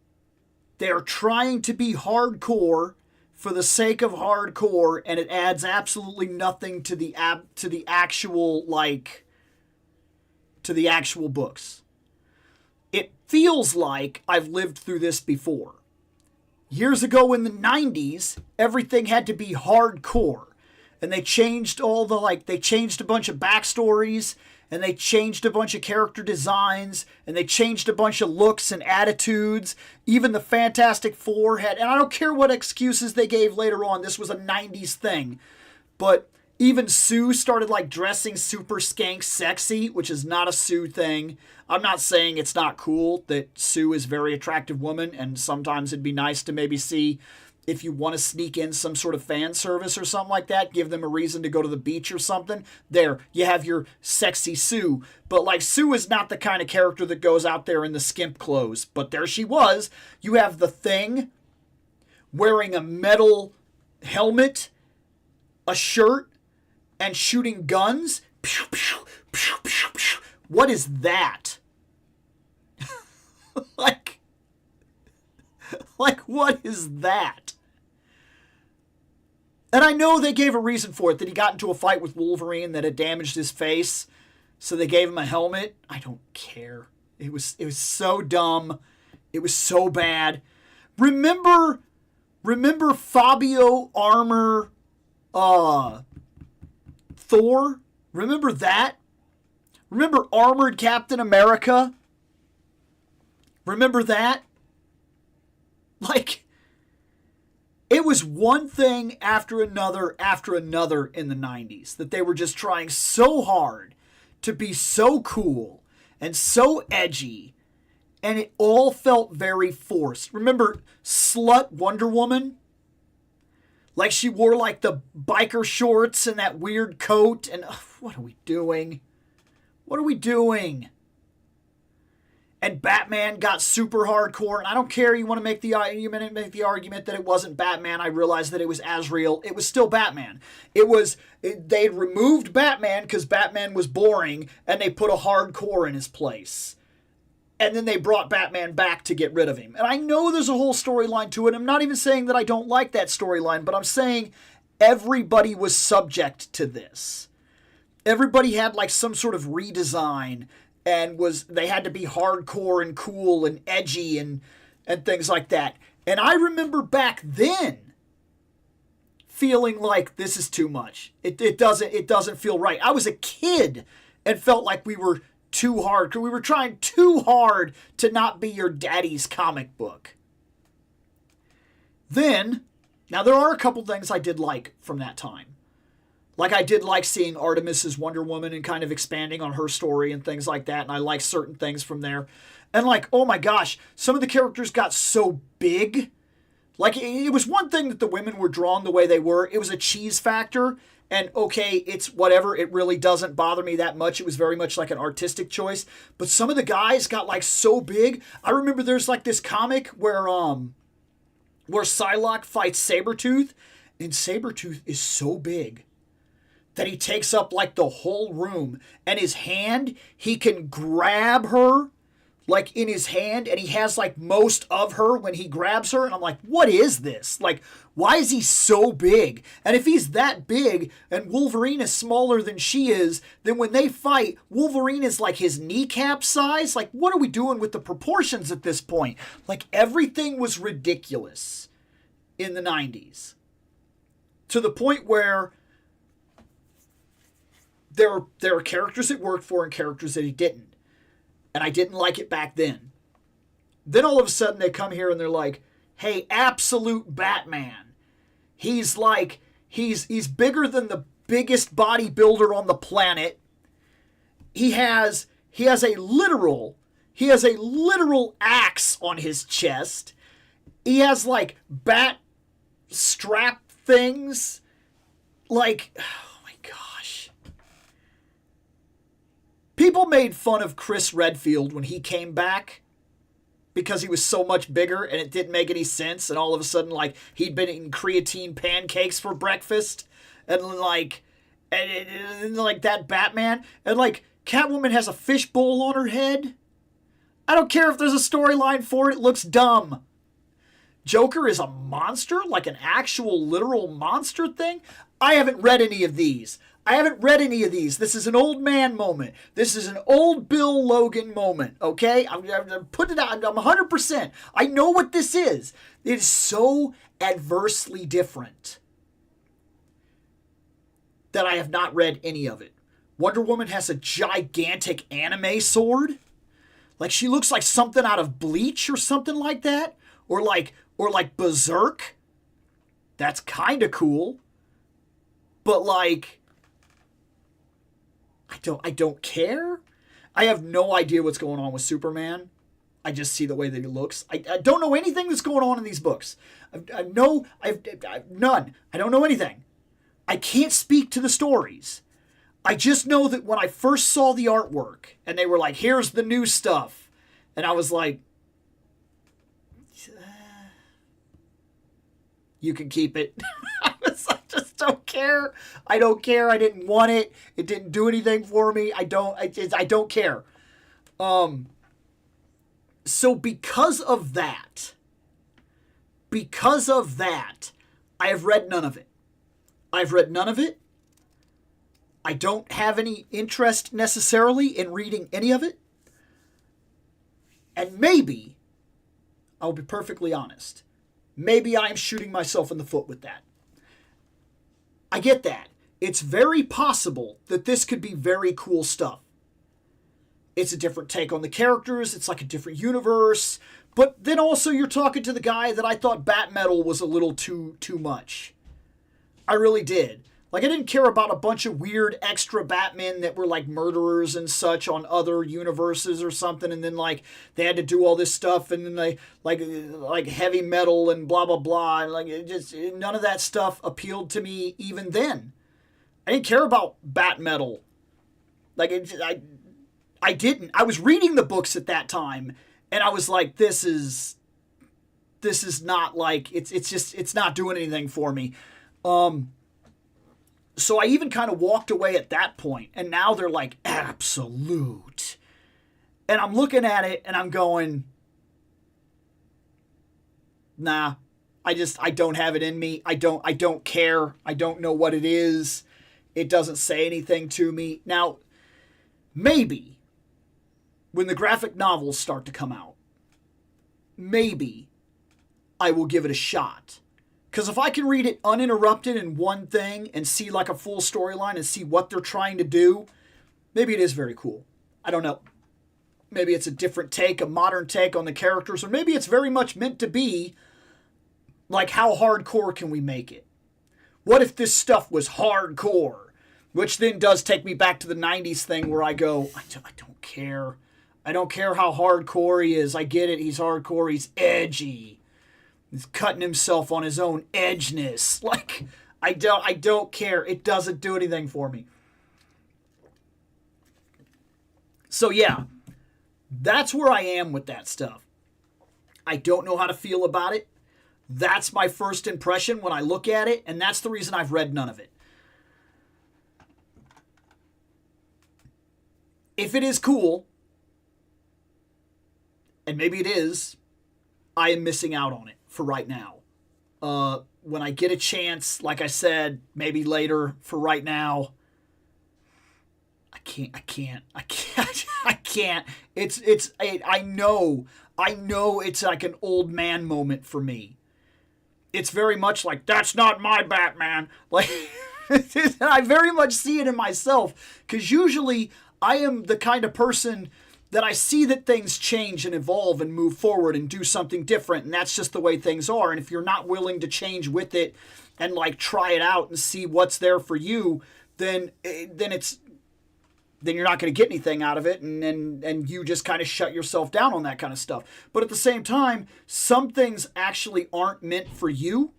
they're trying to be hardcore for the sake of hardcore, and it adds absolutely nothing to the actual books. It feels like I've lived through this before. Years ago in the 90s, everything had to be hardcore. And they changed they changed a bunch of backstories, and they changed a bunch of character designs, and they changed a bunch of looks and attitudes. Even the Fantastic Four had, and I don't care what excuses they gave later on, this was a 90s thing. But even Sue started dressing super skank sexy, which is not a Sue thing. I'm not saying it's not cool that Sue is a very attractive woman, and sometimes it'd be nice to maybe see, if you want to sneak in some sort of fan service or something like that, give them a reason to go to the beach or something. There, you have your sexy Sue. But Sue is not the kind of character that goes out there in the skimp clothes. But there she was. You have the Thing wearing a metal helmet, a shirt, and shooting guns. Pew, pew, pew, pew, pew. What is that? What is that? And I know they gave a reason for it, that he got into a fight with Wolverine that had damaged his face, so they gave him a helmet. I don't care. It was so dumb. It was so bad. Remember Fabio Armor Thor? Remember that? Remember Armored Captain America? Remember that? It was one thing after another in the 90s that they were just trying so hard to be so cool and so edgy, and it all felt very forced. Remember Slut Wonder Woman? She wore the biker shorts and that weird coat, and what are we doing? What are we doing? And Batman got super hardcore, and I don't care. You want to make the argument that it wasn't Batman. I realized that it was Azrael. It was still Batman. They removed Batman because Batman was boring, and they put a hardcore in his place. And then they brought Batman back to get rid of him. And I know there's a whole storyline to it. I'm not even saying that I don't like that storyline, but I'm saying everybody was subject to this. Everybody had some sort of redesign, and they had to be hardcore and cool and edgy and things like that. And I remember back then feeling like this is too much. It doesn't feel right. I was a kid and felt like we were too hard, because we were trying too hard to not be your daddy's comic book. Then, now there are a couple things I did like from that time. I did like seeing Artemis as Wonder Woman and kind of expanding on her story and things like that, and I like certain things from there. And oh my gosh, some of the characters got so big. It was one thing that the women were drawn the way they were. It was a cheese factor, and okay, it's whatever. It really doesn't bother me that much. It was very much an artistic choice. But some of the guys got so big. I remember there's this comic where Psylocke fights Sabretooth, and Sabretooth is so big that he takes up the whole room, and his hand, he can grab her in his hand, and he has most of her when he grabs her, and I'm what is this? Why is he so big? And if he's that big and Wolverine is smaller than she is, then when they fight, Wolverine is his kneecap size. What are we doing with the proportions at this point? Everything was ridiculous in the 90s, to the point where there are characters it worked for and characters that he didn't. And I didn't like it back then. Then all of a sudden they come here and they're hey, absolute Batman. He's he's bigger than the biggest bodybuilder on the planet. He has a literal axe on his chest. He has bat strap things. Oh my gosh. People made fun of Chris Redfield when he came back because he was so much bigger and it didn't make any sense, and all of a sudden he'd been eating creatine pancakes for breakfast, and that Batman, and Catwoman has a fishbowl on her head. I don't care if there's a storyline for it, it looks dumb. Joker is a monster, like an actual literal monster thing. I haven't read any of these. This is an old man moment. This is an old Bill Logan moment, okay? I'm putting it out. I'm 100%. I know what this is. It is so adversely different that I have not read any of it. Wonder Woman has a gigantic anime sword. Like, she looks like something out of Bleach or something like that. Or like Berserk. That's kind of cool. But like, I don't care. I have no idea what's going on with Superman. I just see the way that he looks. I don't know anything that's going on in these books. I've none. I don't know anything. I can't speak to the stories. I just know that when I first saw the artwork and they were like, here's the new stuff. And I was like, you can keep it. I just don't care. I don't care. I didn't want it. It didn't do anything for me. I don't care. So because of that, I have read none of it. I don't have any interest necessarily in reading any of it. And maybe, I'll be perfectly honest, maybe I'm shooting myself in the foot with that. I get that. It's very possible that this could be very cool stuff. It's a different take on the characters. It's like a different universe. But then also you're talking to the guy that I thought Bat Metal was a little too much. I really did. Like, I didn't care about a bunch of weird extra Batmen that were like murderers and such on other universes or something, and then like they had to do all this stuff, and then they like heavy metal and blah blah blah, and like it just none of that stuff appealed to me even then. I didn't care about Bat Metal. Like I didn't. I was reading the books at that time, and I was like, this is not like it's not doing anything for me. So I even kind of walked away at that point, and now they're like absolute. And I'm looking at it and I'm going, nah, I don't have it in me. I don't care. I don't know what it is. It doesn't say anything to me. Now, maybe when the graphic novels start to come out, maybe I will give it a shot. Because if I can read it uninterrupted in one thing and see like a full storyline and see what they're trying to do, maybe it is very cool. I don't know. Maybe it's a different take, a modern take on the characters, or maybe it's very much meant to be like, how hardcore can we make it? What if this stuff was hardcore? Which then does take me back to the 90s thing where I go, I don't care. I don't care how hardcore he is. I get it. He's hardcore. He's edgy. He's cutting himself on his own edginess. Like, I don't care. It doesn't do anything for me. So yeah, that's where I am with that stuff. I don't know how to feel about it. That's my first impression when I look at it, and that's the reason I've read none of it. If it is cool, and maybe it is, I am missing out on it for right now. When I get a chance, like I said, maybe later, for right now, I can't. I know it's like an old man moment for me. It's very much like, that's not my Batman. Like, I very much see it in myself, because usually I am the kind of person that I see that things change and evolve and move forward and do something different, and that's just the way things are. And if you're not willing to change with it and like try it out and see what's there for you, then you're not going to get anything out of it, and you just kind of shut yourself down on that kind of stuff. But at the same time, some things actually aren't meant for you.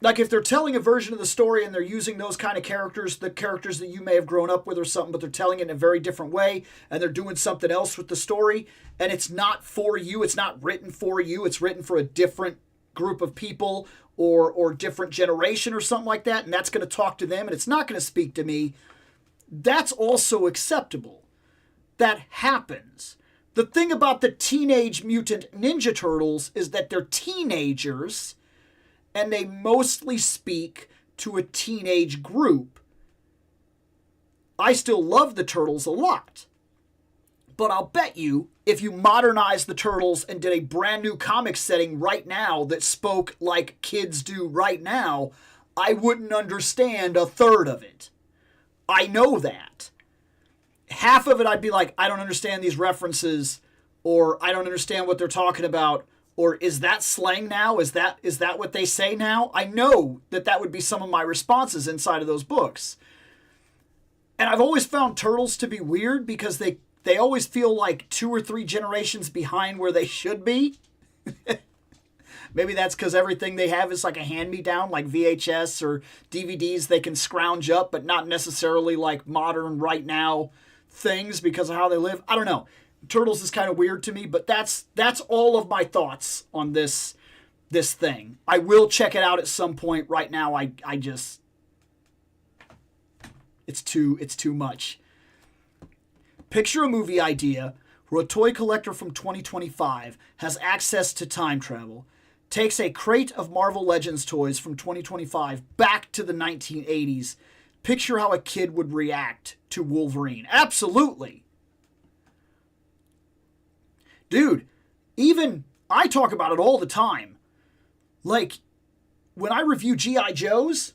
Like, if they're telling a version of the story and they're using those kind of characters, the characters that you may have grown up with or something, but they're telling it in a very different way, and they're doing something else with the story, and it's not for you, it's not written for you, it's written for a different group of people or different generation or something like that, and that's going to talk to them, and it's not going to speak to me, that's also acceptable. That happens. The thing about the Teenage Mutant Ninja Turtles is that they're teenagers, and they mostly speak to a teenage group. I still love the Turtles a lot. But I'll bet you, if you modernized the Turtles and did a brand new comic setting right now that spoke like kids do right now, I wouldn't understand a third of it. I know that. Half of it I'd be like, I don't understand these references, or I don't understand what they're talking about, or is that slang now? Is that what they say now? I know that would be some of my responses inside of those books. And I've always found Turtles to be weird because they always feel like 2 or 3 generations behind where they should be. Maybe that's because everything they have is like a hand-me-down, like VHS or DVDs they can scrounge up, but not necessarily like modern right now things because of how they live. I don't know. Turtles is kind of weird to me, but that's all of my thoughts on this thing. I will check it out at some point. Right now, I just it's too much. Picture a movie idea where a toy collector from 2025 has access to time travel, takes a crate of Marvel Legends toys from 2025 back to the 1980s. Picture how a kid would react to Wolverine. Absolutely. Dude, even I talk about it all the time. Like, when I review G.I. Joes,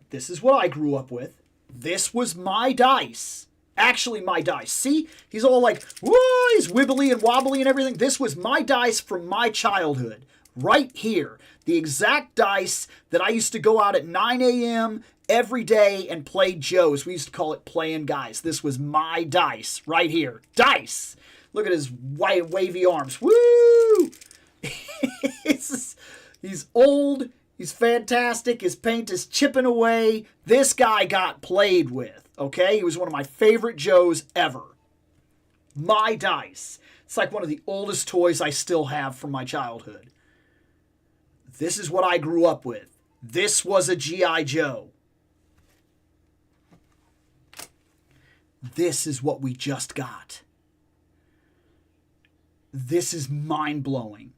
this is what I grew up with. This was my dice. Actually, my dice. See? He's all like, whoa, he's wibbly and wobbly and everything. This was my dice from my childhood. Right here. The exact dice that I used to go out at 9 a.m. every day and play Joes. We used to call it playing guys. This was my dice right here. Dice. Look at his white wavy arms. Woo! He's old. He's fantastic. His paint is chipping away. This guy got played with, okay? He was one of my favorite Joes ever. My dice. It's like one of the oldest toys I still have from my childhood. This is what I grew up with. This was a G.I. Joe. This is what we just got. This is mind-blowing.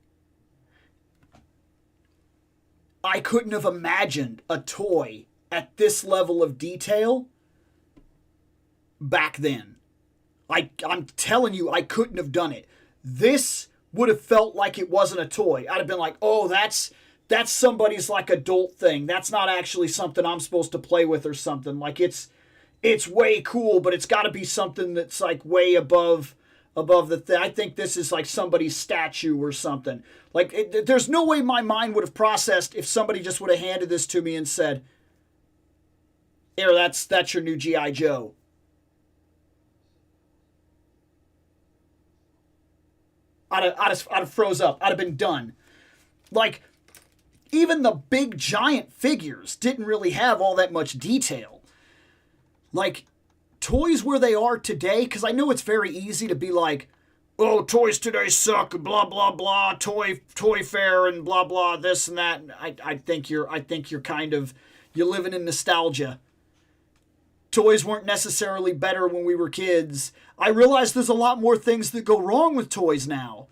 I couldn't have imagined a toy at this level of detail back then. I'm telling you, I couldn't have done it. This would have felt like it wasn't a toy. I'd have been like, oh, that's somebody's like adult thing. That's not actually something I'm supposed to play with or something. Like it's way cool, but it's got to be something that's like way above the thing. I think this is like somebody's statue or something. Like, there's no way my mind would have processed if somebody just would have handed this to me and said, here, that's your new G.I. Joe. I'd have froze up. I'd have been done. Like, even the big giant figures didn't really have all that much detail. Like, toys where they are today, because I know it's very easy to be like, oh, toys today suck, blah, blah, blah, toy fair and blah, blah, this and that. I think you're kind of, you're living in nostalgia. Toys weren't necessarily better when we were kids. I realize there's a lot more things that go wrong with toys now,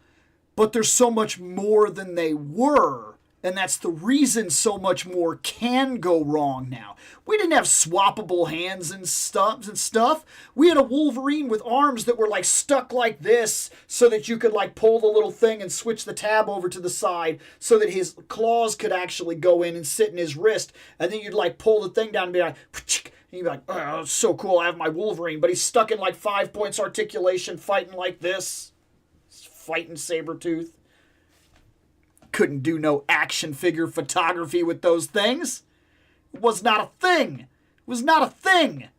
but there's so much more than they were. And that's the reason so much more can go wrong now. We didn't have swappable hands and stuff. We had a Wolverine with arms that were like stuck like this so that you could like pull the little thing and switch the tab over to the side so that his claws could actually go in and sit in his wrist. And then you'd like pull the thing down and be like, and you'd be like, oh, it's so cool, I have my Wolverine. But he's stuck in like 5 points articulation fighting like this. Fighting Sabretooth. Couldn't do no action figure photography with those things. It was not a thing. It was not a thing.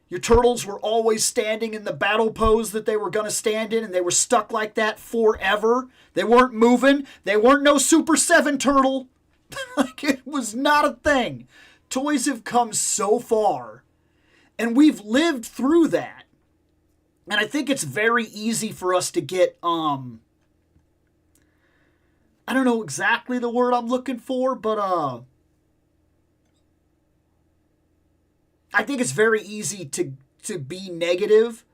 Your turtles were always standing in the battle pose that they were going to stand in, and they were stuck like that forever. They weren't moving. They weren't no Super 7 turtle. Like, it was not a thing. Toys have come so far, and we've lived through that. And I think it's very easy for us to get, I don't know exactly the word I'm looking for, but I think it's very easy to be negative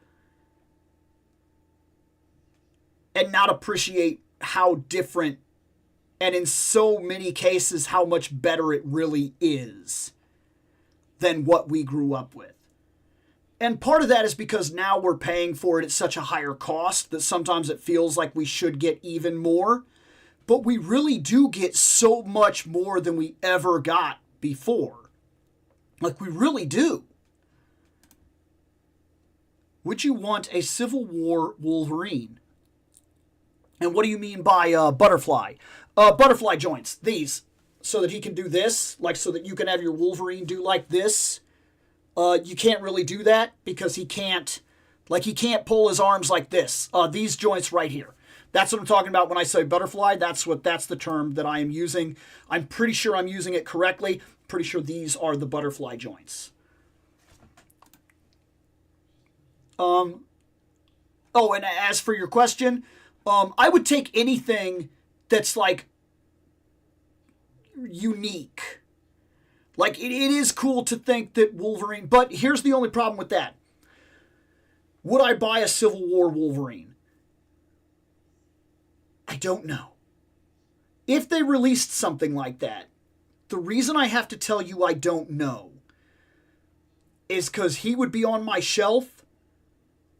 and not appreciate how different, and in so many cases, how much better it really is than what we grew up with. And part of that is because now we're paying for it at such a higher cost that sometimes it feels like we should get even more. But we really do get so much more than we ever got before. Like, we really do. Would you want a Civil War Wolverine? And what do you mean by butterfly? Butterfly joints, these. So that he can do this, like so that you can have your Wolverine do like this. You can't really do that because he can't pull his arms like this. These joints right here. That's what I'm talking about when I say butterfly. That's the term that I am using. I'm pretty sure I'm using it correctly. Pretty sure these are the butterfly joints. Oh, and as for your question, I would take anything that's like unique. Like, it is cool to think that Wolverine, but here's the only problem with that. Would I buy a Civil War Wolverine? I don't know. If they released something like that, the reason I have to tell you I don't know is because he would be on my shelf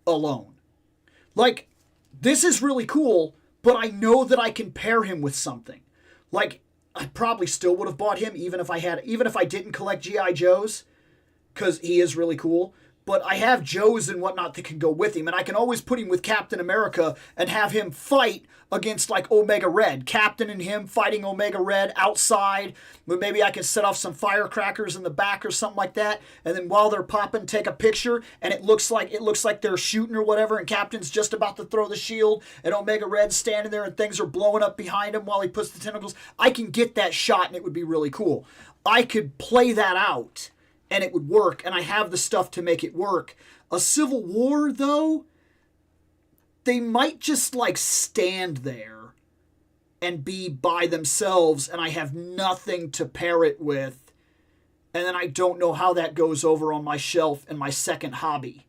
alone. Like, this is really cool, but I know that I can pair him with something. Like, I probably still would have bought him even if I didn't collect G.I. Joes, because he is really cool. But I have Joes and whatnot that can go with him, and I can always put him with Captain America and have him fight against, like, Omega Red. Captain and him fighting Omega Red outside, but maybe I can set off some firecrackers in the back or something like that, and then while they're popping, take a picture, and it looks like they're shooting or whatever, and Captain's just about to throw the shield, and Omega Red's standing there, and things are blowing up behind him while he puts the tentacles. I can get that shot, and it would be really cool. I could play that out, and it would work, and I have the stuff to make it work. A Civil War, though, they might just, like, stand there and be by themselves, and I have nothing to pair it with, and then I don't know how that goes over on my shelf in my second hobby.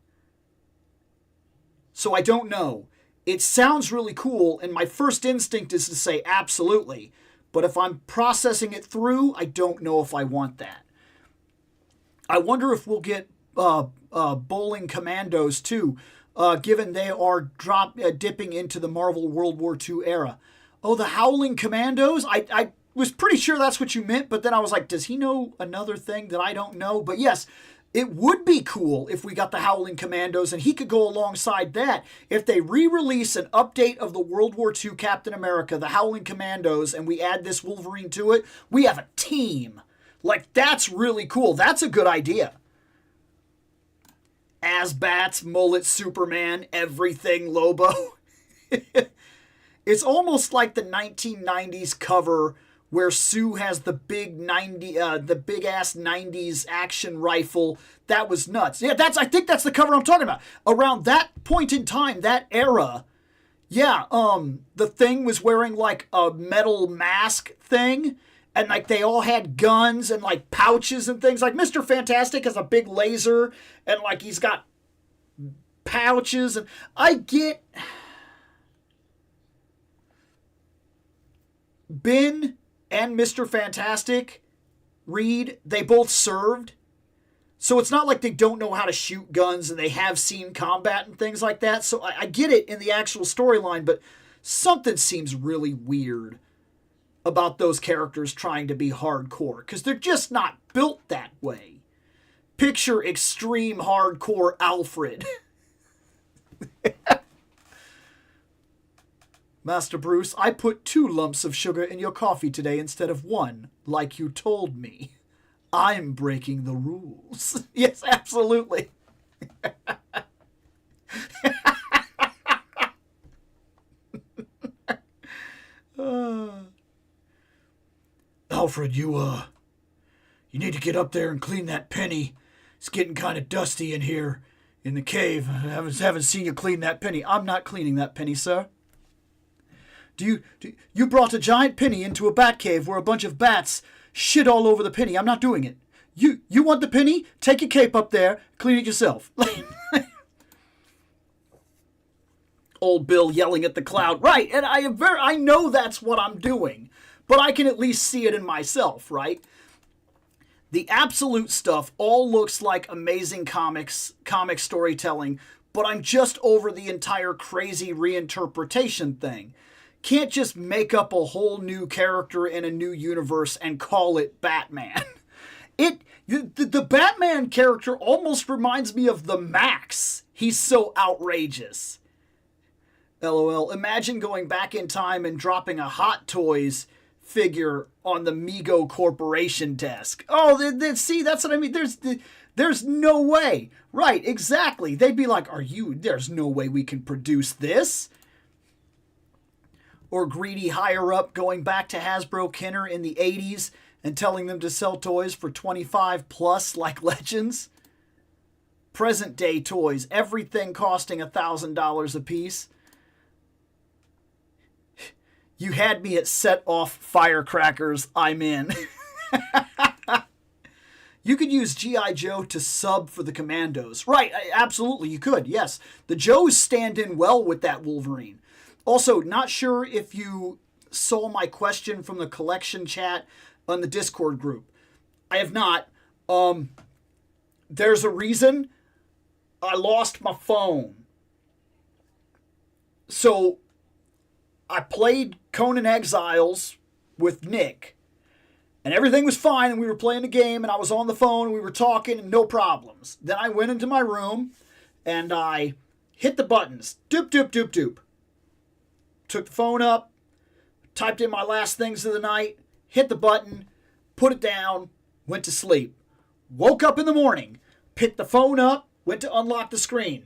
So I don't know. It sounds really cool, and my first instinct is to say absolutely, but if I'm processing it through, I don't know if I want that. I wonder if we'll get bowling commandos too, given they are dipping into the Marvel World War II era. Oh, the Howling Commandos? I was pretty sure that's what you meant, but then I was like, does he know another thing that I don't know? But yes, it would be cool if we got the Howling Commandos, and he could go alongside that. If they re-release an update of the World War II Captain America, the Howling Commandos, and we add this Wolverine to it, we have a team. Like, that's really cool. That's a good idea. Asbats, mullet, Superman, everything, Lobo. It's almost like the 1990s cover where Sue has the big ass 90s action rifle. That was nuts. Yeah, I think that's the cover I'm talking about. Around that point in time, that era, yeah, the Thing was wearing like a metal mask thing. And, like, they all had guns and, like, pouches and things. Like, Mr. Fantastic has a big laser. And, like, he's got pouches. And I get... Ben and Mr. Fantastic, Reed, they both served. So it's not like they don't know how to shoot guns and they have seen combat and things like that. So I get it in the actual storyline, but something seems really weird about those characters trying to be hardcore, because they're just not built that way. Picture extreme hardcore Alfred. Master Bruce, I put 2 lumps of sugar in your coffee today instead of 1, like you told me. I'm breaking the rules. Yes, absolutely. Alfred, you need to get up there and clean that penny. It's getting kind of dusty in here in the cave. I haven't seen you clean that penny. I'm not cleaning that penny, sir. You brought a giant penny into a bat cave where a bunch of bats shit all over the penny. I'm not doing it. You want the penny? Take your cape up there, clean it yourself. old Bill yelling at the cloud. Right, and I know that's what I'm doing, but I can at least see it in myself, right? The absolute stuff all looks like amazing comic storytelling, but I'm just over the entire crazy reinterpretation thing. Can't just make up a whole new character in a new universe and call it Batman. The Batman character almost reminds me of the Max. He's so outrageous. LOL. Imagine going back in time and dropping a Hot Toys figure on the Mego Corporation desk. Oh, see, that's what I mean. There's no way. Right, exactly. They'd be like, there's no way we can produce this. Or greedy higher up going back to Hasbro Kenner in the 80s and telling them to sell toys for 25 plus like Legends. Present day toys, everything costing $1,000 a piece. You had me at set off firecrackers, I'm in. You could use G.I. Joe to sub for the Commandos. Right, absolutely, you could, yes. The Joes stand in well with that Wolverine. Also, not sure if you saw my question from the collection chat on the Discord group. I have not. There's a reason. I lost my phone. So, I played Conan Exiles with Nick. And everything was fine, and we were playing the game, and I was on the phone, and we were talking, and no problems. Then I went into my room, and I hit the buttons. Doop, doop, doop, doop. Took the phone up, typed in my last things of the night, hit the button, put it down, went to sleep. Woke up in the morning, picked the phone up, went to unlock the screen.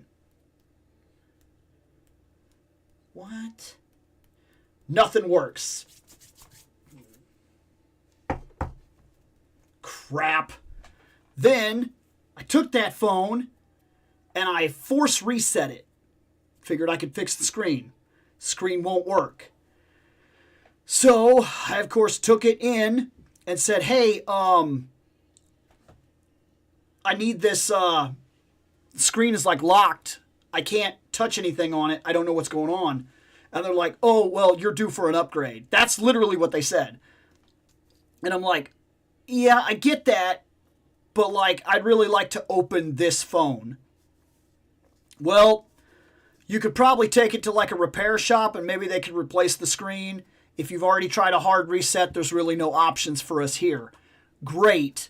What? Nothing works. Crap. Then I took that phone and I force reset it. Figured I could fix the screen. Screen won't work. So I, of course, took it in and said, hey, I need this, screen is like locked. I can't touch anything on it. I don't know what's going on. And they're like, oh, well, you're due for an upgrade. That's literally what they said. And I'm like, yeah, I get that, but like, I'd really like to open this phone. Well, you could probably take it to like a repair shop and maybe they could replace the screen. If you've already tried a hard reset, there's really no options for us here. Great.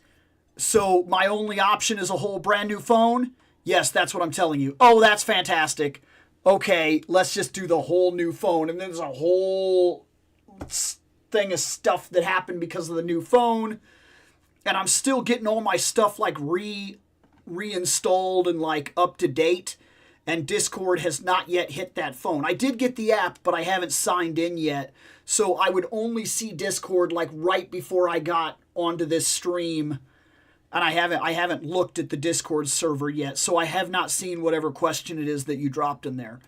So my only option is a whole brand new phone? Yes, that's what I'm telling you. Oh, that's fantastic. Okay, let's just do the whole new phone. And there's a whole thing of stuff that happened because of the new phone. And I'm still getting all my stuff like reinstalled and like up to date. And Discord has not yet hit that phone. I did get the app, but I haven't signed in yet. So I would only see Discord like right before I got onto this stream. And I haven't looked at the Discord server yet. So I have not seen whatever question it is that you dropped in there.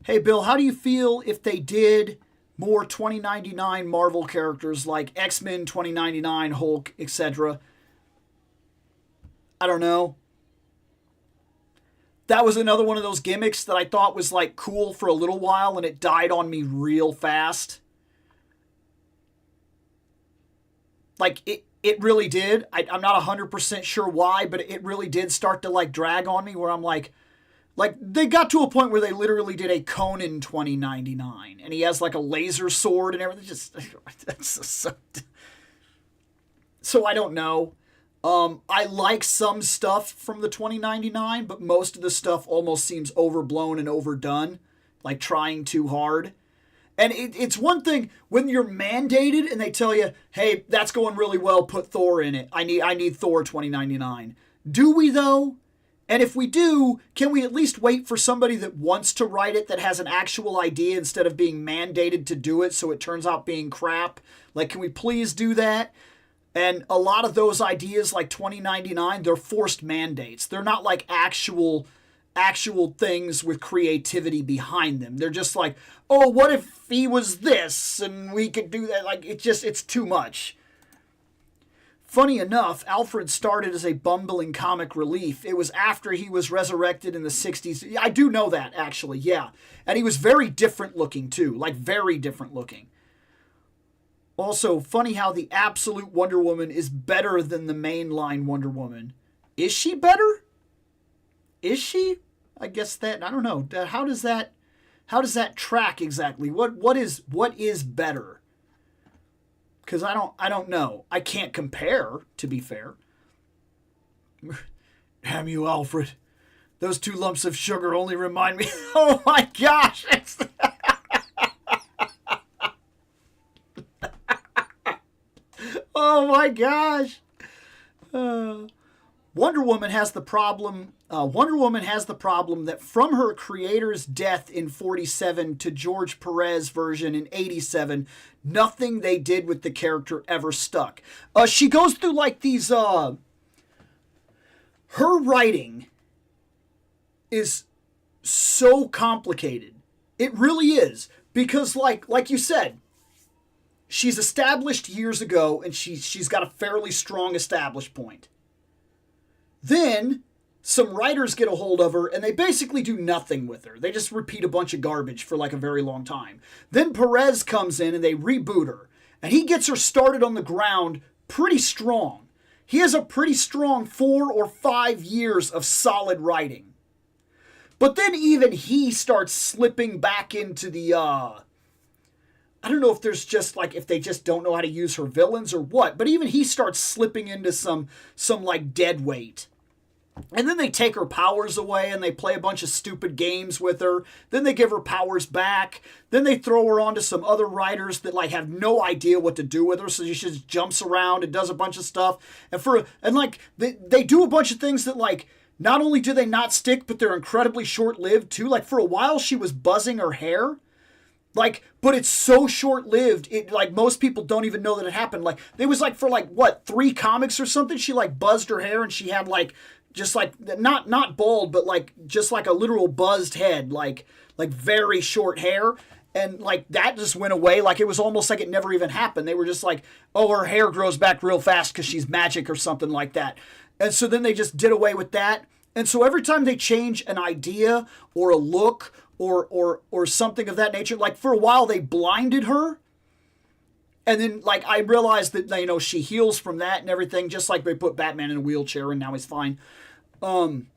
Hey, Bill, how do you feel if they did more 2099 Marvel characters like X-Men 2099, Hulk, etc.? I don't know. That was another one of those gimmicks that I thought was like cool for a little while and it died on me real fast. Like it really did. I'm not 100% sure why, but it really did start to like drag on me where I'm like they got to a point where they literally did a Conan 2099 and he has like a laser sword and everything. Just so I don't know. I like some stuff from the 2099, but most of the stuff almost seems overblown and overdone, like trying too hard. And it's one thing when you're mandated and they tell you, hey, that's going really well, put Thor in it. I need Thor 2099. Do we, though? And if we do, can we at least wait for somebody that wants to write it that has an actual idea instead of being mandated to do it so it turns out being crap? Like, can we please do that? And a lot of those ideas, like 2099, they're forced mandates. They're not like actual things with creativity behind them. They're just like, oh, what if he was this and we could do that? Like, it's too much. funny enough, Alfred started as a bumbling comic relief. It was after he was resurrected in the 60s. I do know that, actually, yeah. And he was very different looking, too. Like, very different looking. Also, funny how the absolute Wonder Woman is better than the mainline Wonder Woman. Is she better? Is she? I guess that, I don't know. How does that track exactly? What is better? Because I don't know. I can't compare, to be fair. Damn you, Alfred. Those 2 lumps of sugar only remind me. Oh my gosh. Oh my gosh. Wonder Woman has the problem. Wonder Woman has the problem that from her creator's death in 47 to George Perez version in 87, nothing they did with the character ever stuck. She goes through like these. Her writing is so complicated. It really is, because like you said, she's established years ago, and she's got a fairly strong established point. Then some writers get a hold of her, and they basically do nothing with her. They just repeat a bunch of garbage for like a very long time. Then Perez comes in, and they reboot her. And he gets her started on the ground pretty strong. He has a pretty strong 4 or 5 years of solid writing. But then even he starts slipping back into the, I don't know if there's just like, if they just don't know how to use her villains or what, but even he starts slipping into some like dead weight. And then they take her powers away, and they play a bunch of stupid games with her. Then they give her powers back. Then they throw her onto some other writers that like have no idea what to do with her, so she just jumps around and does a bunch of stuff. And like they do a bunch of things that like not only do they not stick, but they're incredibly short-lived too. Like for a while she was buzzing her hair. Like, but it's so short-lived, it like most people don't even know that it happened. Like, it was like for like what, 3 comics or something, she like buzzed her hair, and she had like just like not bald, but like just like a literal buzzed head, like very short hair. And like that just went away. Like it was almost like it never even happened. They were just like, oh, her hair grows back real fast because she's magic or something like that. And so then they just did away with that. And so every time they change an idea or a look or something of that nature, like for a while they blinded her. And then, like, I realized that, you know, she heals from that and everything, just like they put Batman in a wheelchair and now he's fine. And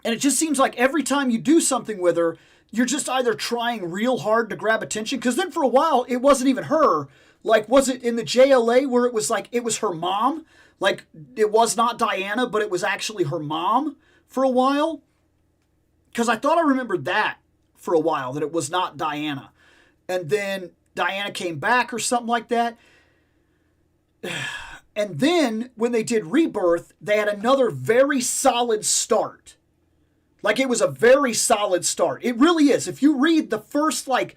it just seems like every time you do something with her, you're just either trying real hard to grab attention, because then for a while, it wasn't even her. Like, was it in the JLA where it was like, it was her mom? Like, it was not Diana, but it was actually her mom for a while? Because I thought I remembered that for a while, that it was not Diana. And then Diana came back or something like that. And then when they did Rebirth, they had another very solid start. Like it was a very solid start. It really is. If you read the first like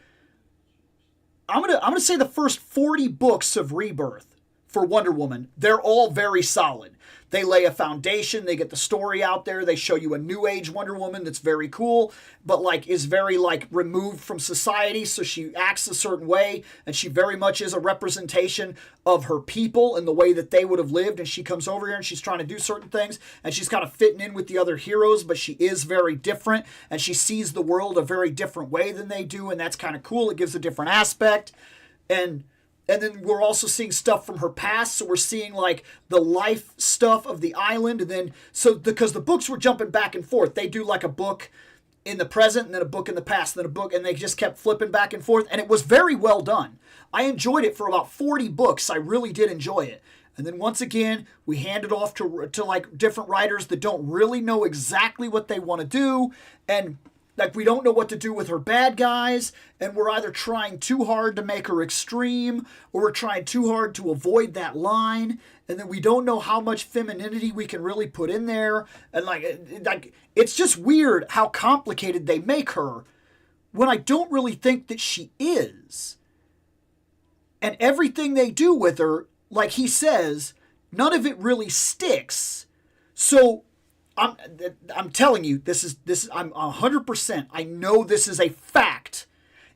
I'm gonna say the first 40 books of Rebirth for Wonder Woman, they're all very solid. They lay a foundation, they get the story out there, they show you a new age Wonder Woman that's very cool, but like is very like removed from society, so she acts a certain way, and she very much is a representation of her people and the way that they would have lived, and she comes over here and she's trying to do certain things, and she's kind of fitting in with the other heroes, but she is very different, and she sees the world a very different way than they do, and that's kind of cool. It gives a different aspect. And then we're also seeing stuff from her past. So we're seeing like the life stuff of the island. And then, so because the books were jumping back and forth, they do like a book in the present and then a book in the past, and then a book, and they just kept flipping back and forth. And it was very well done. I enjoyed it for about 40 books. I really did enjoy it. And then once again, we hand it off to like different writers that don't really know exactly what they want to do. And like, we don't know what to do with her bad guys, and we're either trying too hard to make her extreme, or we're trying too hard to avoid that line, and then we don't know how much femininity we can really put in there, and like it's just weird how complicated they make her, when I don't really think that she is. And everything they do with her, like he says, none of it really sticks. So I'm telling you, this is I'm 100%. I know this is a fact.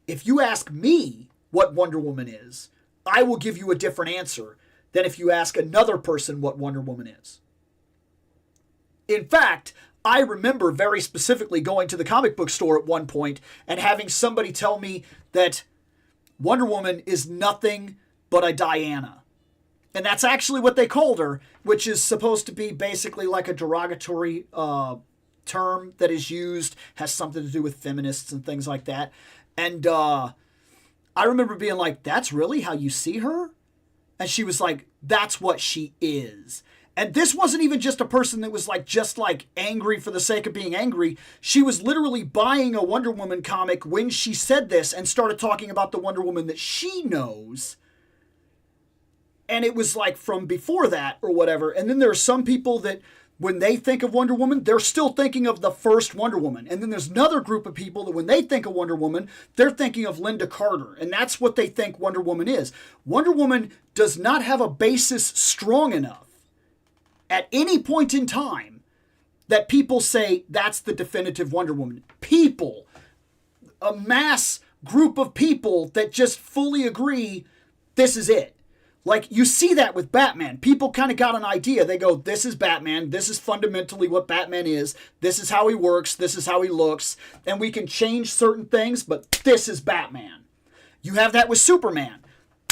If you ask me what Wonder Woman is, I will give you a different answer. than if you ask another person what Wonder Woman is. In fact, I remember very specifically going to the comic book store at one point and having somebody tell me that Wonder Woman is nothing but a Diana. And that's actually what they called her, which is supposed to be basically like a derogatory term that is used, has something to do with feminists and things like that. And I remember being like, that's really how you see her? And she was like, that's what she is. And this wasn't even just a person that was like just like angry for the sake of being angry. She was literally buying a Wonder Woman comic when she said this and started talking about the Wonder Woman that she knows. And it was like from before that or whatever. And then there are some people that when they think of Wonder Woman, they're still thinking of the first Wonder Woman. And then there's another group of people that when they think of Wonder Woman, they're thinking of Linda Carter. And that's what they think Wonder Woman is. Wonder Woman does not have a basis strong enough at any point in time that people say that's the definitive Wonder Woman. People, a mass group of people that just fully agree this is it. Like, you see that with Batman. People kind of got an idea. They go, this is Batman. This is fundamentally what Batman is. This is how he works. This is how he looks. And we can change certain things, but this is Batman. You have that with Superman.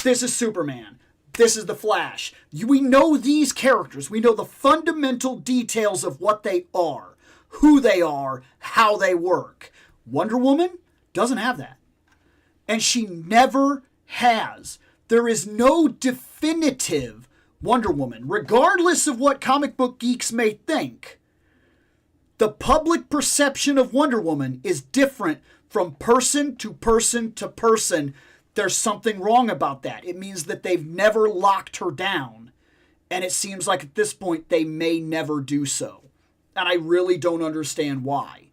This is Superman. This is the Flash. We know these characters. We know the fundamental details of what they are, who they are, how they work. Wonder Woman doesn't have that. And she never has. There is no definitive Wonder Woman, regardless of what comic book geeks may think. The public perception of Wonder Woman is different from person to person to person. There's something wrong about that. It means that they've never locked her down. And it seems like at this point they may never do so. And I really don't understand why.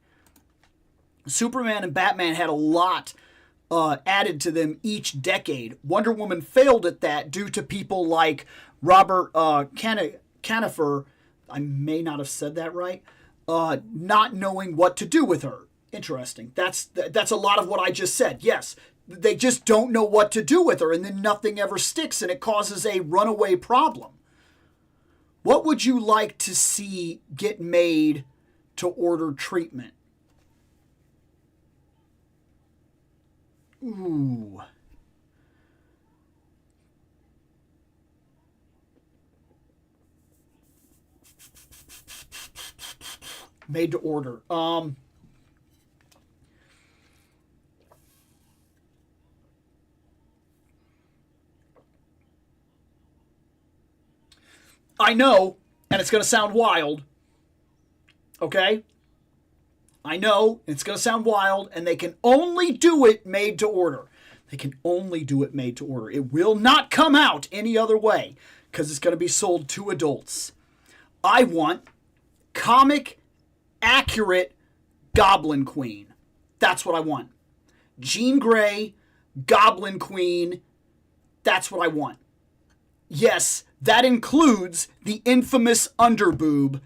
Superman and Batman had a lot added to them each decade. Wonder Woman failed at that due to people like Robert Canifer, I may not have said that right, not knowing what to do with her. Interesting. That's a lot of what I just said. Yes, they just don't know what to do with her, and then nothing ever sticks, and it causes a runaway problem. What would you like to see get made to order treatment? Ooh. Made to order. I know, and it's going to sound wild. Okay? I know, it's going to sound wild, and they can only do it made to order. They can only do it made to order. It will not come out any other way, because it's going to be sold to adults. I want comic accurate Goblin Queen. That's what I want. Jean Grey, Goblin Queen. That's what I want. Yes, that includes the infamous underboob.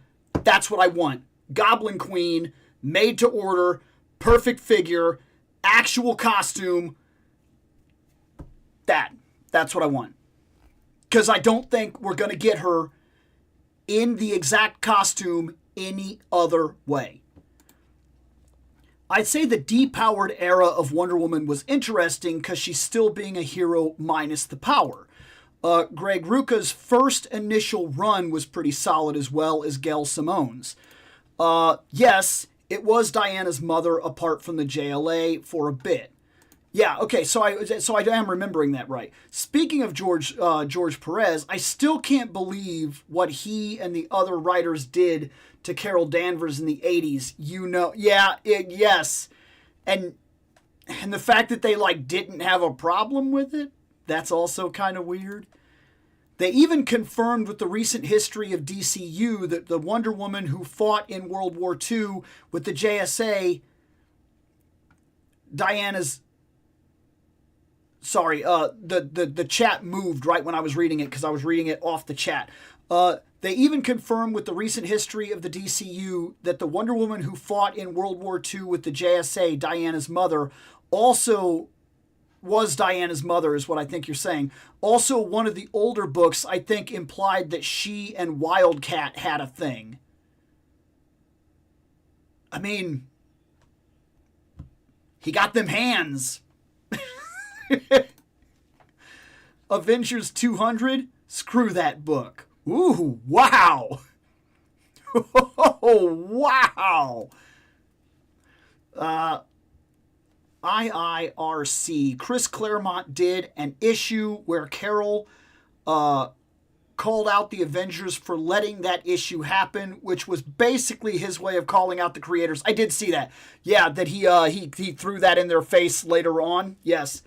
That's what I want. Goblin Queen, made to order, perfect figure, actual costume. That's what I want. Because I don't think we're going to get her in the exact costume any other way. I'd say the depowered era of Wonder Woman was interesting because she's still being a hero minus the power. Greg Rucka's first initial run was pretty solid as well as Gail Simone's. Yes, it was Diana's mother apart from the JLA for a bit. Yeah, okay, so I am remembering that right. Speaking of George Perez, I still can't believe what he and the other writers did to Carol Danvers in the 80s. Yes. And the fact that they didn't have a problem with it, that's also kind of weird. They even confirmed with the recent history of DCU that the Wonder Woman who fought in World War II with the JSA, Diana's... Sorry, the chat moved right when I was reading it because I was reading it off the chat. They even confirmed with the recent history of the DCU that the Wonder Woman who fought in World War II with the JSA, Diana's mother, also was Diana's mother, is what I think you're saying. Also, one of the older books, I think, implied that she and Wildcat had a thing. I mean, he got them hands. Avengers 200? Screw that book. Ooh, wow. Oh, wow. IIRC. Chris Claremont did an issue where Carol called out the Avengers for letting that issue happen, which was basically his way of calling out the creators. I did see that. Yeah, that he threw that in their face later on. Yes.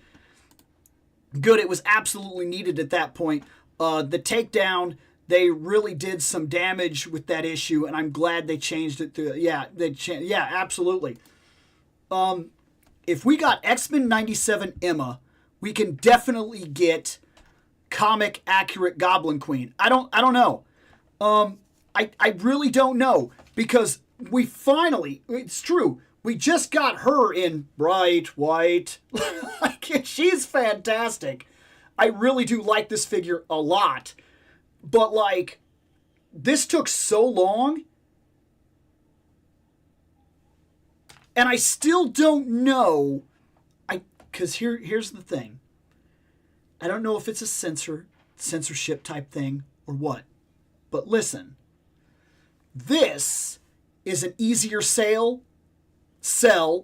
Good. It was absolutely needed at that point. The takedown, they really did some damage with that issue, and I'm glad they changed it to, yeah, absolutely. If we got X-Men 97 Emma, we can definitely get comic accurate Goblin Queen. I don't know. I really don't know, because we finally, it's true, we just got her in Bright White. Like, she's fantastic. I really do like this figure a lot. But, like, this took so long. And I still don't know. Because here's the thing. I don't know if it's a censorship type thing or what. But listen. This is an easier sell.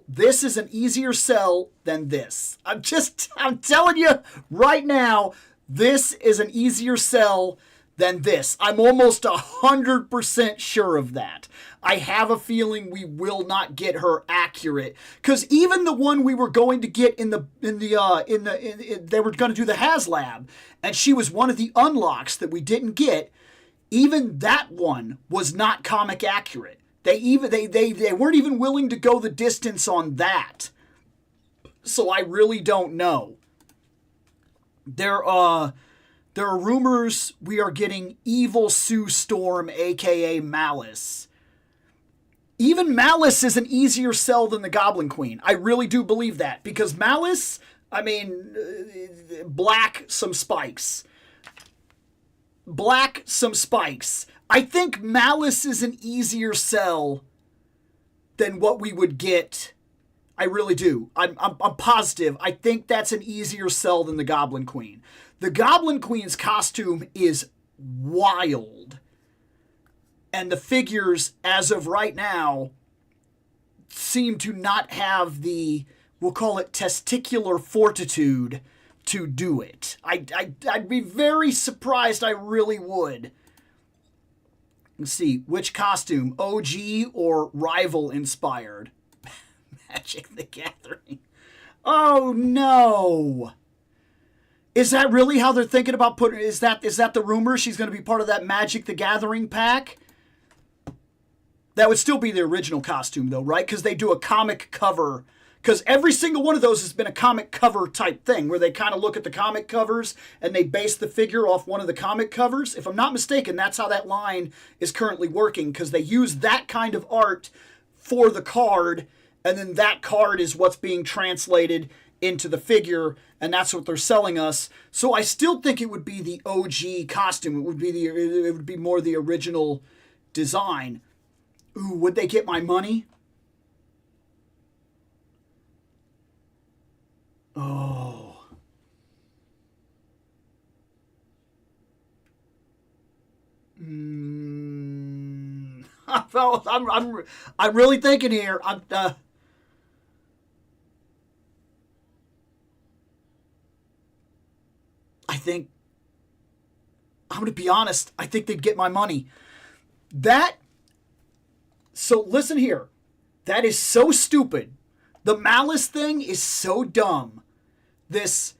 This is an easier sell than this. I'm telling you right now, this is an easier sell than this. I'm almost 100% sure of that. I have a feeling we will not get her accurate, because even the one we were going to get they were going to do the HasLab, and she was one of the unlocks that we didn't get. Even that one was not comic accurate. They weren't even willing to go the distance on that. So I really don't know. There are rumors we are getting Evil Sue Storm, aka Malice. Even Malice is an easier sell than the Goblin Queen. I really do believe that, because Malice, I mean, black, some spikes. I think Malice is an easier sell than what we would get. I really do. I'm positive. I think that's an easier sell than the Goblin Queen. The Goblin Queen's costume is wild. And the figures, as of right now, seem to not have the, we'll call it, testicular fortitude to do it. I'd be very surprised. I really would. Let's see, which costume, OG or rival inspired? Magic the Gathering. Oh no! Is that really how they're thinking about putting? Is that the rumor? She's going to be part of that Magic the Gathering pack? That would still be the original costume, though, right? Because they do a comic cover. Because every single one of those has been a comic cover type thing, where they kind of look at the comic covers and they base the figure off one of the comic covers. If I'm not mistaken, that's how that line is currently working, because they use that kind of art for the card, and then that card is what's being translated into the figure, and that's what they're selling us. So I still think it would be the OG costume. It would be more the original design. Ooh, would they get my money? Oh. I'm really thinking here. I think, I'm going to be honest, I think they'd get my money. So listen here. That is so stupid. The Malice thing is so dumb. That's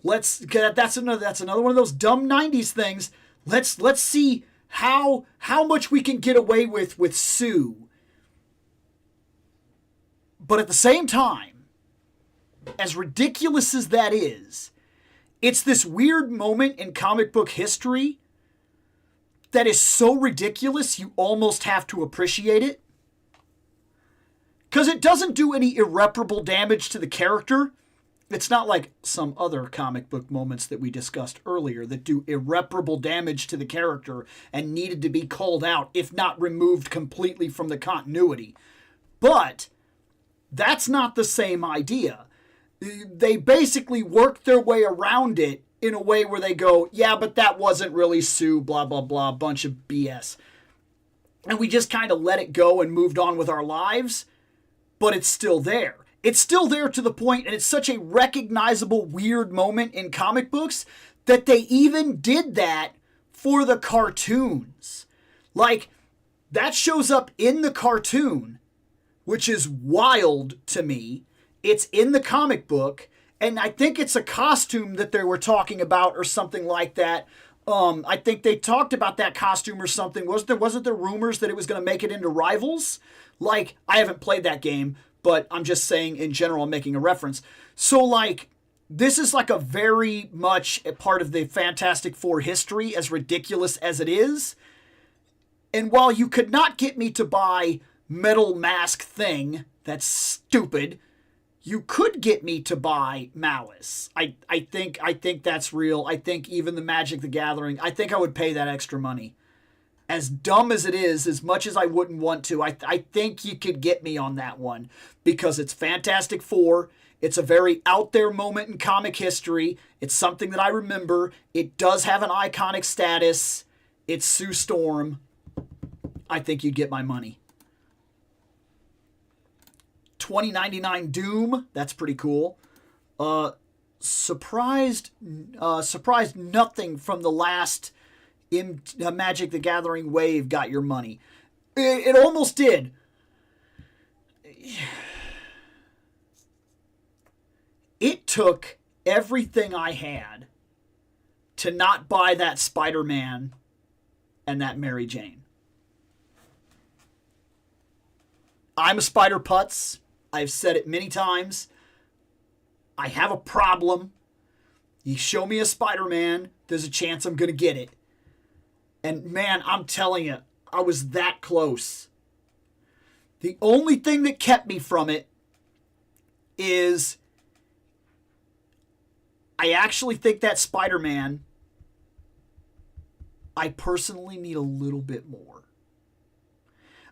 another one of those dumb 90s things. Let's see how much we can get away with Sue. But at the same time, as ridiculous as that is, it's this weird moment in comic book history that is so ridiculous you almost have to appreciate it. Because it doesn't do any irreparable damage to the character. It's not like some other comic book moments that we discussed earlier that do irreparable damage to the character and needed to be called out, if not removed completely from the continuity. But that's not the same idea. They basically worked their way around it in a way where they go, yeah, but that wasn't really Sue, blah, blah, blah, bunch of BS. And we just kind of let it go and moved on with our lives, but it's still there. It's still there to the point, and it's such a recognizable weird moment in comic books that they even did that for the cartoons. Like, that shows up in the cartoon, which is wild to me. It's in the comic book, and I think it's a costume that they were talking about or something like that. I think they talked about that costume or something. Wasn't there rumors that it was going to make it into Rivals? Like, I haven't played that game, but I'm just saying in general, I'm making a reference. So, like, this is like a very much a part of the Fantastic Four history, as ridiculous as it is. And while you could not get me to buy Metal Mask Thing, that's stupid, you could get me to buy Malice. I think that's real. I think even the Magic the Gathering, I think I would pay that extra money. As dumb as it is, as much as I wouldn't want to, I think you could get me on that one because it's Fantastic Four. It's a very out there moment in comic history. It's something that I remember. It does have an iconic status. It's Sue Storm. I think you'd get my money. $20.99 Doom. That's pretty cool. Surprised nothing from the last Magic the Gathering wave got your money. It almost did. It took everything I had to not buy that Spider-Man and that Mary Jane. I'm a Spider Putz. I've said it many times. I have a problem. You show me a Spider-Man, there's a chance I'm going to get it. And man, I'm telling you, I was that close. The only thing that kept me from it is I actually think that Spider-Man, I personally need a little bit more.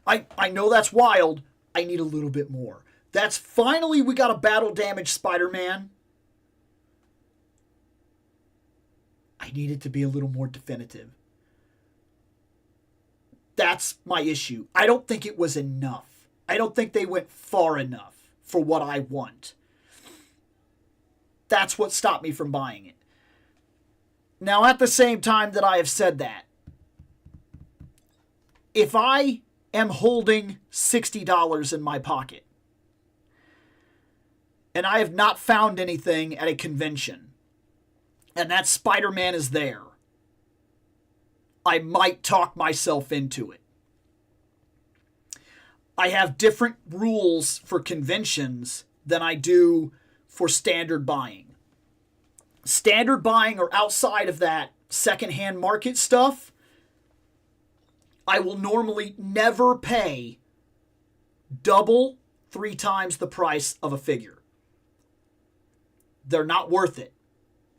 I know that's wild. I need a little bit more. That's finally we got a battle damage Spider-Man. I need it to be a little more definitive. That's my issue. I don't think it was enough. I don't think they went far enough for what I want. That's what stopped me from buying it. Now, at the same time that I have said that, if I am holding $60 in my pocket and I have not found anything at a convention and that Spider-Man is there, I might talk myself into it. I have different rules for conventions than I do for standard buying. Standard buying or outside of that secondhand market stuff, I will normally never pay double, 3 times the price of a figure. They're not worth it.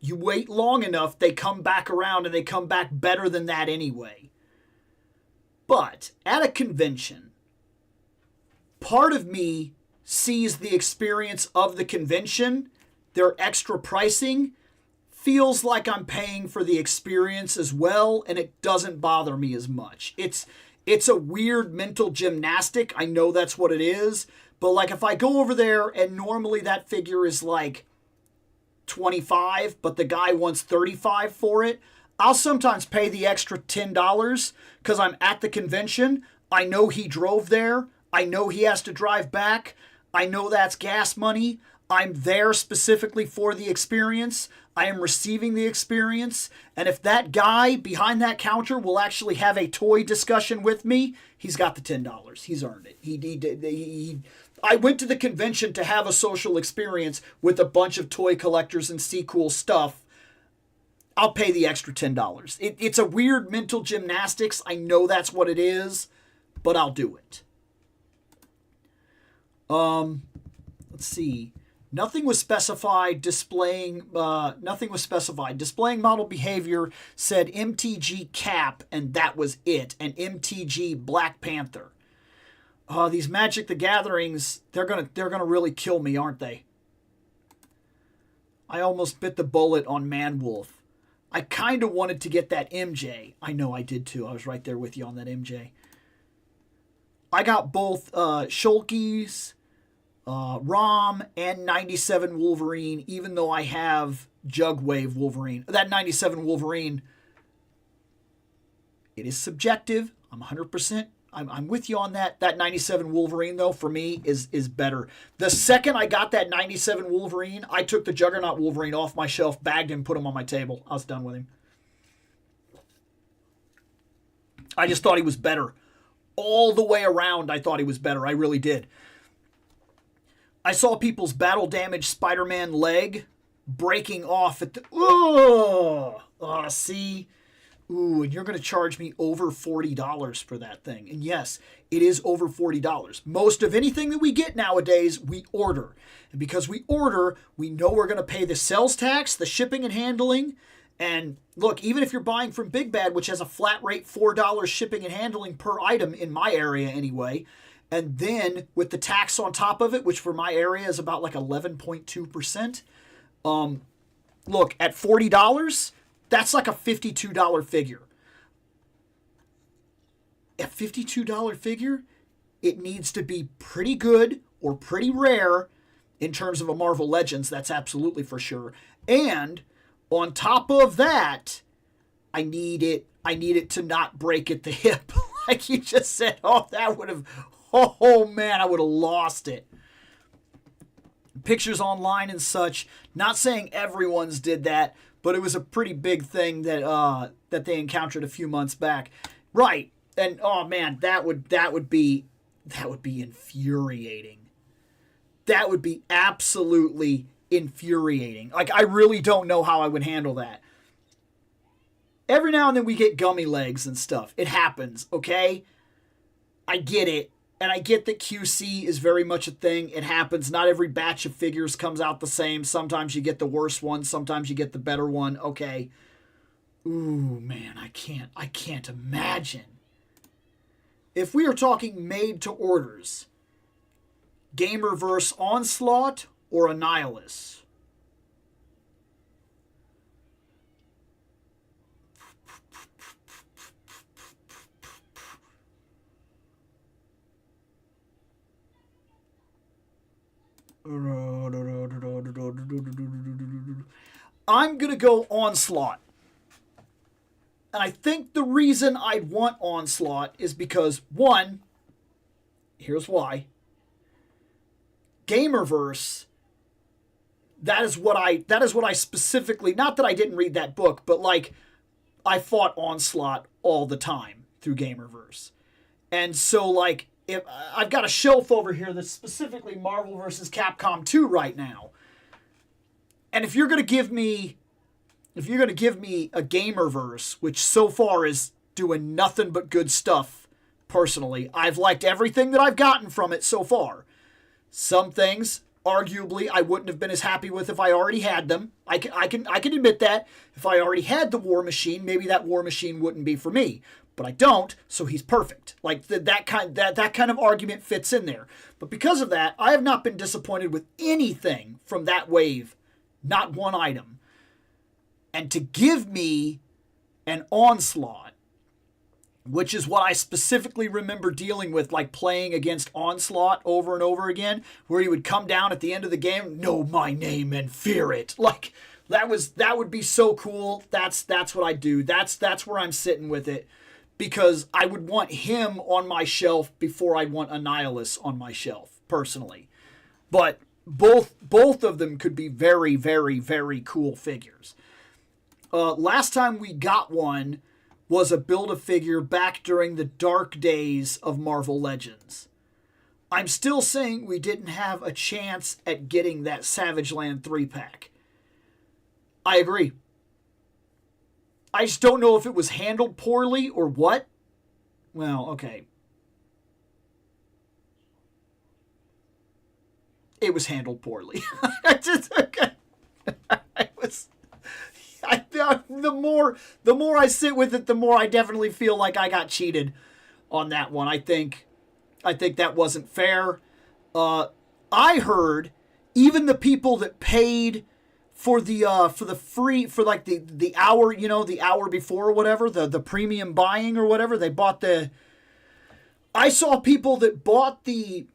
You wait long enough, they come back around and they come back better than that anyway. But at a convention, part of me sees the experience of the convention, their extra pricing, feels like I'm paying for the experience as well, and it doesn't bother me as much. It's a weird mental gymnastic. I know that's what it is. But like if I go over there and normally that figure is like 25, but the guy wants 35 for it, I'll sometimes pay the extra $10 because I'm at the convention. I know he drove there. I know he has to drive back. I know that's gas money. I'm there specifically for the experience. I am receiving the experience. And if that guy behind that counter will actually have a toy discussion with me, he's got the $10. He's earned it. I went to the convention to have a social experience with a bunch of toy collectors and see cool stuff. I'll pay the extra $10. It's a weird mental gymnastics. I know that's what it is, but I'll do it. Let's see. Nothing was specified. Nothing was specified. Displaying model behavior said MTG Cap, and that was it. And MTG Black Panther. These Magic the Gatherings, they're gonna really kill me, aren't they? I almost bit the bullet on Manwolf. I kind of wanted to get that MJ. I know I did too. I was right there with you on that MJ. I got both Shulkies, Rom, and 97 Wolverine, even though I have Jugwave Wolverine. That 97 Wolverine, it is subjective. I'm 100%. I'm with you on that. That 97 Wolverine, though, for me, is better. The second I got that 97 Wolverine, I took the Juggernaut Wolverine off my shelf, bagged him, put him on my table. I was done with him. I just thought he was better. All the way around, I thought he was better. I really did. I saw people's battle damage Spider-Man leg breaking off at the... see? Ooh, and you're going to charge me over $40 for that thing. And yes, it is over $40. Most of anything that we get nowadays, we order. And because we order, we know we're going to pay the sales tax, the shipping and handling. And look, even if you're buying from Big Bad, which has a flat rate $4 shipping and handling per item in my area anyway, and then with the tax on top of it, which for my area is about like 11.2%, look, at $40... that's like a $52 figure. A $52 figure, it needs to be pretty good or pretty rare in terms of a Marvel Legends. That's absolutely for sure. And on top of that, I need it to not break at the hip. Like you just said, that would have, man, I would have lost it. Pictures online and such, not saying everyone's did that, but it was a pretty big thing that they encountered a few months back. Right. And man, that would be infuriating. That would be absolutely infuriating. Like, I really don't know how I would handle that. Every now and then we get gummy legs and stuff. It happens, okay? I get it. And I get that QC is very much a thing. It happens. Not every batch of figures comes out the same. Sometimes you get the worst one. Sometimes you get the better one. Okay. Ooh, man, I can't imagine. If we are talking made to orders, Gamerverse Onslaught or Annihilus? I'm going to go Onslaught. And I think the reason I'd want Onslaught is because, one, here's why. Gamerverse, that is what I specifically, not that I didn't read that book, but like, I fought Onslaught all the time through Gamerverse. And so, like, if I've got a shelf over here that's specifically Marvel vs. Capcom 2 right now. And if you're going to give me a Gamerverse, which so far is doing nothing but good stuff, personally, I've liked everything that I've gotten from it so far. Some things, arguably, I wouldn't have been as happy with if I already had them. I can admit that. If I already had the War Machine, maybe that War Machine wouldn't be for me. But I don't, so he's perfect. Like, that kind of argument fits in there. But because of that, I have not been disappointed with anything from that wave. Not one item. And to give me an Onslaught, which is what I specifically remember dealing with, like playing against Onslaught over and over again, where he would come down at the end of the game, know my name and fear it. Like, that would be so cool. That's what I do. That's where I'm sitting with it. Because I would want him on my shelf before I'd want Annihilus on my shelf, personally. But both of them could be very, very, very cool figures. Last time we got one was a Build-A-Figure back during the dark days of Marvel Legends. I'm still saying we didn't have a chance at getting that Savage Land 3-pack. I agree. I just don't know if it was handled poorly or what. Well, okay. it was handled poorly. I just, okay. The more I sit with it, the more I definitely feel like I got cheated on that one. I think that wasn't fair. I heard even the people that paid for the free, for like the hour, the hour before or whatever, the premium buying or whatever, they bought I saw people that bought the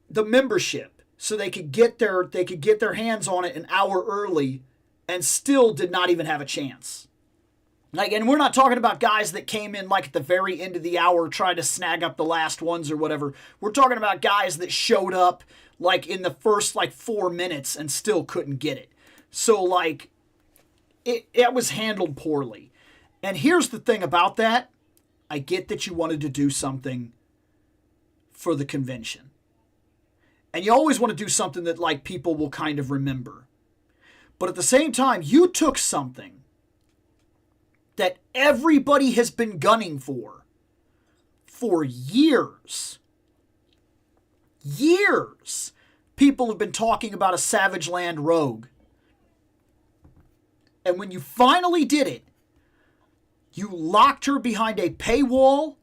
membership so they could get their hands on it an hour early and still did not even have a chance. Like, and we're not talking about guys that came in like at the very end of the hour trying to snag up the last ones or whatever. We're talking about guys that showed up like in the first like 4 minutes and still couldn't get it. So like it was handled poorly. And here's the thing about that. I get that you wanted to do something for the convention. And you always want to do something that like people will kind of remember. But at the same time, you took something that everybody has been gunning for years. Years. People have been talking about a Savage Land Rogue. And when you finally did it, you locked her behind a paywall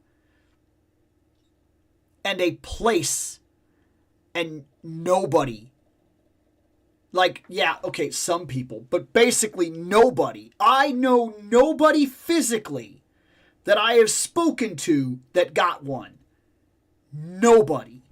and a place, and nobody, like, yeah, okay, some people, but basically nobody. I know nobody physically that I have spoken to that got one. Nobody.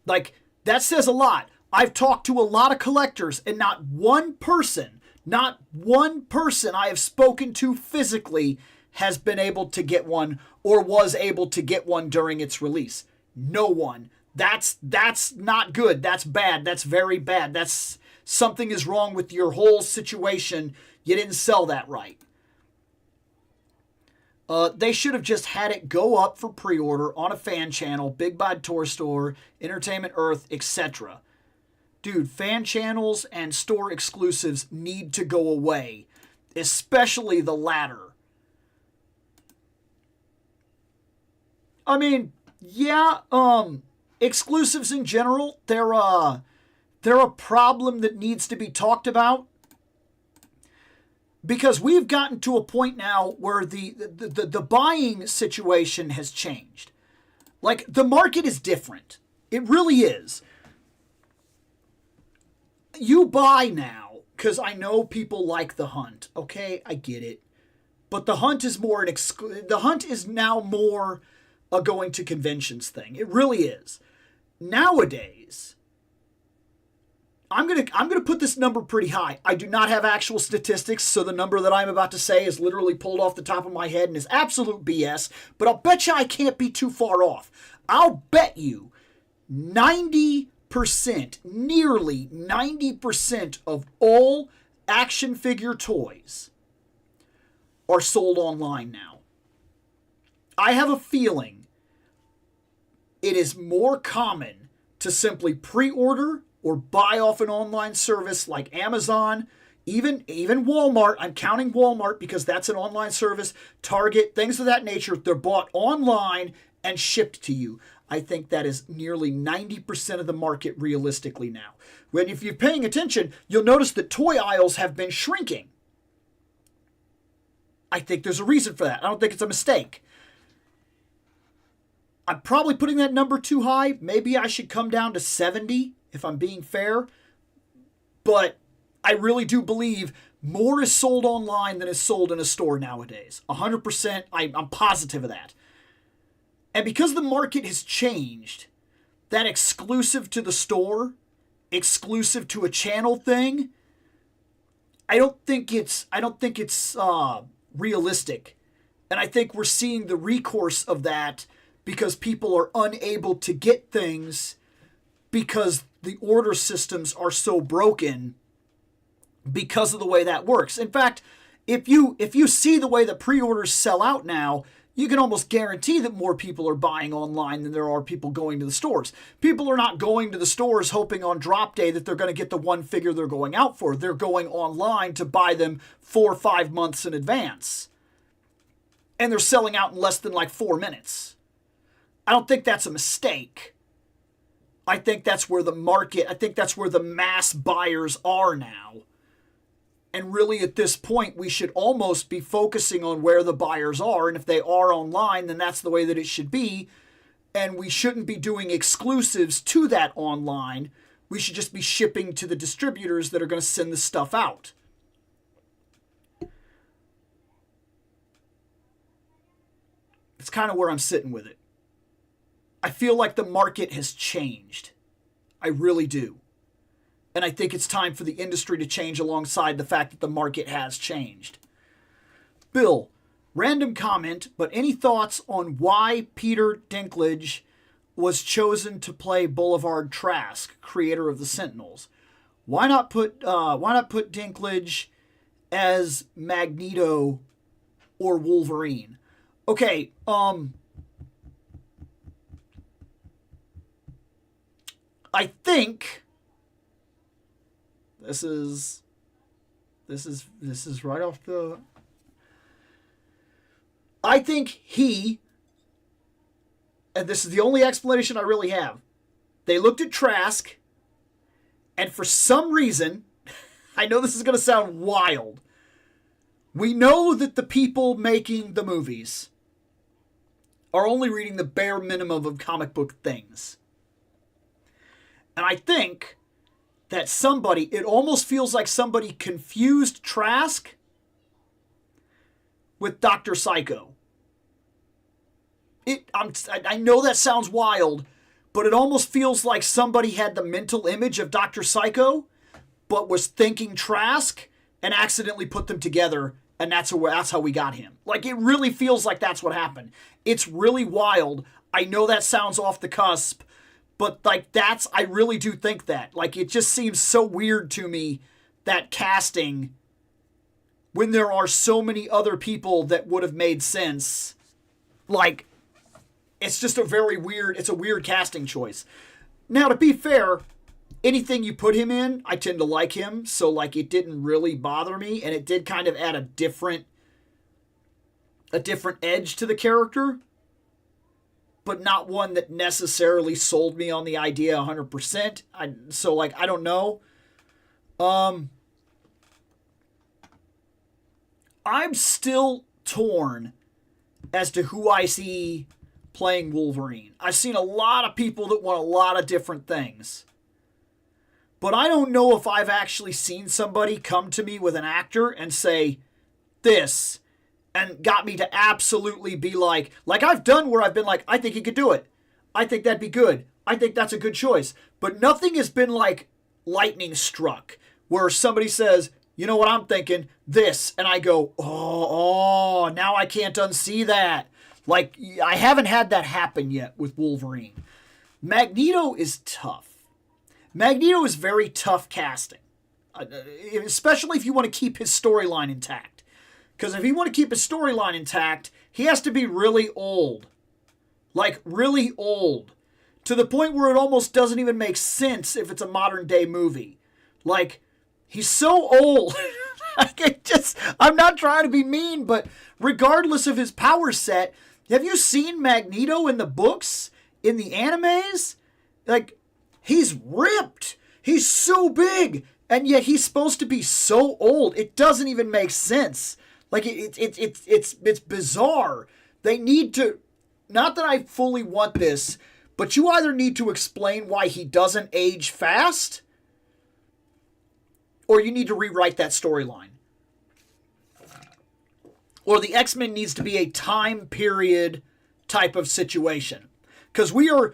Like, that says a lot. I've talked to a lot of collectors, and not one person I have spoken to physically has been able to get one or was able to get one during its release. No one. That's not good. That's bad. That's very bad. That's something is wrong with your whole situation. You didn't sell that right. They should have just had it go up for pre-order on a fan channel, Big Bad Toy Store, Entertainment Earth, etc. Dude, fan channels and store exclusives need to go away, especially the latter. I mean, yeah, exclusives in general, they're a problem that needs to be talked about. Because we've gotten to a point now where the buying situation has changed. Like, the market is different. It really is. You buy now, because I know people like the hunt. Okay, I get it. But the hunt is more the hunt is now more a going to conventions thing. It really is. Nowadays, I'm gonna put this number pretty high. I do not have actual statistics, so the number that I'm about to say is literally pulled off the top of my head and is absolute BS, but I'll bet you I can't be too far off. I'll bet you 90%, nearly 90% of all action figure toys are sold online now. I have a feeling it is more common to simply pre-order or buy off an online service like Amazon, even Walmart. I'm counting Walmart because that's an online service. Target, things of that nature. They're bought online and shipped to you. I think that is nearly 90% of the market realistically now. When if you're paying attention, you'll notice that toy aisles have been shrinking. I think there's a reason for that. I don't think it's a mistake. I'm probably putting that number too high. Maybe I should come down to 70 if I'm being fair. But I really do believe more is sold online than is sold in a store nowadays. 100%, I'm positive of that. And because the market has changed, that exclusive to the store, exclusive to a channel thing, I don't think it's realistic. And I think we're seeing the recourse of that because people are unable to get things because the order systems are so broken because of the way that works. In fact, if you see the way that pre-orders sell out now, you can almost guarantee that more people are buying online than there are people going to the stores. People are not going to the stores hoping on drop day that they're going to get the one figure they're going out for. They're going online to buy them 4 or 5 months in advance. And they're selling out in less than like 4 minutes. I don't think that's a mistake. I think that's where the market, I think that's where the mass buyers are now. And really at this point, we should almost be focusing on where the buyers are. And if they are online, then that's the way that it should be. And we shouldn't be doing exclusives to that online. We should just be shipping to the distributors that are going to send the stuff out. It's kind of where I'm sitting with it. I feel like the market has changed. I really do. And I think it's time for the industry to change alongside the fact that the market has changed. Bill, random comment, but any thoughts on why Peter Dinklage was chosen to play Boulevard Trask, creator of the Sentinels? Why not put Dinklage as Magneto or Wolverine? Okay, I think this is right off the. I think he, and this is the only explanation I really have. They looked at Trask, and for some reason, I know this is going to sound wild. We know that the people making the movies are only reading the bare minimum of comic book things. And I think that it almost feels like somebody confused Trask with Dr. Psycho. I know that sounds wild, but it almost feels like somebody had the mental image of Dr. Psycho, but was thinking Trask and accidentally put them together, and that's how we got him. Like, it really feels like that's what happened. It's really wild. I know that sounds off the cusp, but I really do think that. Like, it just seems so weird to me, that casting, when there are so many other people that would have made sense. Like, it's just it's a weird casting choice. Now, to be fair, anything you put him in, I tend to like him, so like it didn't really bother me, and it did kind of add a different edge to the character, but not one that necessarily sold me on the idea 100%. I don't know. I'm still torn as to who I see playing Wolverine. I've seen a lot of people that want a lot of different things. But I don't know if I've actually seen somebody come to me with an actor and say this, and got me to absolutely be like I've done where I've been like, I think he could do it. I think that'd be good. I think that's a good choice. But nothing has been like lightning struck, where somebody says, you know what I'm thinking? This. And I go, oh, now I can't unsee that. Like, I haven't had that happen yet with Wolverine. Magneto is tough. Magneto is very tough casting, especially if you want to keep his storyline intact. Because if you want to keep his storyline intact, he has to be really old. Like, really old. To the point where it almost doesn't even make sense if it's a modern day movie. Like, he's so old. I'm not trying to be mean, but regardless of his power set, have you seen Magneto in the books? In the animes? Like, he's ripped. He's so big. And yet he's supposed to be so old. It doesn't even make sense. Like, it's bizarre. They need to, not that I fully want this, but you either need to explain why he doesn't age fast, or you need to rewrite that storyline. Or the X-Men needs to be a time period type of situation. Because we are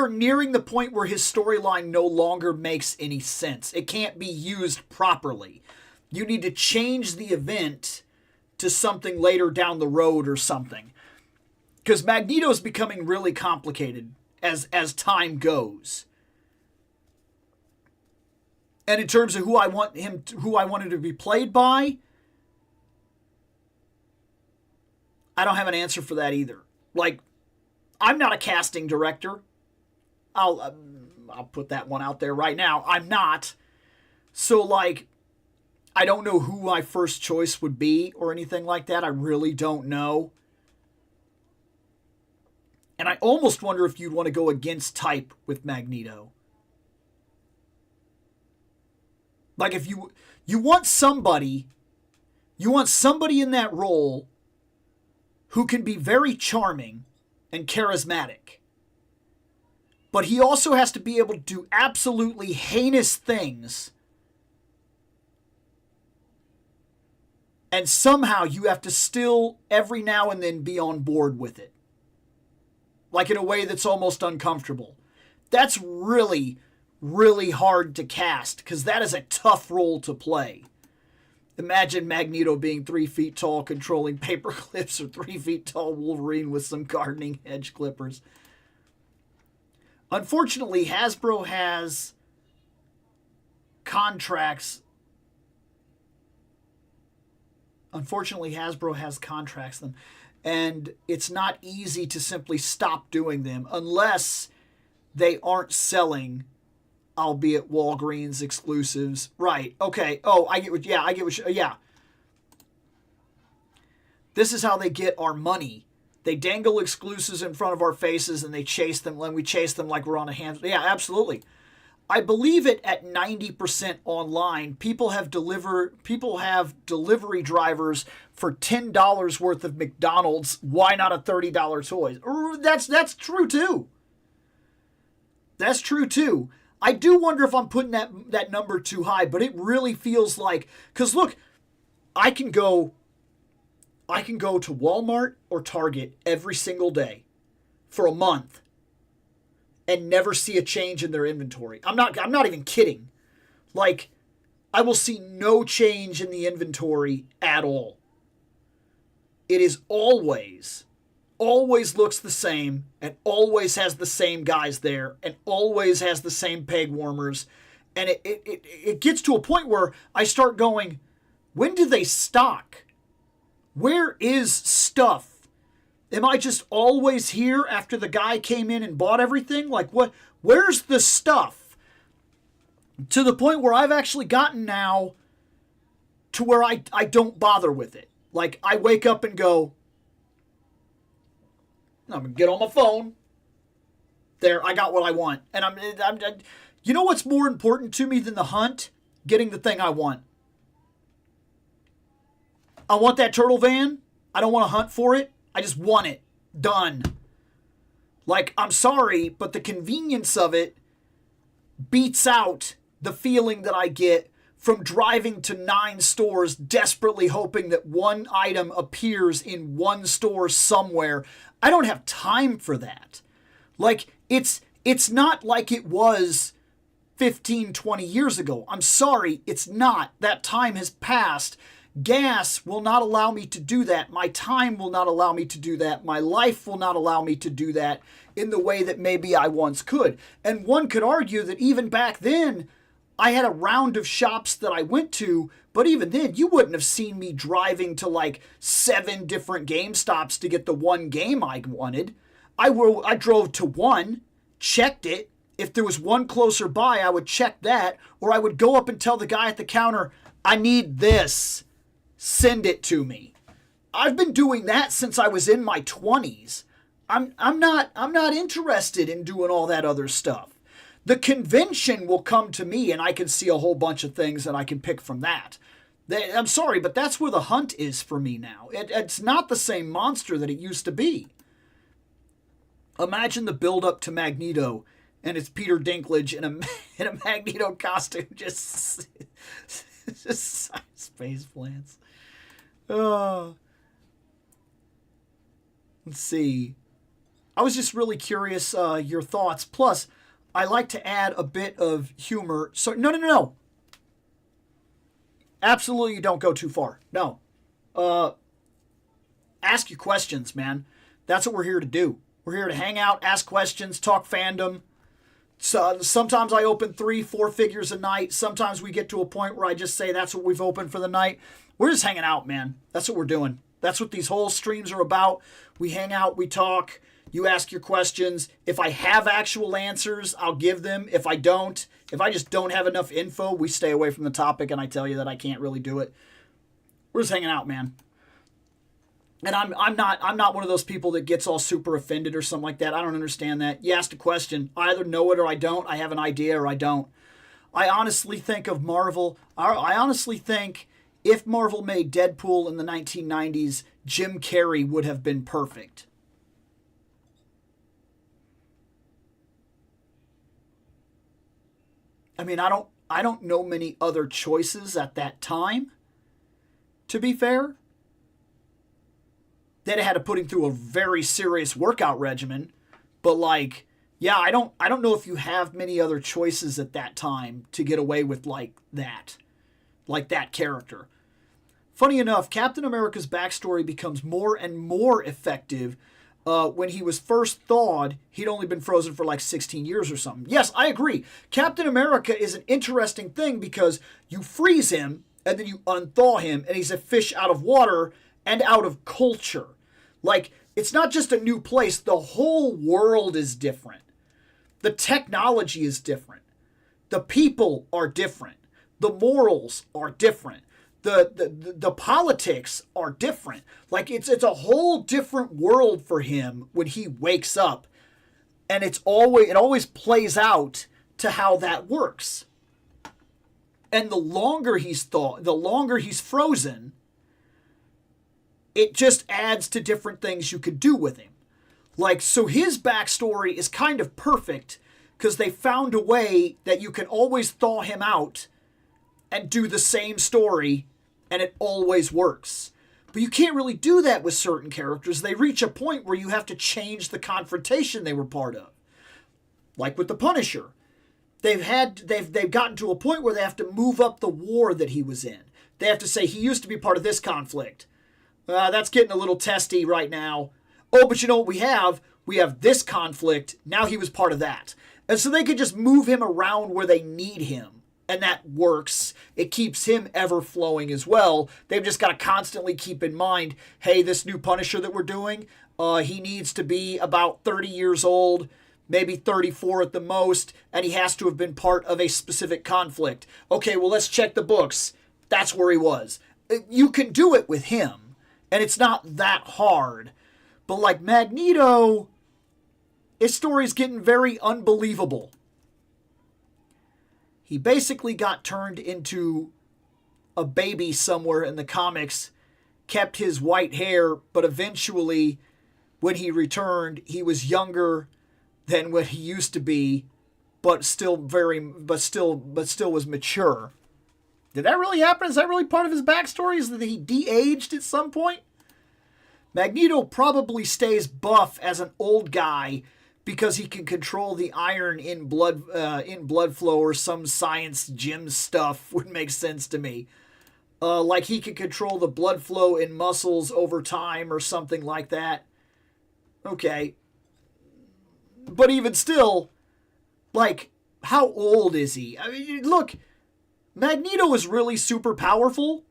nearing the point where his storyline no longer makes any sense. It can't be used properly. You need to change the event to something later down the road or something. Because Magneto's becoming really complicated as time goes. And in terms of who I wanted to be played by, I don't have an answer for that either. Like, I'm not a casting director. I'll put that one out there right now. I'm not. So, like, I don't know who my first choice would be or anything like that. I really don't know. And I almost wonder if you'd want to go against type with Magneto. Like if you want somebody in that role who can be very charming and charismatic. But he also has to be able to do absolutely heinous things. And somehow you have to still, every now and then, be on board with it. Like in a way that's almost uncomfortable. That's really, really hard to cast, because that is a tough role to play. Imagine Magneto being 3 feet tall, controlling paper clips, or 3 feet tall Wolverine with some gardening hedge clippers. Unfortunately, Hasbro has contracts. Them, and it's not easy to simply stop doing them unless they aren't selling, albeit Walgreens exclusives. Right. Okay. Oh, I get what, yeah. This is how they get our money. They dangle exclusives in front of our faces and they chase them, and we chase them like we're on a hand. Yeah, absolutely. I believe it at 90% online. People have delivery drivers for $10 worth of McDonald's. Why not a $30 toy? That's true too. That's true too. I do wonder if I'm putting that number too high, but it really feels like, because look, I can go to Walmart or Target every single day for a month and never see a change in their inventory. I'm not even kidding. Like, I will see no change in the inventory at all. It is always looks the same, and always has the same guys there, and always has the same peg warmers. And it gets to a point where I start going, when do they stock? Where is stuff? Am I just always here after the guy came in and bought everything? Like, what? Where's the stuff? To the point where I've actually gotten now to where I don't bother with it. Like, I wake up and go, I'm going to get on my phone. There, I got what I want. And I'm you know what's more important to me than the hunt? Getting the thing I want. I want that turtle van. I don't want to hunt for it. I just want it. Done. Like, I'm sorry, but the convenience of it beats out the feeling that I get from driving to 9 stores, desperately hoping that one item appears in one store somewhere. I don't have time for that. Like, it's not like it was 15, 20 years ago. I'm sorry, it's not. That time has passed. Gas will not allow me to do that. My time will not allow me to do that. My life will not allow me to do that in the way that maybe I once could. And one could argue that even back then, I had a round of shops that I went to, but even then, you wouldn't have seen me driving to like 7 different GameStops to get the one game I wanted. I drove to one, checked it. If there was one closer by, I would check that, or I would go up and tell the guy at the counter, I need this. Send it to me. I've been doing that since I was in my 20s. I'm not interested in doing all that other stuff. The convention will come to me and I can see a whole bunch of things and I can pick from that. I'm sorry, but that's where the hunt is for me now. It's not the same monster that it used to be. Imagine the build up to Magneto and it's Peter Dinklage in a Magneto costume, just space plants. Let's see. I was just really curious your thoughts. Plus, I like to add a bit of humor. So no. Absolutely, don't go too far. No. Ask your questions, man. That's what we're here to do. We're here to hang out, ask questions, talk fandom. So sometimes I open 3-4 figures a night. Sometimes we get to a point where I just say that's what we've opened for the night. We're just hanging out, man. That's what we're doing. That's what these whole streams are about. We hang out, we talk, you ask your questions. If I have actual answers, I'll give them. If I don't, if I just don't have enough info, we stay away from the topic and I tell you that I can't really do it. We're just hanging out, man. And I'm not one of those people that gets all super offended or something like that. I don't understand that. You asked a question. I either know it or I don't. I have an idea or I don't. I honestly think of Marvel. I honestly think if Marvel made Deadpool in the 1990s, Jim Carrey would have been perfect. I mean, I don't know many other choices at that time, to be fair. They'd have had to put him through a very serious workout regimen, but like, yeah, I don't know if you have many other choices at that time to get away with like that character. Funny enough, Captain America's backstory becomes more and more effective. When he was first thawed, he'd only been frozen for like 16 years or something. Yes, I agree. Captain America is an interesting thing because you freeze him and then you unthaw him and he's a fish out of water and out of culture. Like, it's not just a new place, the whole world is different. The technology is different. The people are different. The morals are different. The politics are different. Like it's a whole different world for him when he wakes up, and it always plays out to how that works. And the longer he's frozen, it just adds to different things you could do with him. Like, so his backstory is kind of perfect because they found a way that you can always thaw him out and do the same story, and it always works. But you can't really do that with certain characters. They reach a point where you have to change the confrontation they were part of. Like with the Punisher. They've gotten to a point where they have to move up the war that he was in. They have to say, he used to be part of this conflict. That's getting a little testy right now. Oh, but you know what we have? We have this conflict. Now he was part of that. And so they could just move him around where they need him. And that works. It keeps him ever flowing as well. They've just got to constantly keep in mind, hey, this new Punisher that we're doing, he needs to be about 30 years old, maybe 34 at the most, and he has to have been part of a specific conflict. Okay, well, let's check the books. That's where he was. You can do it with him, and it's not that hard. But like Magneto, his story's getting very unbelievable. He basically got turned into a baby somewhere in the comics, kept his white hair, but eventually, when he returned, he was younger than what he used to be, but still was mature. Did that really happen? Is that really part of his backstory? Is that he de-aged at some point? Magneto probably stays buff as an old guy because he can control the iron in blood flow, or some science gym stuff would make sense to me. Like he can control the blood flow in muscles over time or something like that. Okay. But even still, like, how old is he? I mean, look, Magneto is really super powerful,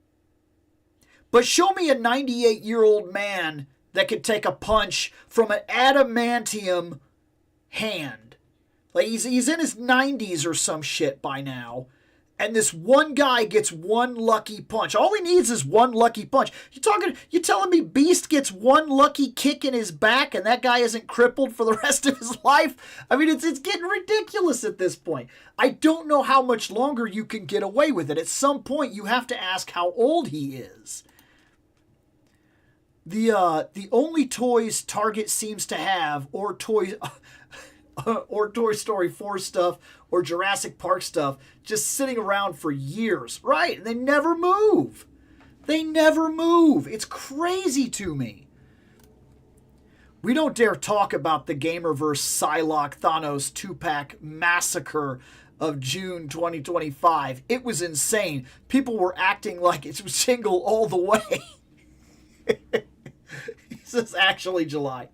but show me a 98-year-old man that could take a punch from an adamantium hand. Like, he's in his 90s or some shit by now, and this one guy gets one lucky punch. All he needs is one lucky punch. You telling me Beast gets one lucky kick in his back and that guy isn't crippled for the rest of his life? I mean, it's getting ridiculous at this point. I don't know how much longer you can get away with it. At some point, you have to ask how old he is. The only toys Target seems to have, or Toy Story 4 stuff, or Jurassic Park stuff, just sitting around for years. Right, and they never move. They never move. It's crazy to me. We don't dare talk about the Gamerverse Psylocke Thanos 2-pack massacre of June 2025. It was insane. People were acting like it was single all the way. This is actually July.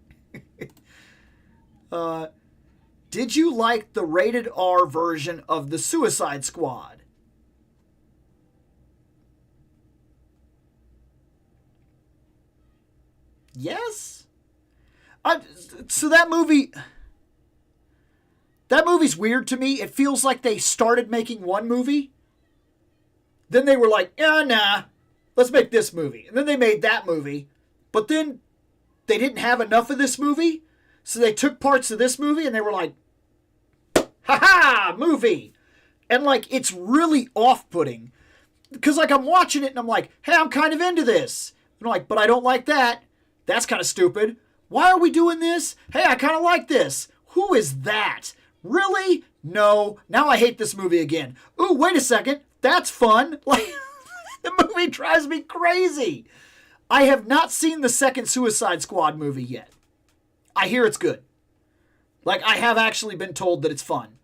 Did you like the rated R version of the Suicide Squad? Yes? So that movie's weird to me. It feels like they started making one movie. Then they were like, nah, let's make this movie. And then they made that movie. But then they didn't have enough of this movie. So they took parts of this movie and they were like, ha-ha, movie. And, like, it's really off-putting. Because, like, I'm watching it and I'm like, hey, I'm kind of into this. And I'm like, but I don't like that. That's kind of stupid. Why are we doing this? Hey, I kind of like this. Who is that? Really? No. Now I hate this movie again. Ooh, wait a second. That's fun. Like, the movie drives me crazy. I have not seen the second Suicide Squad movie yet. I hear it's good. Like, I have actually been told that it's fun.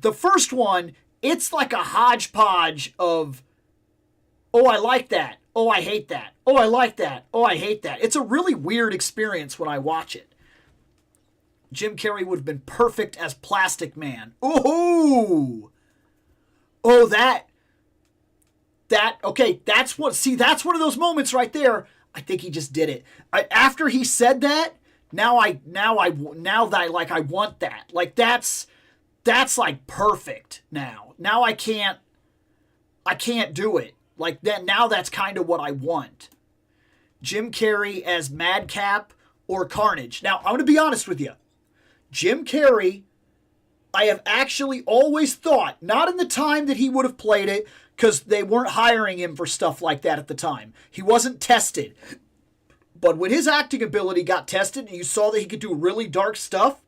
The first one, it's like a hodgepodge of, oh, I like that. Oh, I hate that. Oh, I like that. Oh, I hate that. It's a really weird experience when I watch it. Jim Carrey would have been perfect as Plastic Man. Ooh! Oh, okay, that's one of those moments right there. I think he just did it. After he said that, now I want that. Like, that's like perfect now. Now I can't do it. Like, that, now that's kind of what I want. Jim Carrey as Madcap or Carnage. Now, I'm going to be honest with you. Jim Carrey, I have actually always thought, not in the time that he would have played it, because they weren't hiring him for stuff like that at the time. He wasn't tested. But when his acting ability got tested and you saw that he could do really dark stuff,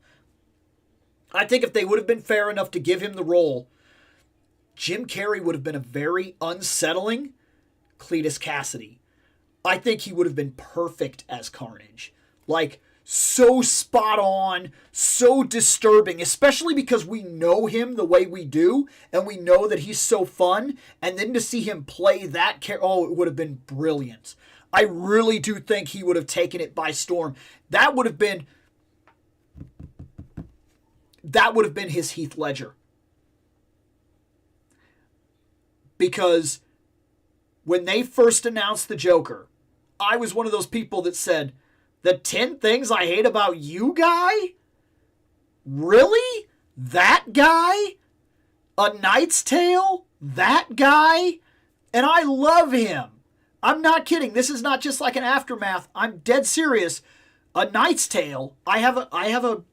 I think if they would have been fair enough to give him the role, Jim Carrey would have been a very unsettling Cletus Cassidy. I think he would have been perfect as Carnage. Like, so spot on, so disturbing, especially because we know him the way we do, and we know that he's so fun, and then to see him play that character, oh, it would have been brilliant. I really do think he would have taken it by storm. That would have been his Heath Ledger. Because when they first announced the Joker, I was one of those people that said, the 10 things I hate about you guy? Really? That guy? A Knight's Tale? That guy? And I love him. I'm not kidding. This is not just like an aftermath. I'm dead serious. A Knight's Tale, I have a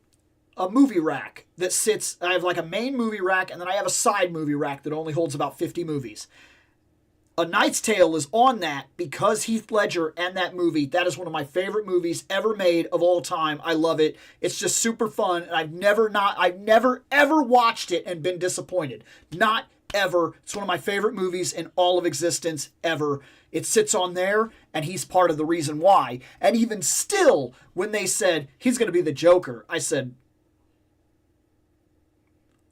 movie rack that sits, I have like a main movie rack, and then I have a side movie rack that only holds about 50 movies. A Knight's Tale is on that because Heath Ledger and that movie, that is one of my favorite movies ever made of all time. I love it. It's just super fun, and I've never ever watched it and been disappointed. Not ever. It's one of my favorite movies in all of existence ever. It sits on there, and he's part of the reason why. And even still, when they said he's going to be the Joker, I said,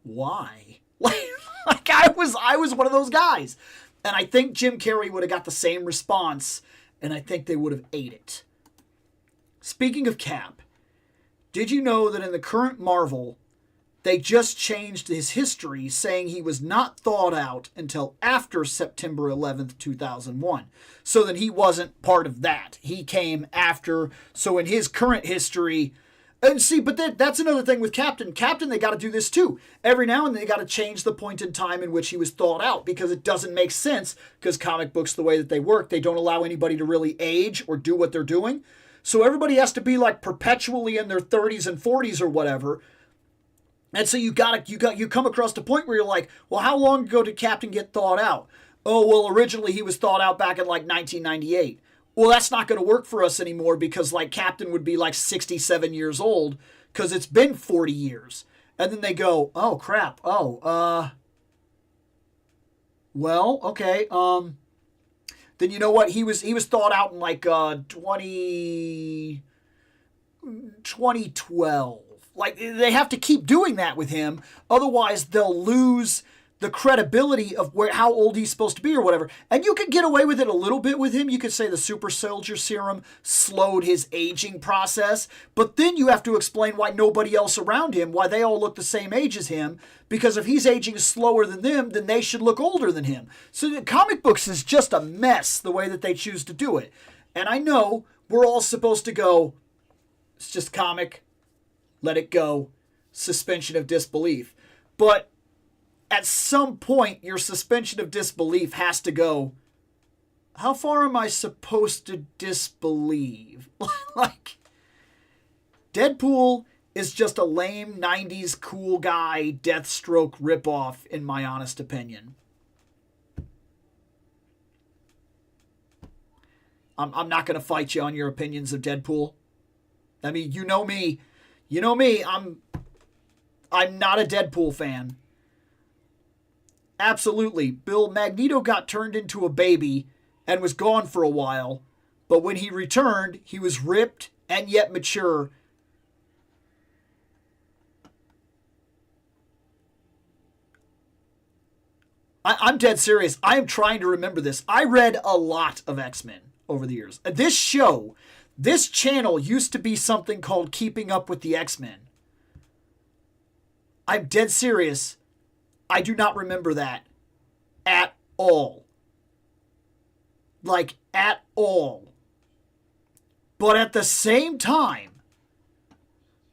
why? Like I was one of those guys. And I think Jim Carrey would have got the same response, and I think they would have ate it. Speaking of Cap, did you know that in the current Marvel, they just changed his history, saying he was not thawed out until after September 11th, 2001. So then he wasn't part of that. He came after. So in his current history, and see, but that's another thing with Captain. Captain, they got to do this too. Every now and then they got to change the point in time in which he was thawed out, because it doesn't make sense, because comic books, the way that they work, they don't allow anybody to really age or do what they're doing. So everybody has to be like perpetually in their 30s and 40s or whatever. And so you come across the point where you're like, well, how long ago did Captain get thawed out? Oh, well, originally he was thawed out back in like 1998. Well, that's not going to work for us anymore, because like Captain would be like 67 years old, because it's been 40 years. And then they go, oh crap. Oh, well, okay. Then you know what? He was thawed out in like 2012. Like, they have to keep doing that with him, otherwise they'll lose the credibility of how old he's supposed to be or whatever. And you could get away with it a little bit with him. You could say the super soldier serum slowed his aging process, but then you have to explain why nobody else around him, why they all look the same age as him, because if he's aging slower than them, then they should look older than him. So the comic books is just a mess the way that they choose to do it. And I know we're all supposed to go, it's just comic, let it go, suspension of disbelief. But at some point, your suspension of disbelief has to go, how far am I supposed to disbelieve? Like, Deadpool is just a lame 90s cool guy Deathstroke ripoff, in my honest opinion. I'm not going to fight you on your opinions of Deadpool. I mean, you know me. I'm not a Deadpool fan. Absolutely. Bill, Magneto got turned into a baby and was gone for a while, but when he returned, he was ripped and yet mature. I'm dead serious. I am trying to remember this. I read a lot of X-Men over the years. This channel used to be something called Keeping Up with the X-Men. I'm dead serious. I do not remember that at all. Like, at all. But at the same time,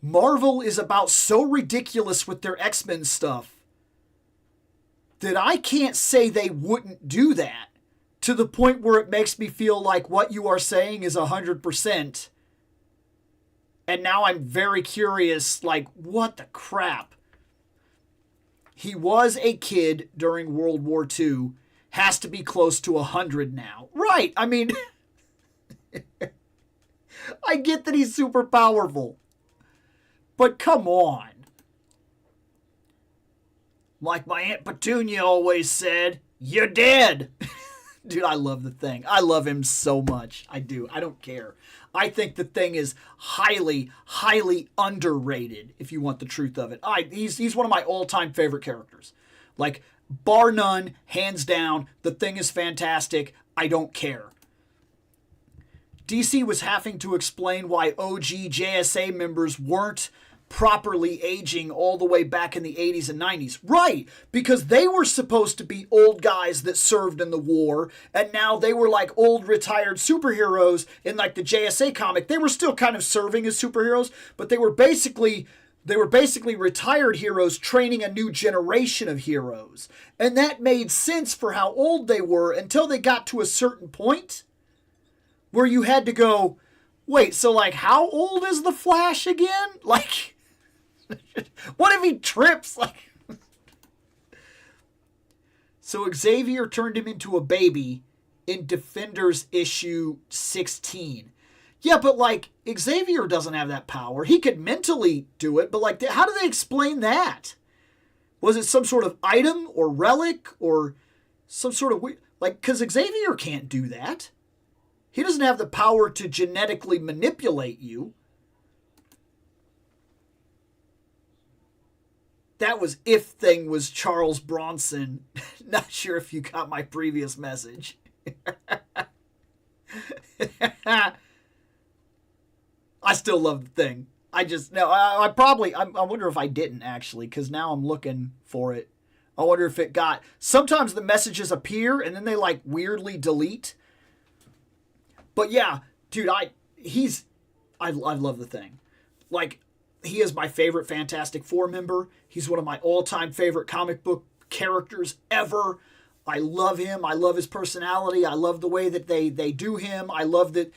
Marvel is about so ridiculous with their X-Men stuff that I can't say they wouldn't do that, to the point where it makes me feel like what you are saying is 100%. And now I'm very curious, like, what the crap? He was a kid during World War II. Has to be close to 100 now. Right, I mean, I get that he's super powerful. But come on. Like my Aunt Petunia always said, you're dead. Dude, I love the Thing. I love him so much. I do. I don't care. I think the Thing is highly, highly underrated, if you want the truth of it. He's one of my all-time favorite characters. Like, bar none, hands down, the Thing is fantastic. I don't care. DC was having to explain why OG JSA members weren't properly aging all the way back in the 80s and 90s. Right, because they were supposed to be old guys that served in the war, and now they were like old retired superheroes in like the JSA comic. They were still kind of serving as superheroes, but they were basically retired heroes training a new generation of heroes. And that made sense for how old they were until they got to a certain point where you had to go, wait, so like how old is the Flash again? Like, what if he trips? Like, so Xavier turned him into a baby in Defenders issue 16. Yeah, but like, Xavier doesn't have that power. He could mentally do it, but like, how do they explain that? Was it some sort of item or relic or some sort of weird, like, because Xavier can't do that. He doesn't have the power to genetically manipulate you. That was If Thing was Charles Bronson. Not sure if you got my previous message. I still love the Thing. I wonder if I didn't actually, because now I'm looking for it. I wonder if it got, sometimes the messages appear and then they like weirdly delete. But yeah, dude, I love the Thing. Like, he is my favorite Fantastic Four member. He's one of my all-time favorite comic book characters ever. I love him. I love his personality. I love the way that they do him. I love the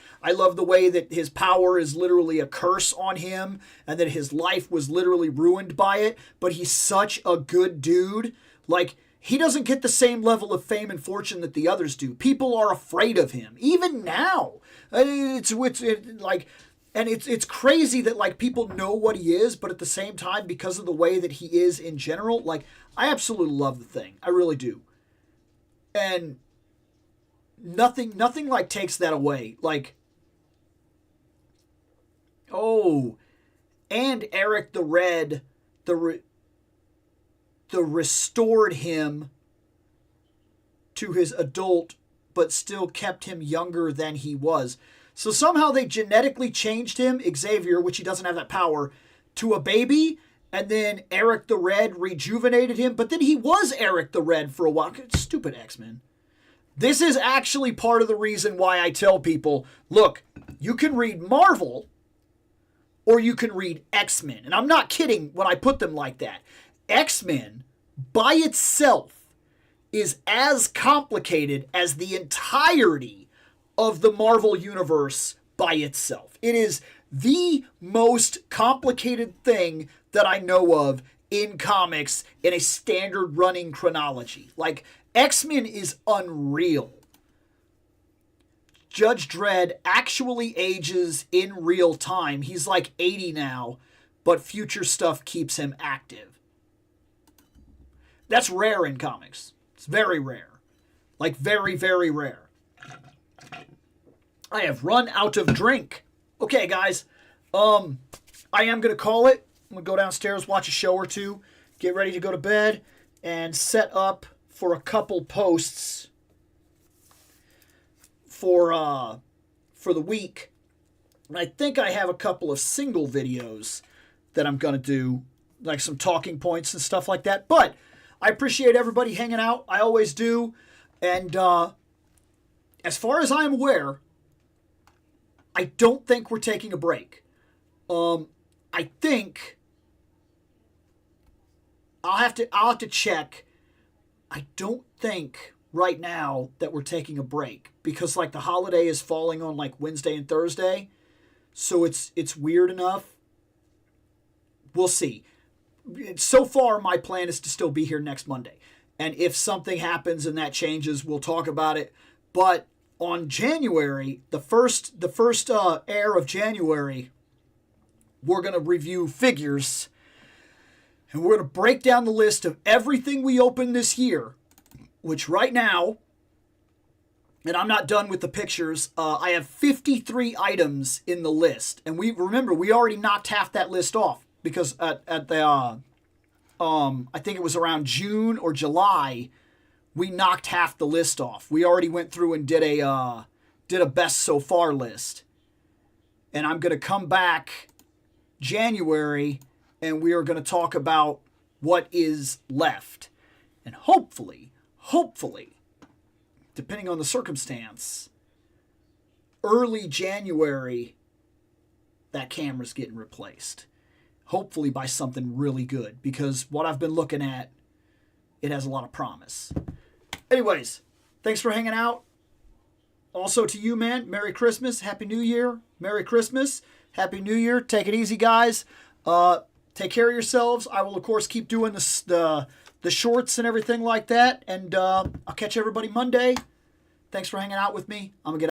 way that his power is literally a curse on him and that his life was literally ruined by it. But he's such a good dude. Like, he doesn't get the same level of fame and fortune that the others do. People are afraid of him, even now. It's crazy that like people know what he is, but at the same time, because of the way that he is in general, like, I absolutely love the Thing. I really do. And nothing like takes that away. Like, oh, and Eric the Red, the restored him to his adult, but still kept him younger than he was. So somehow they genetically changed him, Xavier, which he doesn't have that power, to a baby, and then Eric the Red rejuvenated him, but then he was Eric the Red for a while. Stupid X-Men. This is actually part of the reason why I tell people, look, you can read Marvel or you can read X-Men. And I'm not kidding when I put them like that. X-Men, by itself, is as complicated as the entirety of the Marvel Universe by itself. It is the most complicated thing that I know of in comics in a standard running chronology. Like, X-Men is unreal. Judge Dredd actually ages in real time. He's like 80 now, but future stuff keeps him active. That's rare in comics. It's very rare. Like, very, very rare. I have run out of drink. Okay, guys. I am going to call it. I'm going to go downstairs, watch a show or two, get ready to go to bed, and set up for a couple posts for the week. And I think I have a couple of single videos that I'm going to do, like some talking points and stuff like that. But I appreciate everybody hanging out. I always do. And as far as I'm aware, I don't think we're taking a break. I think I'll have to check. I don't think right now that we're taking a break because like the holiday is falling on like Wednesday and Thursday, so it's weird enough. We'll see. So far, my plan is to still be here next Monday, and if something happens and that changes, we'll talk about it. But on January, the first air of January, we're going to review figures, and we're going to break down the list of everything we opened this year, which right now, and I'm not done with the pictures, I have 53 items in the list. And we already knocked half that list off because at the, I think it was around June or July, we knocked half the list off. We already went through and did a best so far list. And I'm going to come back January, and we are going to talk about what is left. And hopefully, depending on the circumstance, early January, that camera's getting replaced. Hopefully by something really good, because what I've been looking at, it has a lot of promise. Anyways, thanks for hanging out. Also to you, man, Merry Christmas, Happy New Year, Merry Christmas, Happy New Year. Take it easy, guys. Take care of yourselves. I will, of course, keep doing the shorts and everything like that. And I'll catch everybody Monday. Thanks for hanging out with me. I'm going to get